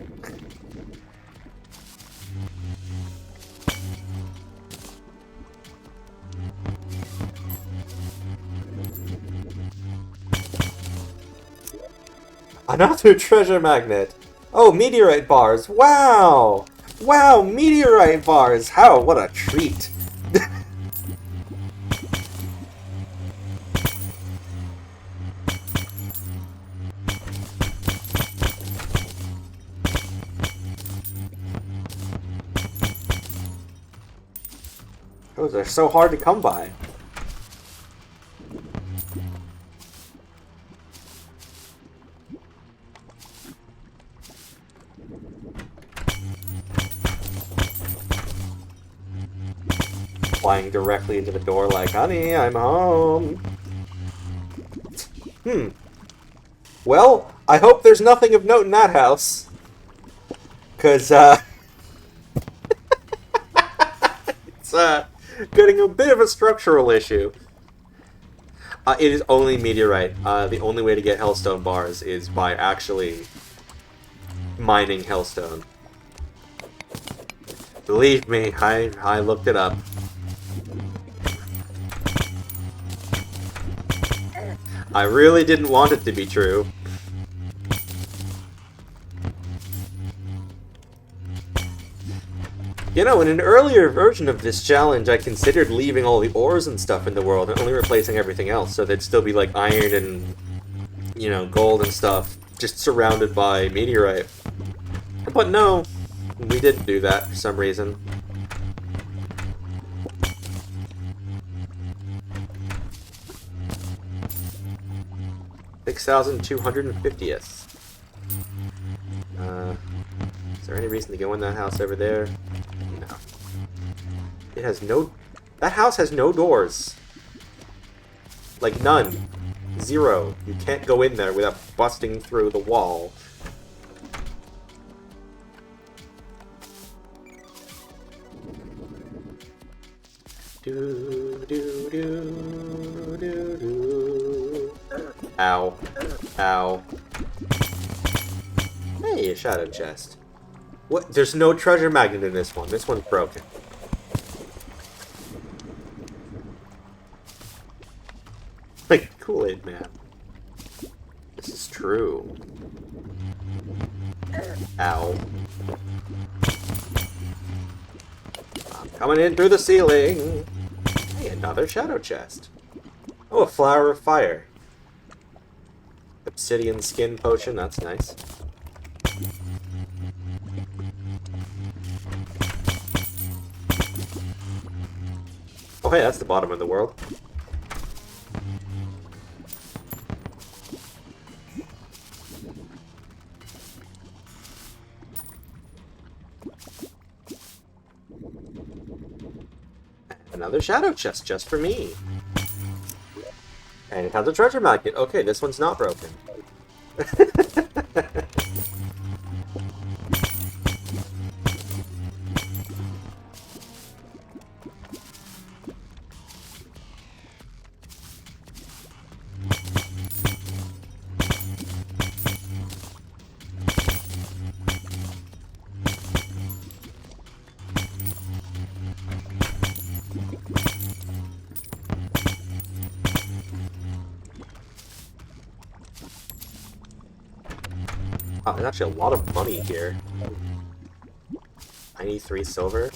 Another treasure magnet! Oh, meteorite bars! Wow! Wow, meteorite bars! How? What a treat! Those are so hard to come by. Flying directly into the door like, honey, I'm home. Well, I hope there's nothing of note in that house. 'Cause, it's, getting a bit of a structural issue. It is only meteorite. The only way to get hellstone bars is by actually mining hellstone. Believe me, I looked it up. I really didn't want it to be true. You know, in an earlier version of this challenge, I considered leaving all the ores and stuff in the world and only replacing everything else, so there'd still be, like, iron and, you know, gold and stuff, just surrounded by meteorite. But no, we didn't do that for some reason. $6,250th. Is there any reason to go in that house over there? No. It has no... That house has no doors. Like, none. Zero. You can't go in there without busting through the wall. Do, do, do, do, do. Ow. Ow. Hey, a shadow chest. What? There's no treasure magnet in this one. This one's broken. Like Kool-Aid Man. This is true. Ow. I'm coming in through the ceiling. Hey, another shadow chest. Oh, a flower of fire. Obsidian skin potion, that's nice. Oh, hey, that's the bottom of the world. Another shadow chest just for me. And it has a treasure magnet. Okay, this one's not broken. Oh, there's actually a lot of money here. 93 silver.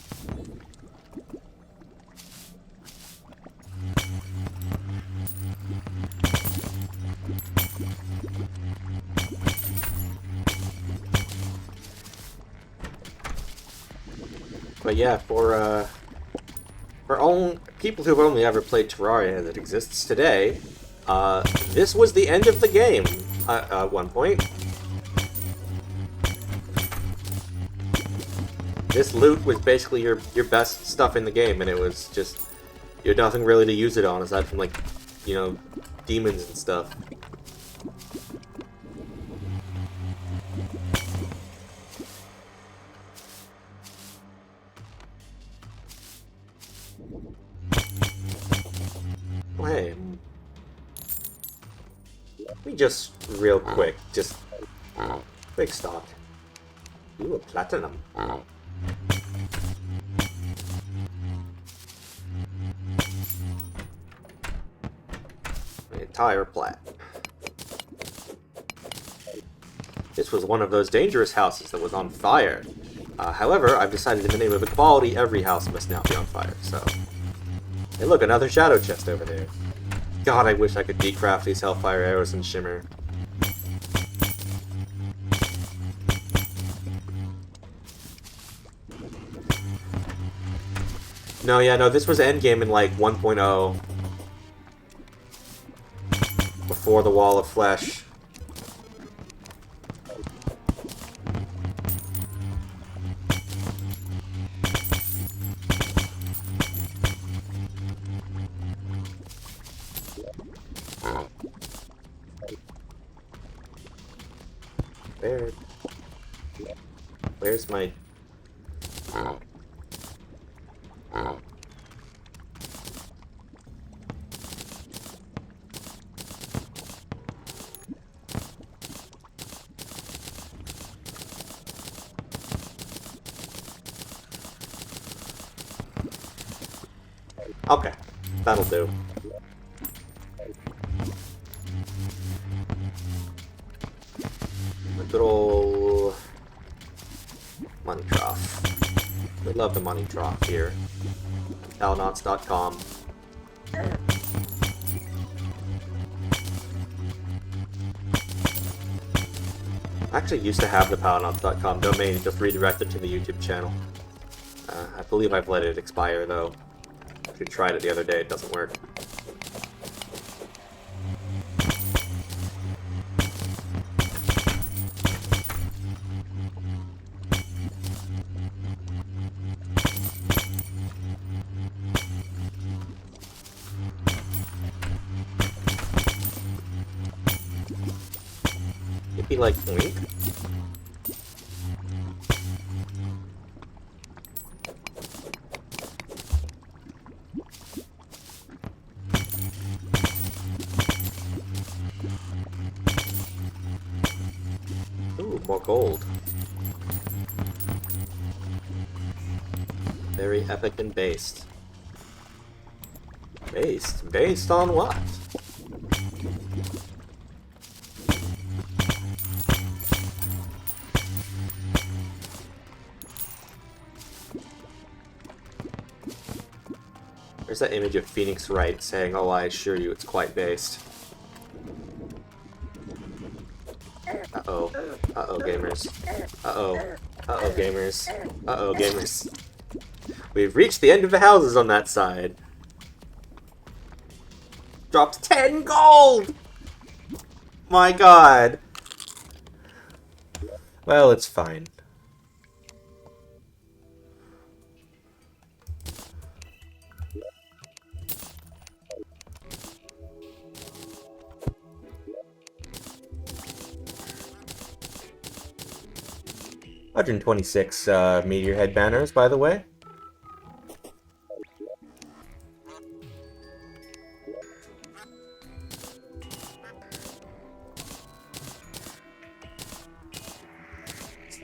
But yeah, for people who've only ever played Terraria that exists today, this was the end of the game at one point. This loot was basically your best stuff in the game, and it was just, you had nothing really to use it on aside from, like, you know, demons and stuff. Oh, hey. Let me just, real quick, just quick stop. Ooh, a platinum. Entire plat. This was one of those dangerous houses that was on fire. However, I've decided in the name of equality, every house must now be on fire, so... Hey look, another shadow chest over there. God, I wish I could decraft these hellfire arrows and shimmer. No, yeah, no, this was endgame in, like, 1.0. Before the wall of flesh. Where's my... Okay, that'll do. A good ol' money trough. We love the money trough here. Alnauts.com. I actually used to have the Palanauts.com domain, just redirected to the YouTube channel. I believe I've let it expire, though. I tried it the other day, it doesn't work. It'd be like, wink. Ooh, more gold. Very epic and based. Based? Based on what? There's that image of Phoenix Wright saying, "Oh, I assure you it's quite based." Uh-oh. Uh-oh, gamers. Uh-oh. Uh-oh, gamers. Uh-oh, gamers. We've reached the end of the houses on that side. Dropped 10 gold! My god. Well, it's fine. $126 Meteor head banners, by the way.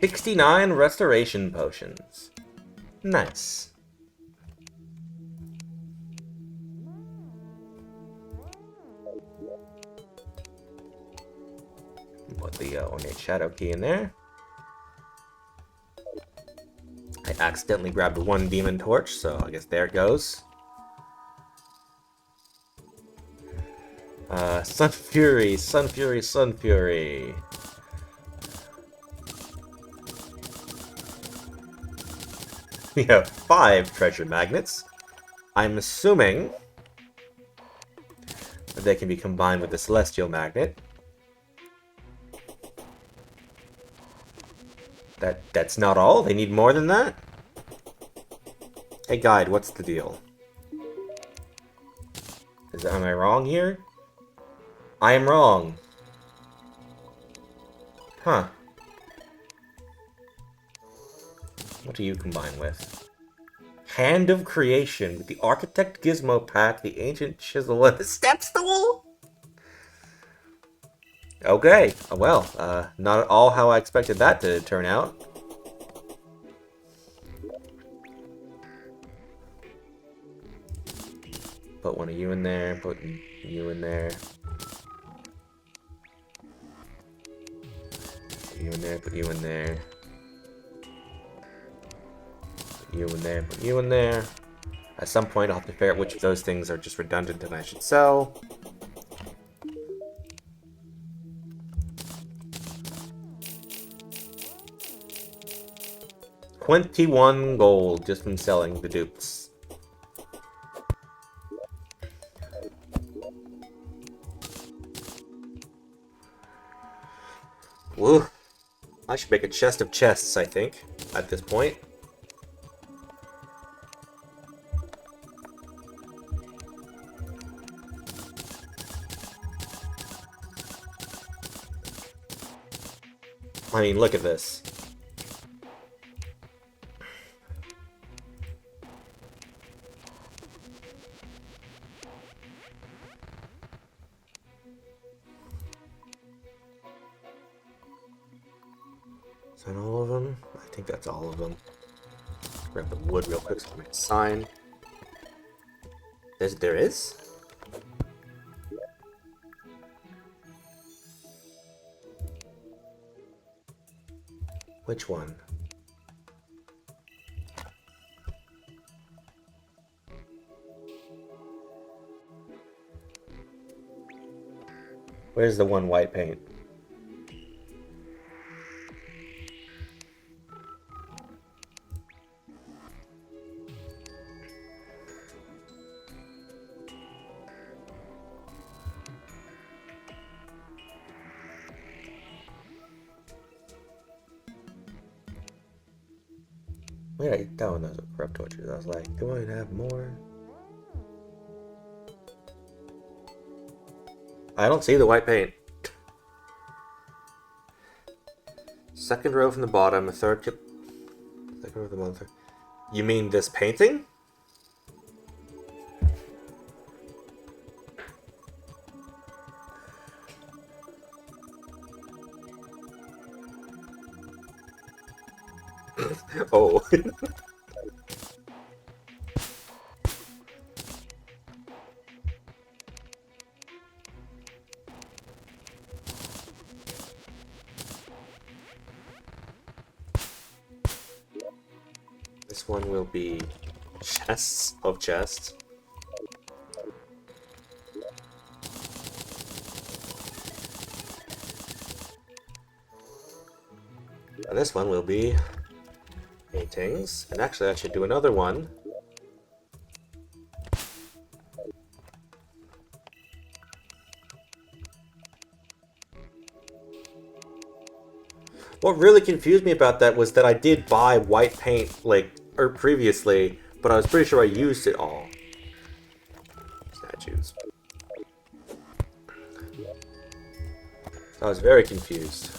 $69 restoration potions. Nice. Put the ornate shadow key in there. I accidentally grabbed one demon torch, so I guess there it goes. Sun Fury, Sun Fury, Sun Fury. We have 5 treasure magnets. I'm assuming that they can be combined with the celestial magnet. That's not all? They need more than that? Hey guide, what's the deal? Am I wrong here? I am wrong. Huh. What do you combine with? Hand of Creation with the Architect Gizmo Pack, the Ancient Chisel, and the Step Stool? Okay, well, not at all how I expected that to turn out. Put one of you in there, put you in there. Put you in there, put you in there. Put you in there, put you in there. At some point I'll have to figure out which of those things are just redundant and I should sell. $21 gold just from selling the dupes. Woo. I should make a chest of chests, I think, at this point. I mean, look at this. Is that all of them? I think that's all of them. Grab the wood real quick so I can make a sign. There is? Which one? Where's the one white paint? Wait, that one was a corrupt torches. I was like, do I have more? I don't see the white paint. Second row from the bottom, third second row from the bottom. You mean this painting? Oh. This one will be chests of chests. And this one will be paintings. And actually I should do another one. What really confused me about that was that I did buy white paint, like, previously, but I was pretty sure I used it all. Statues. I was very confused.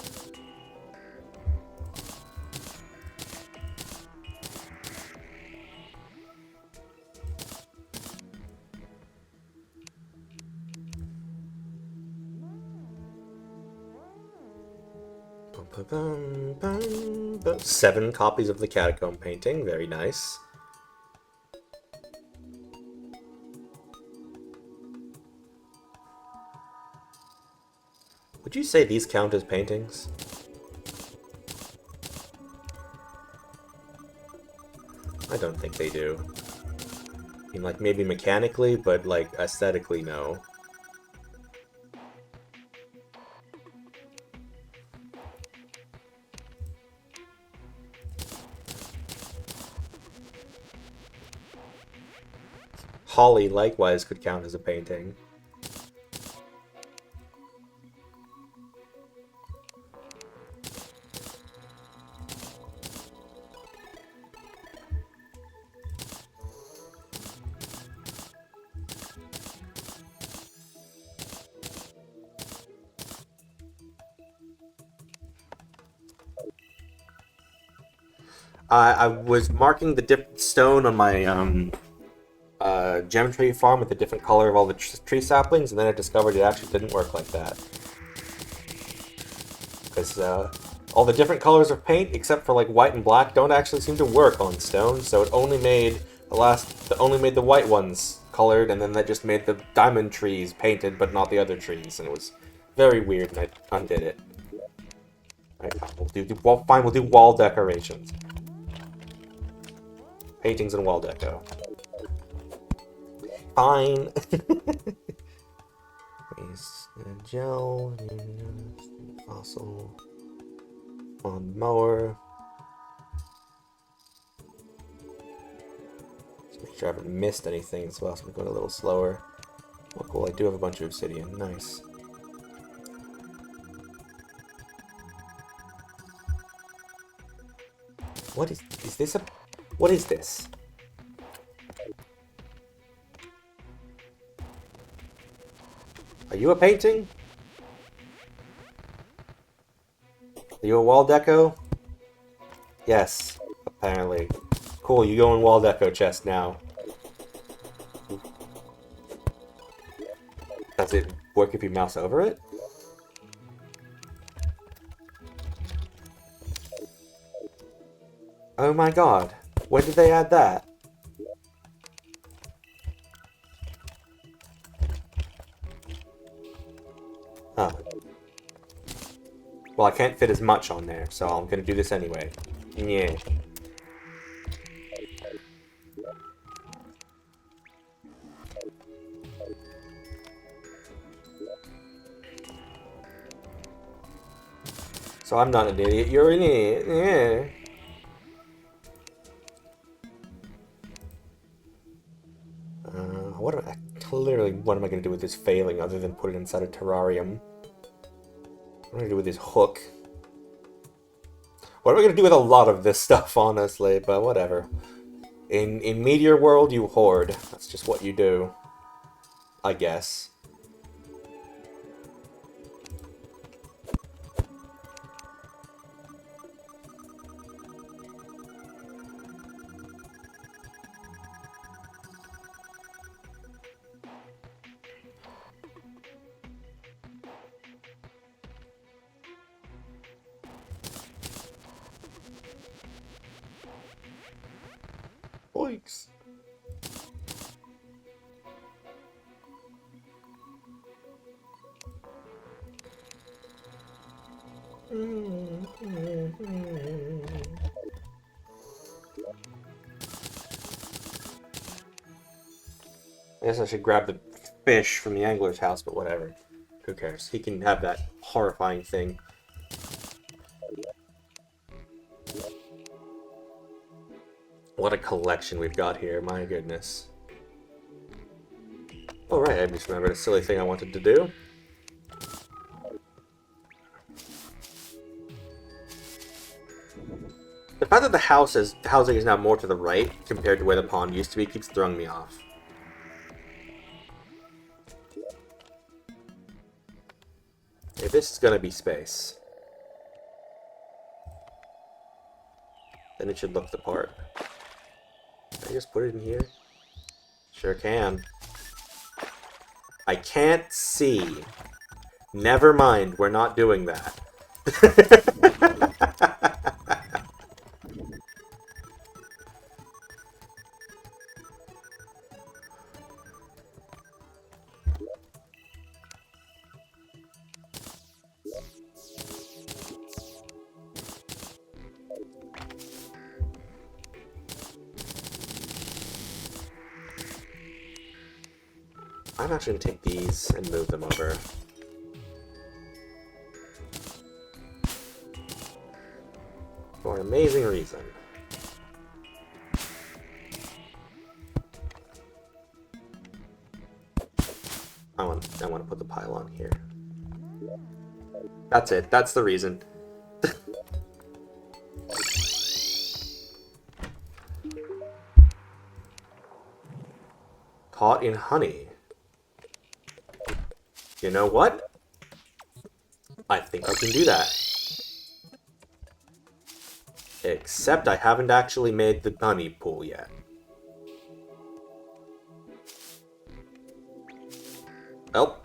About 7 copies of the catacomb painting, very nice. Would you say these count as paintings? I don't think they do. I mean, like, maybe mechanically, but, like, aesthetically, no. Holly, likewise, could count as a painting. I was marking the different stone on my gem tree farm with the different color of all the tree saplings, and then I discovered it actually didn't work like that. Because all the different colors of paint, except for like white and black, don't actually seem to work on stone. So it only made the white ones colored, and then that just made the diamond trees painted, but not the other trees, and it was very weird. And I undid it. Alright, we'll do wall decorations. Paintings and wall deco. Fine. Gel, fossil, on mower. Just make sure I haven't missed anything as well, so we're going a little slower. Oh, cool, I do have a bunch of obsidian. Nice. What is this what is this? Are you a painting? Are you a wall deco? Yes, apparently. Cool, you go in wall deco chest now. Does it work if you mouse over it? Oh my god, when did they add that? Oh. Well, I can't fit as much on there, so I'm gonna do this anyway. Yeah. So I'm not an idiot, you're an idiot. Yeah. Clearly, what am I going to do with this failing other than put it inside a terrarium? What am I going to do with this hook? What am I going to do with a lot of this stuff, honestly? But whatever. In Meteor World, you hoard. That's just what you do. I guess. Oinks. I guess I should grab the fish from the angler's house, but whatever. Who cares? He can have that horrifying thing. What a collection we've got here, my goodness. Oh right, I just remembered a silly thing I wanted to do. The fact that the housing is now more to the right compared to where the pond used to be keeps throwing me off. If this is gonna be space, then it should look the part. Can I just put it in here? Sure can. I can't see. Never mind, we're not doing that. I'm actually going to take these and move them over. For an amazing reason. I want to put the pylon here. That's it. That's the reason. Caught in honey. You know what? I think I can do that. Except I haven't actually made the honey pool yet. Well.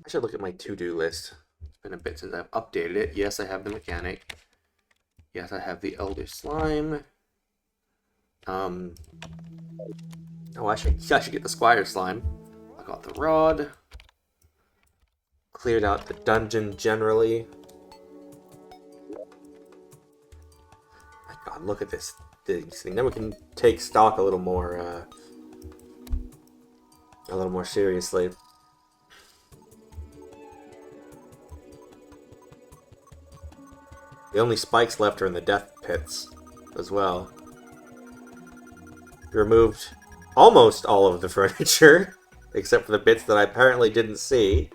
I should look at my to-do list. It's been a bit since I've updated it. Yes, I have the mechanic. Yes, I have the elder slime. Oh, I should get the squire slime. I got the rod. Cleared out the dungeon generally. My God, look at this thing. Then we can take stock a little more seriously. The only spikes left are in the death pits, as well. Removed almost all of the furniture, except for the bits that I apparently didn't see.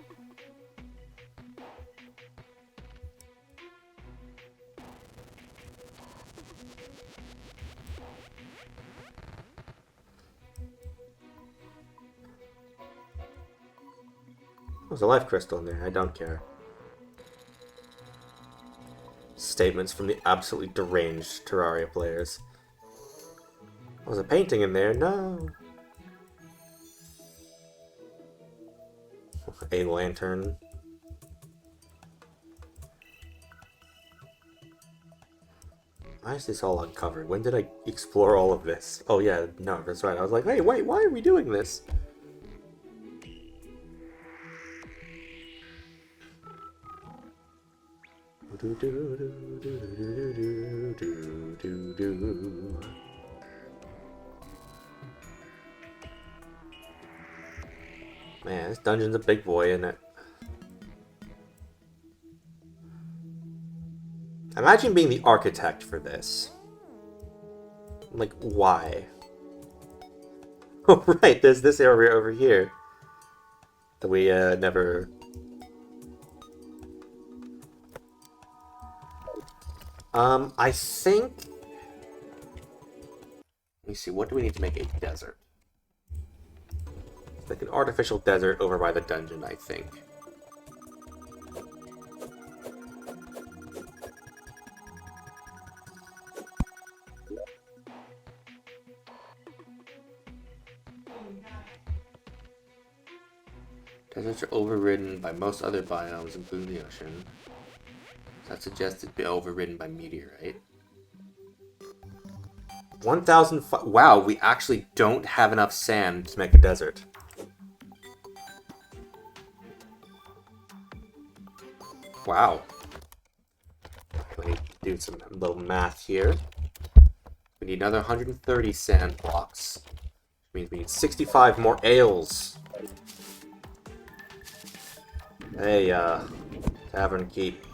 There's a life crystal in there, I don't care. Statements from the absolutely deranged Terraria players. Was a painting in there? No. A lantern. Why is this all uncovered? When did I explore all of this? Oh yeah, no, that's right. I was like, hey, wait, why are we doing this? Man, this dungeon's a big boy, isn't it? Imagine being the architect for this. Like, why? Oh, right, there's this area over here that we never... I think... Let me see, what do we need to make a desert? It's like an artificial desert over by the dungeon, I think. Deserts are overridden by most other biomes, including the ocean. That suggests it'd be overridden by Meteorite. 1,000... Wow, we actually don't have enough sand to make a desert. Wow. Let me do some little math here. We need another 130 sand blocks. Which means we need 65 more ales. Hey, Tavern Keep.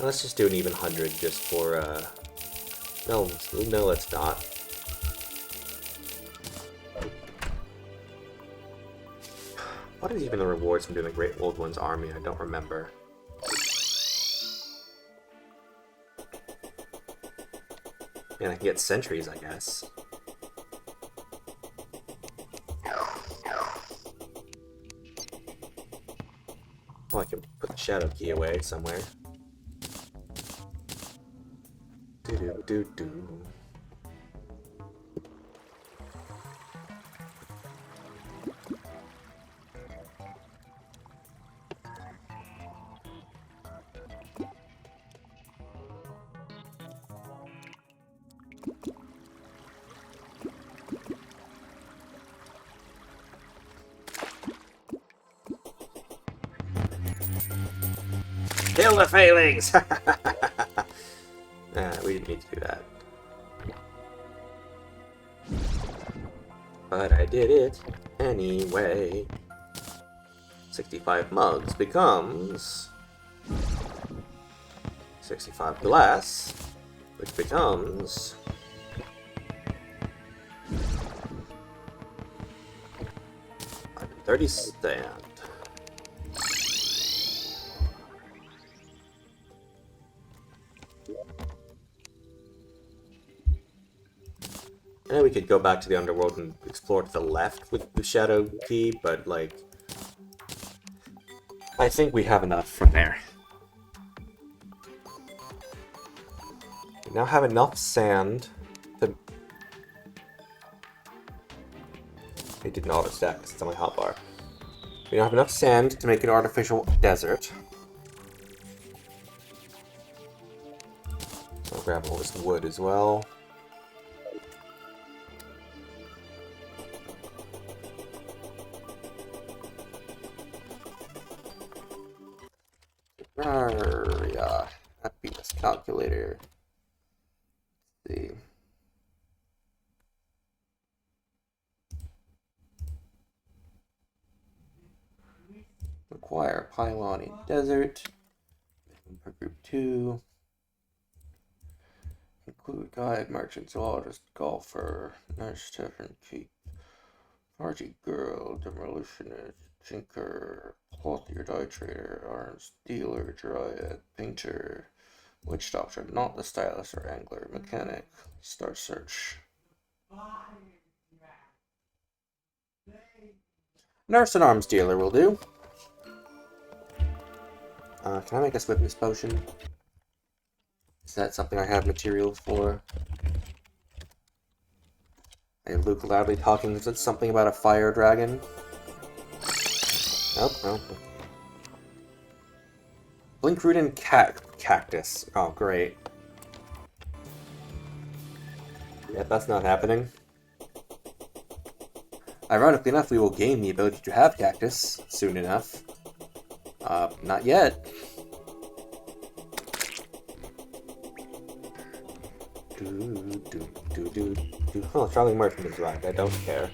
Let's just do an even 100 just for, no, let's not. What is even the rewards from doing the Great Old One's army? I don't remember. And I can get sentries, I guess. Oh, I can put the shadow key away somewhere. Do-do-do-do. Kill the failings! We didn't need to do that. But I did it anyway. 65 mugs becomes 65 glass, which becomes 30 sand. And we could go back to the underworld and explore to the left with the shadow key, but like, I think we have enough from there. We now have enough sand to... It did not stack because it's on my hotbar. We now have enough sand to make an artificial desert. So I'll grab all this wood as well. Terraria. Happiness calculator. Let's see. Require pylon in desert. Per group 2. Include guide, merchant, zoologist, golfer, nurse, tavern, keep, party girl, demolitionist, tinker, clothier, dye trader, arms dealer, dryad, painter, witch doctor, not the stylist or angler, mechanic. Start search. Nurse and arms dealer will do. Can I make a swiftness potion? Is that something I have materials for? Hey, Luke loudly talking. Is it something about a fire dragon? Nope, nope. Blinkroot and cactus. Oh, great. Yep, that's not happening. Ironically enough, we will gain the ability to have cactus soon enough. Not yet. Oh, Charlie Murphy is right. I don't care.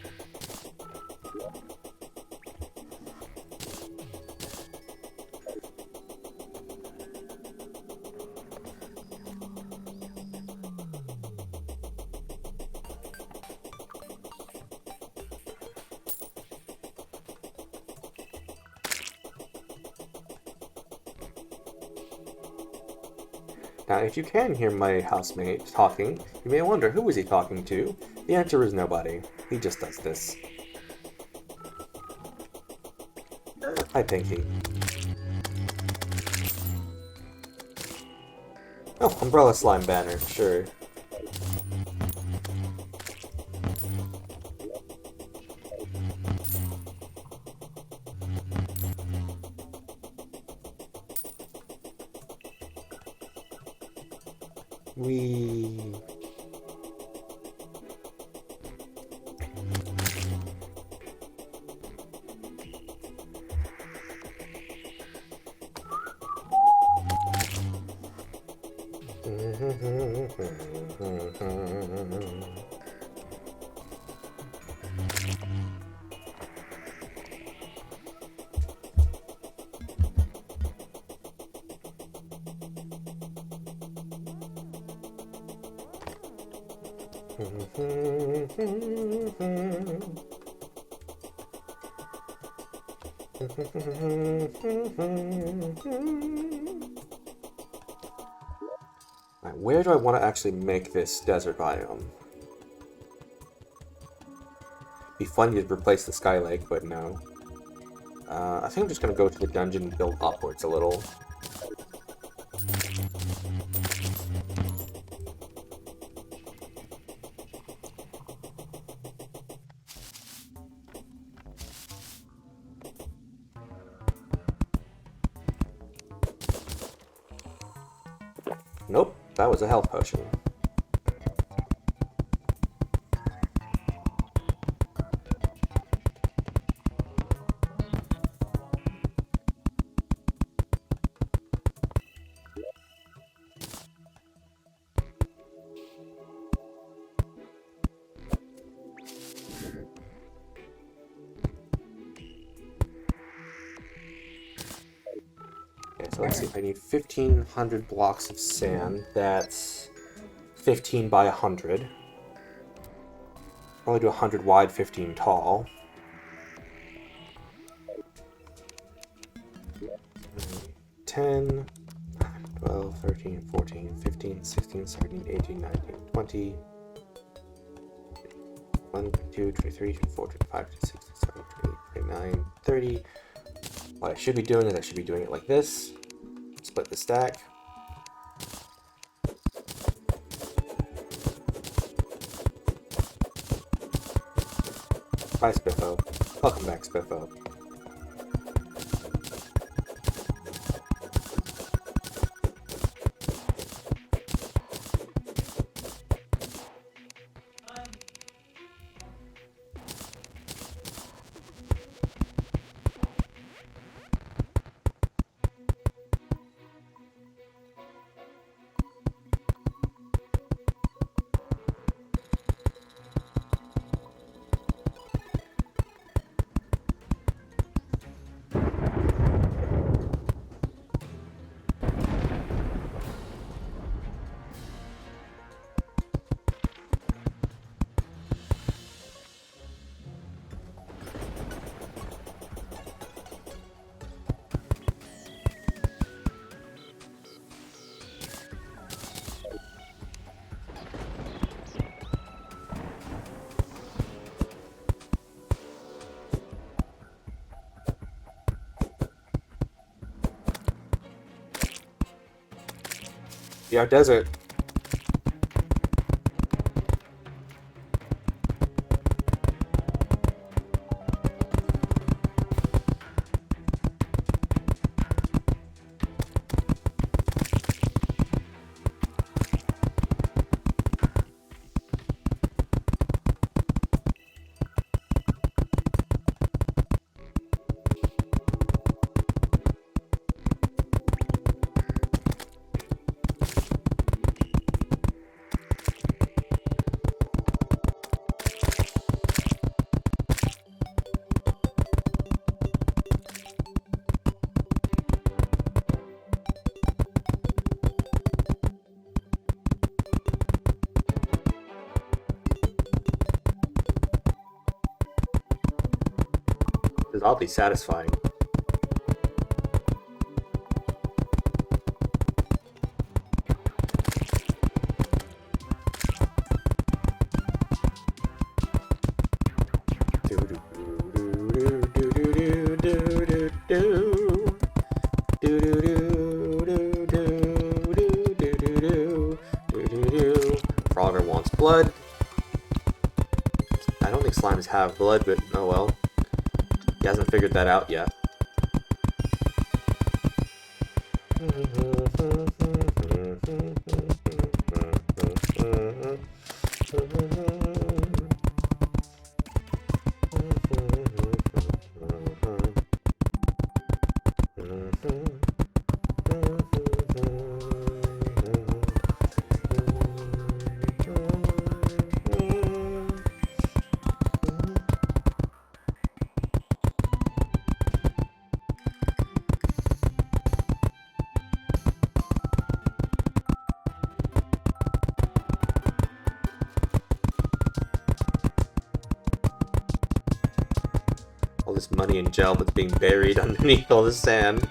Now, if you can hear my housemate talking, you may wonder who is he talking to. The answer is nobody. He just does this. Hi, Pinky. Oh, umbrella slime banner, sure. We... Right, where do I want to actually make this desert biome? Be fun to replace the Sky Lake, but no. I think I'm just going to go to the dungeon and build upwards a little. Nope, that was a health potion. So let's see, if I need 1,500 blocks of sand, that's 15 by 100. Probably do 100 wide, 15 tall. 10, 12, 13, 14, 15, 16, 17, 18, 19, 20. 1, 2, 23, 24, 25, 26, 27, 28, 29, 30. What I should be doing is I should be doing it like this. Split the stack. Bye, Spiffo. Welcome back, Spiffo. Yeah, desert. This is oddly satisfying. Frogger wants blood. I don't think slimes have blood, but oh well. He hasn't figured that out yet. All this money and gel that's being buried underneath all the sand.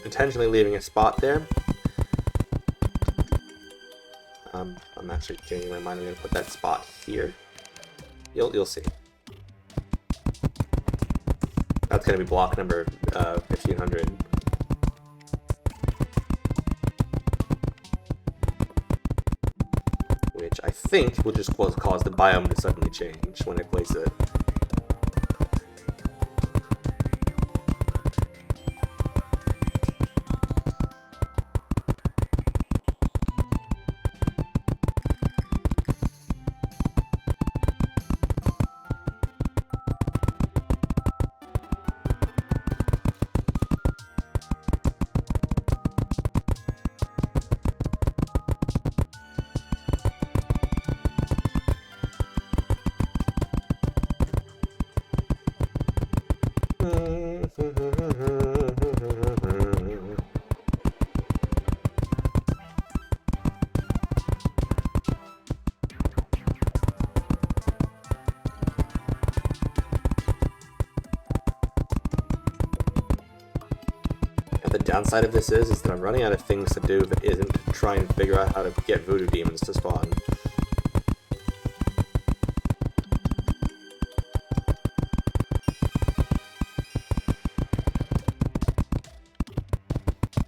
Intentionally leaving a spot there. I'm actually changing my mind. I'm going to put that spot here. You'll see. That's going to be block number 1500. Which I think will just cause the biome to suddenly change when I place it. The downside of this is that I'm running out of things to do that isn't to try and figure out how to get voodoo demons to spawn.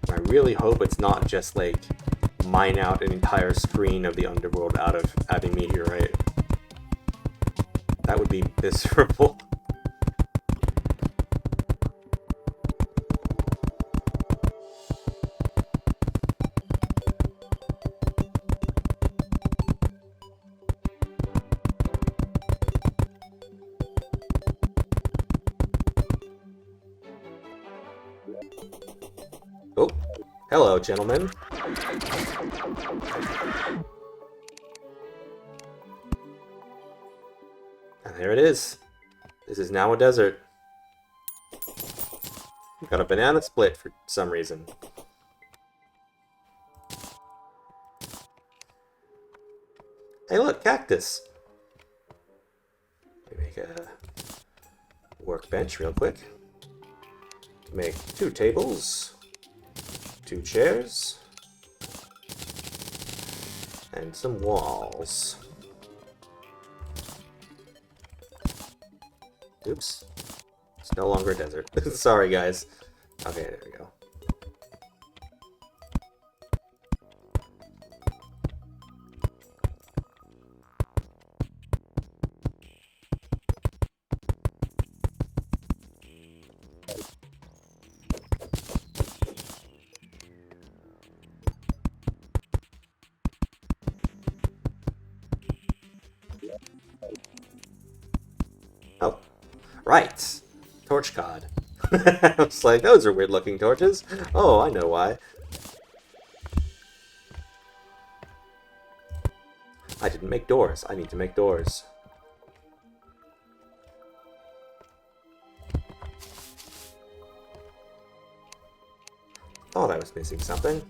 I really hope it's not just like mine out an entire screen of the underworld out of adding Meteorite. That would be miserable. Oh, hello, gentlemen. And there it is. This is now a desert. We've got a banana split for some reason. Hey, look, cactus. Let me make a workbench real quick. Make 2 tables, 2 chairs, and some walls. Oops. It's no longer a desert. Sorry, guys. Okay, there we go. Oh, right. Torch God. I was like, those are weird looking torches. Oh, I know why. I didn't make doors. I need to make doors. Thought I was missing something.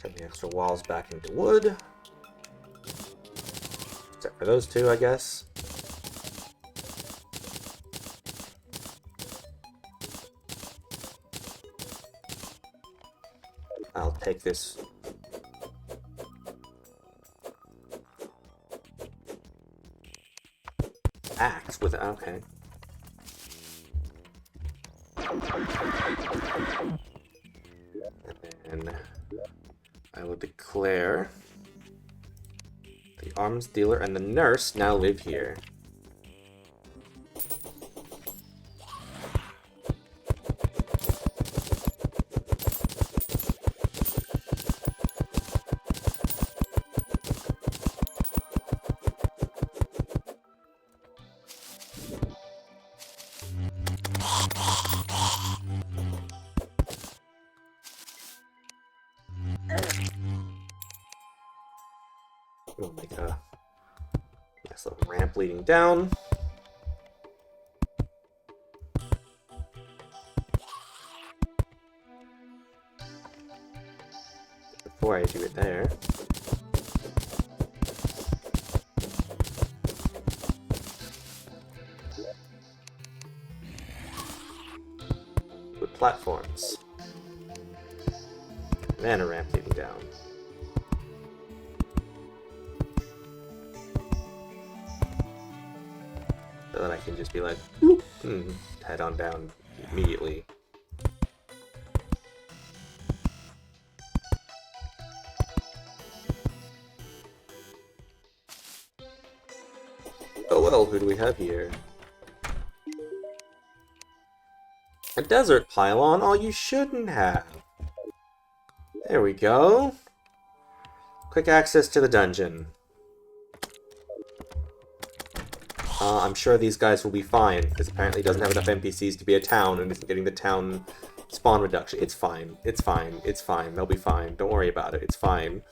Turn the extra walls back into wood. Except for those two, I guess. I'll take this axe with it. Okay. And then I will declare the arms dealer and the nurse now live here. We'll make a nice little ramp leading down. Before I do it there, with platforms. And a ramp leading down. So that I can just be like, whoop, and head on down immediately. Oh well, who do we have here? A desert pylon? Oh, you shouldn't have. There we go. Quick access to the dungeon. I'm sure these guys will be fine, because apparently it doesn't have enough NPCs to be a town and isn't getting the town spawn reduction. It's fine. It's fine. It's fine. They'll be fine. Don't worry about it. It's fine.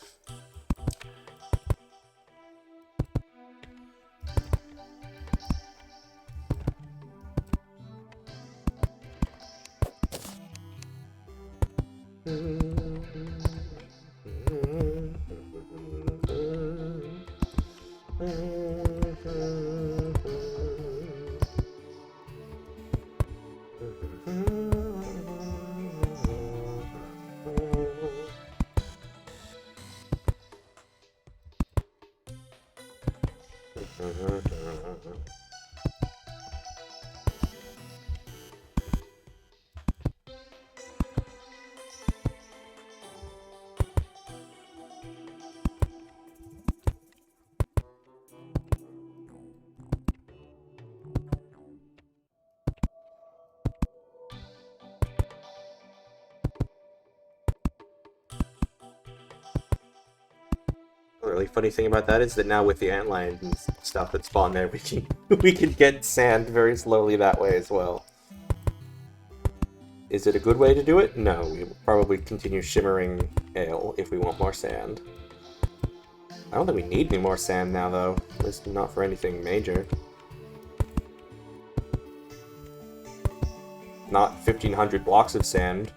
The really funny thing about that is that now with the antlions and stuff that spawn there, we can get sand very slowly that way as well. Is it a good way to do it? No, we will probably continue shimmering ale if we want more sand. I don't think we need any more sand now, though. At least not for anything major. Not 1,500 blocks of sand.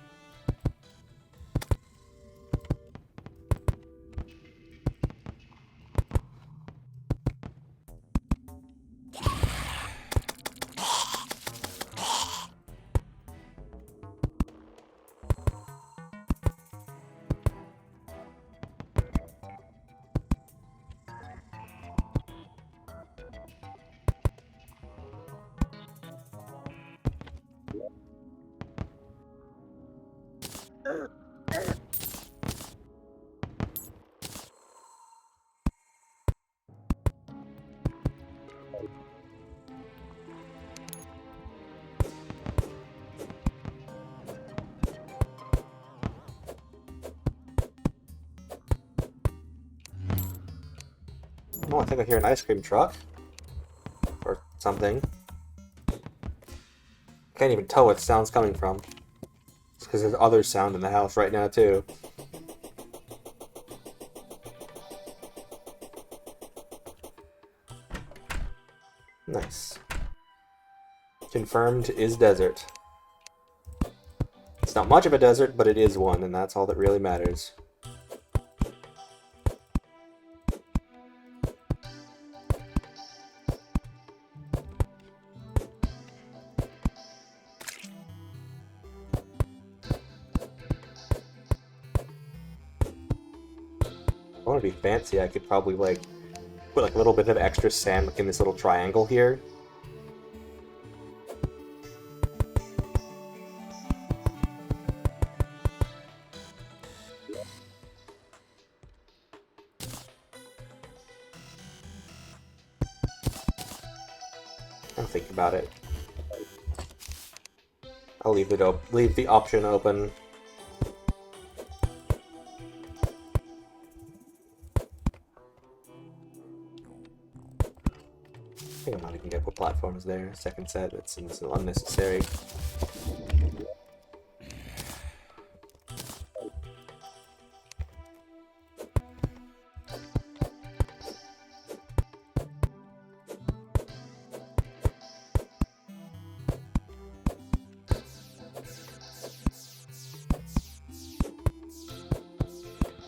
Oh, I think I hear an ice cream truck. Or something. Can't even tell what sound's coming from. It's because there's other sound in the house right now, too. Nice. Confirmed is desert. It's not much of a desert, but it is one, and that's all that really matters. I want to be fancy, I could probably, like, put, like, a little bit of extra sand like, in this little triangle here. I'll think about it. I'll leave the option open. I think I'm not even gonna put platforms there. Second set, it seems unnecessary.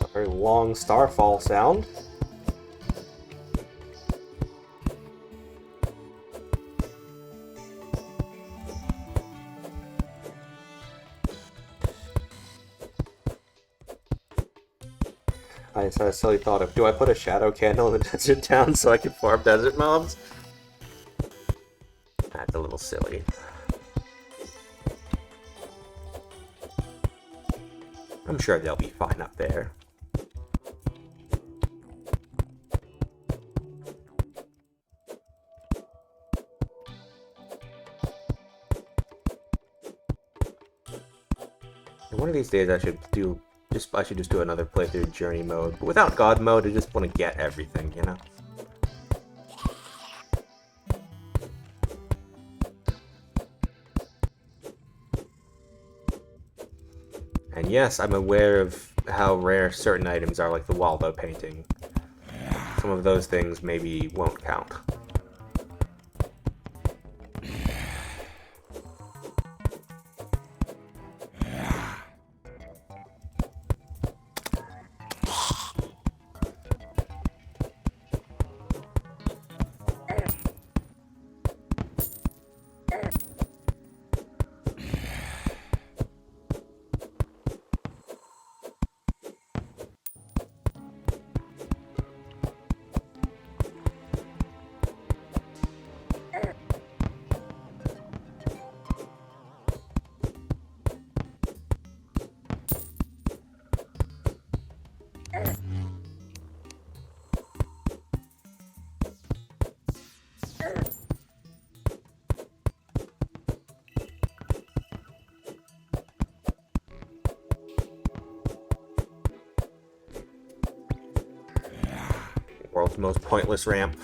A very long starfall sound. I just had a silly thought of, do I put a shadow candle in the desert town so I can farm desert mobs? That's a little silly. I'm sure they'll be fine up there. One of these days I should just do another playthrough journey mode, but without God mode. I just want to get everything, you know. And yes, I'm aware of how rare certain items are, like the Waldo painting. Some of those things maybe won't count. World's most pointless ramp.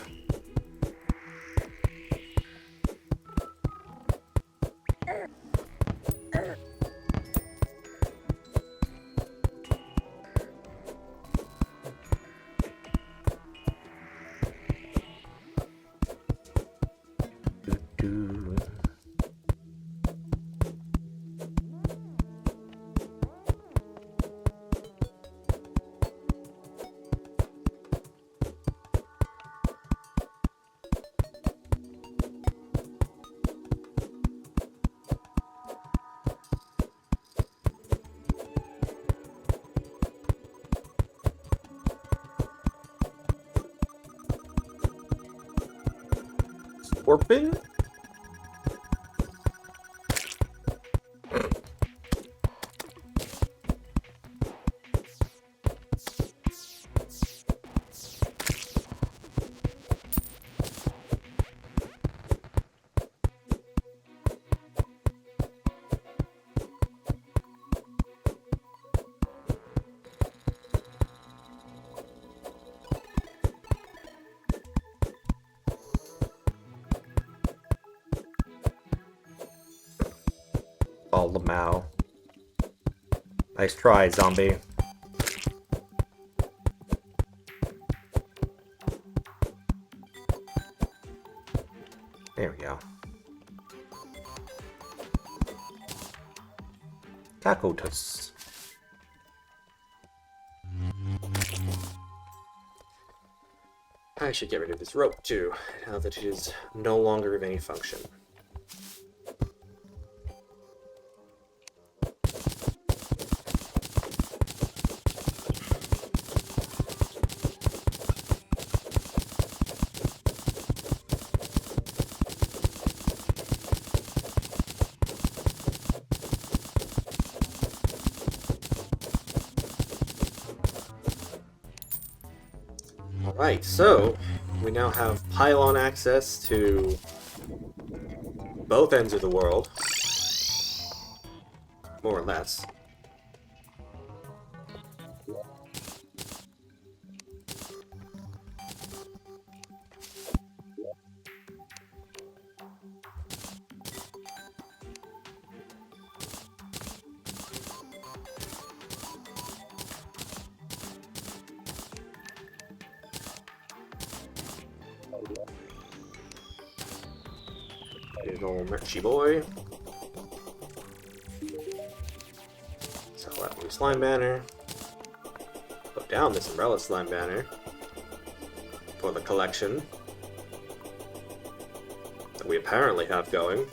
Scorpion? Oh, Lamau. Nice try, zombie. There we go. Tacotus. I should get rid of this rope too, now that it is no longer of any function. Alright, so we now have pylon access to both ends of the world. More or less. Big ol' Merchy boy. Sell that new slime banner. Put down this umbrella slime banner for the collection that we apparently have going.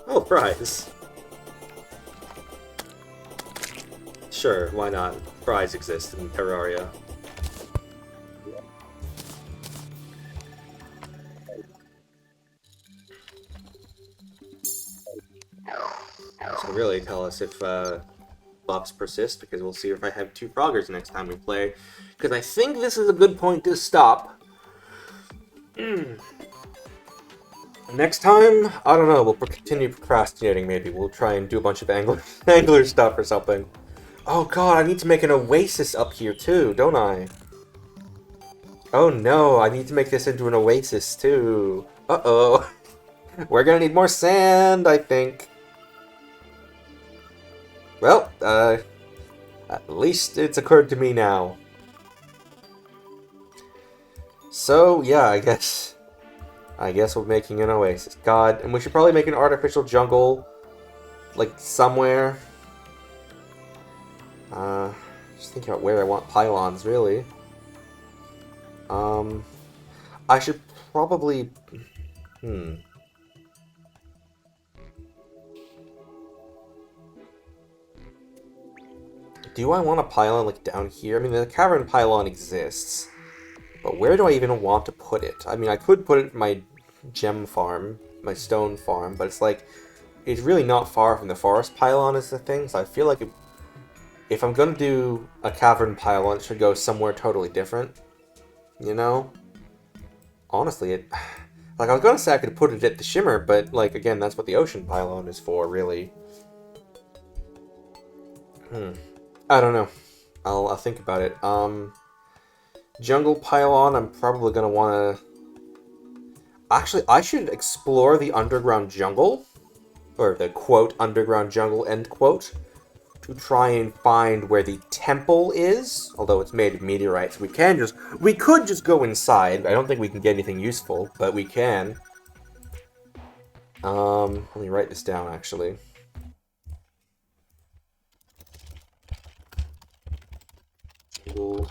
Oh, prize! Sure, why not? Prize exists in Terraria. So really tell us if buffs persist, because we'll see if I have 2 froggers next time we play. Because I think this is a good point to stop. Next time, I don't know, we'll continue procrastinating maybe. We'll try and do a bunch of angler stuff or something. Oh god, I need to make an oasis up here too, don't I? Oh no, I need to make this into an oasis too. Uh-oh. We're gonna need more sand, I think. Well, at least it's occurred to me now. So, yeah, I guess we're making an oasis. God, and we should probably make an artificial jungle, like, somewhere. Just thinking about where I want pylons, really. I should probably... Do I want a pylon, like, down here? I mean, the cavern pylon exists. But where do I even want to put it? I mean, I could put it in my gem farm, my stone farm, but it's like... It's really not far from the forest pylon is the thing, so I feel like if I'm gonna do a cavern pylon, it should go somewhere totally different. You know? Honestly, like, I was gonna say I could put it at the Shimmer, but, like, again, that's what the ocean pylon is for, really. I don't know. I'll think about it. Jungle pylon, I'm probably gonna wanna... Actually, I should explore the underground jungle. Or the, quote, underground jungle, end quote. To try and find where the temple is. Although it's made of meteorites. We could just go inside. I don't think we can get anything useful, but we can. Let me write this down, actually. We'll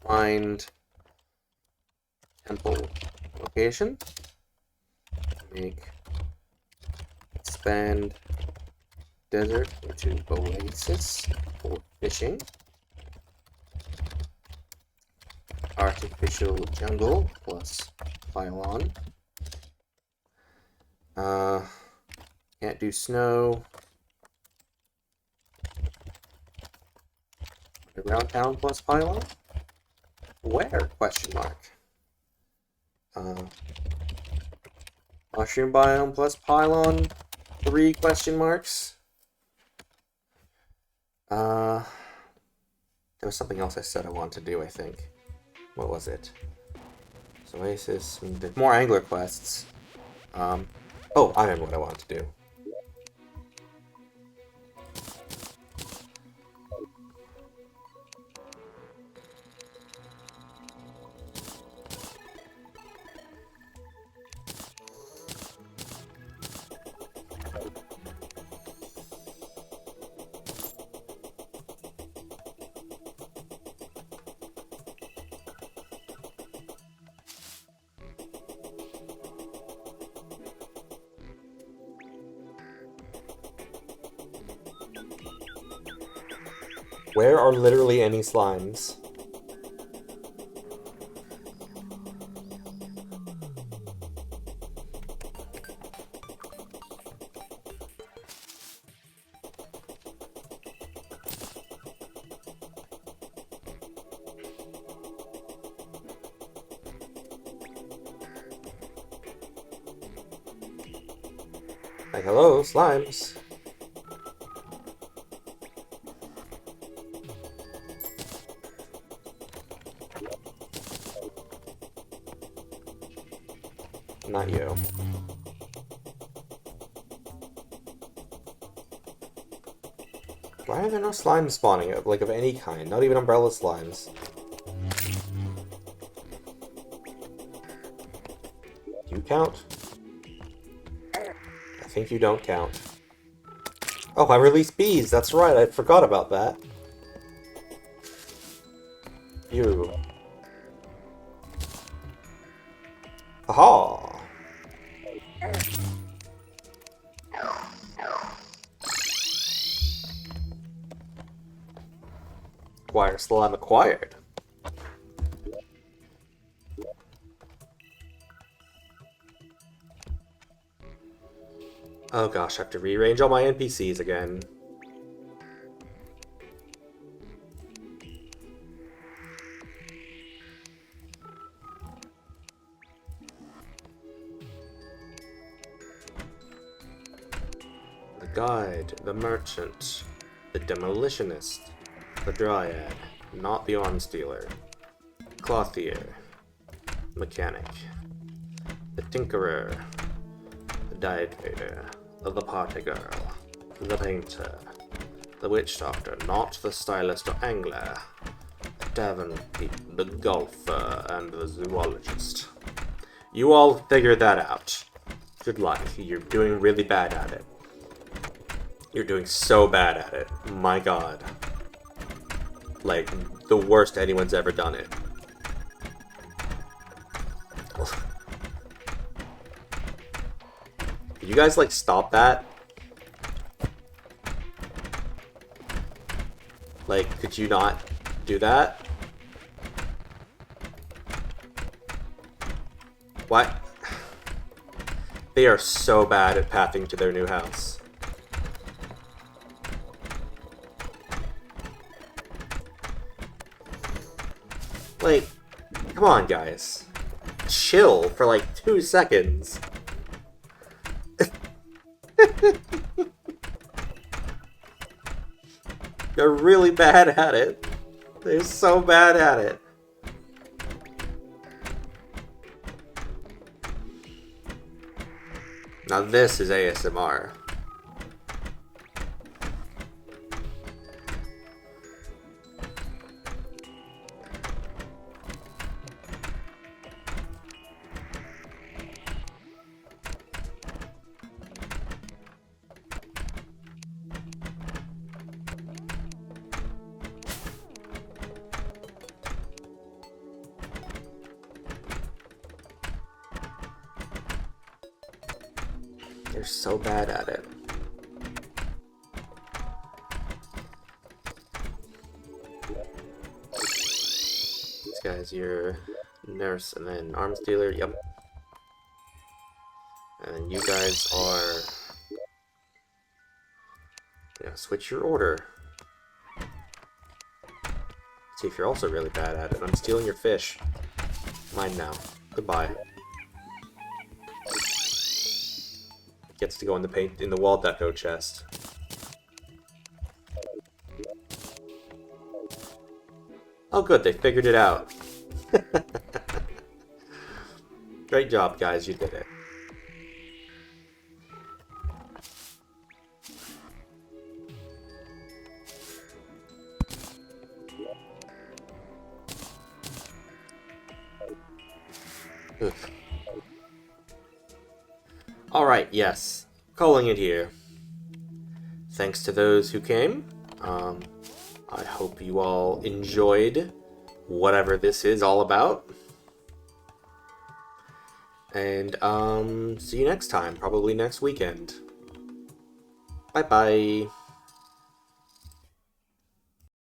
find temple location. Expand desert into oasis for fishing. Artificial jungle plus pylon. Can't do snow. Underground town plus pylon? Where? Question mark. Mushroom biome plus pylon? 3 question marks. There was something else I said I wanted to do, I think. What was it? Oasis. More angler quests. Oh, I remember what I want to do. Where are literally any slimes? Like, hello, slimes. Not you. Why are there no slimes spawning, like, of any kind? Not even umbrella slimes. Do you count? I think you don't count. Oh, I released bees! That's right, I forgot about that. You. Aha! Acquire slime acquired. Oh gosh, I have to rearrange all my NPCs again. The guide, the merchant, the demolitionist, the dryad, not the arms dealer, clothier, mechanic, the tinkerer, the dyed trader, the party girl, the painter, the witch doctor, not the stylist or angler, the tavern keep, the golfer, and the zoologist. You all figured that out. Good luck. You're doing really bad at it. You're doing so bad at it. My god. Like, the worst anyone's ever done it. Could you guys, like, stop that? Like, could you not do that? What? They are so bad at pathing to their new house. Like, come on, guys. Chill for like 2 seconds. They're really bad at it. They're so bad at it. Now this is ASMR. They're so bad at it. This guy's your nurse and then arms dealer, yep. And you guys are... yeah, switch your order. See if you're also really bad at it. I'm stealing your fish. Mine now. Goodbye. Gets to go in the paint in the wall deco chest. Oh good, they figured it out. Great job, guys. You did it. Alright, yes. Calling it here. Thanks to those who came. I hope you all enjoyed whatever this is all about. And, see you next time. Probably next weekend. Bye-bye.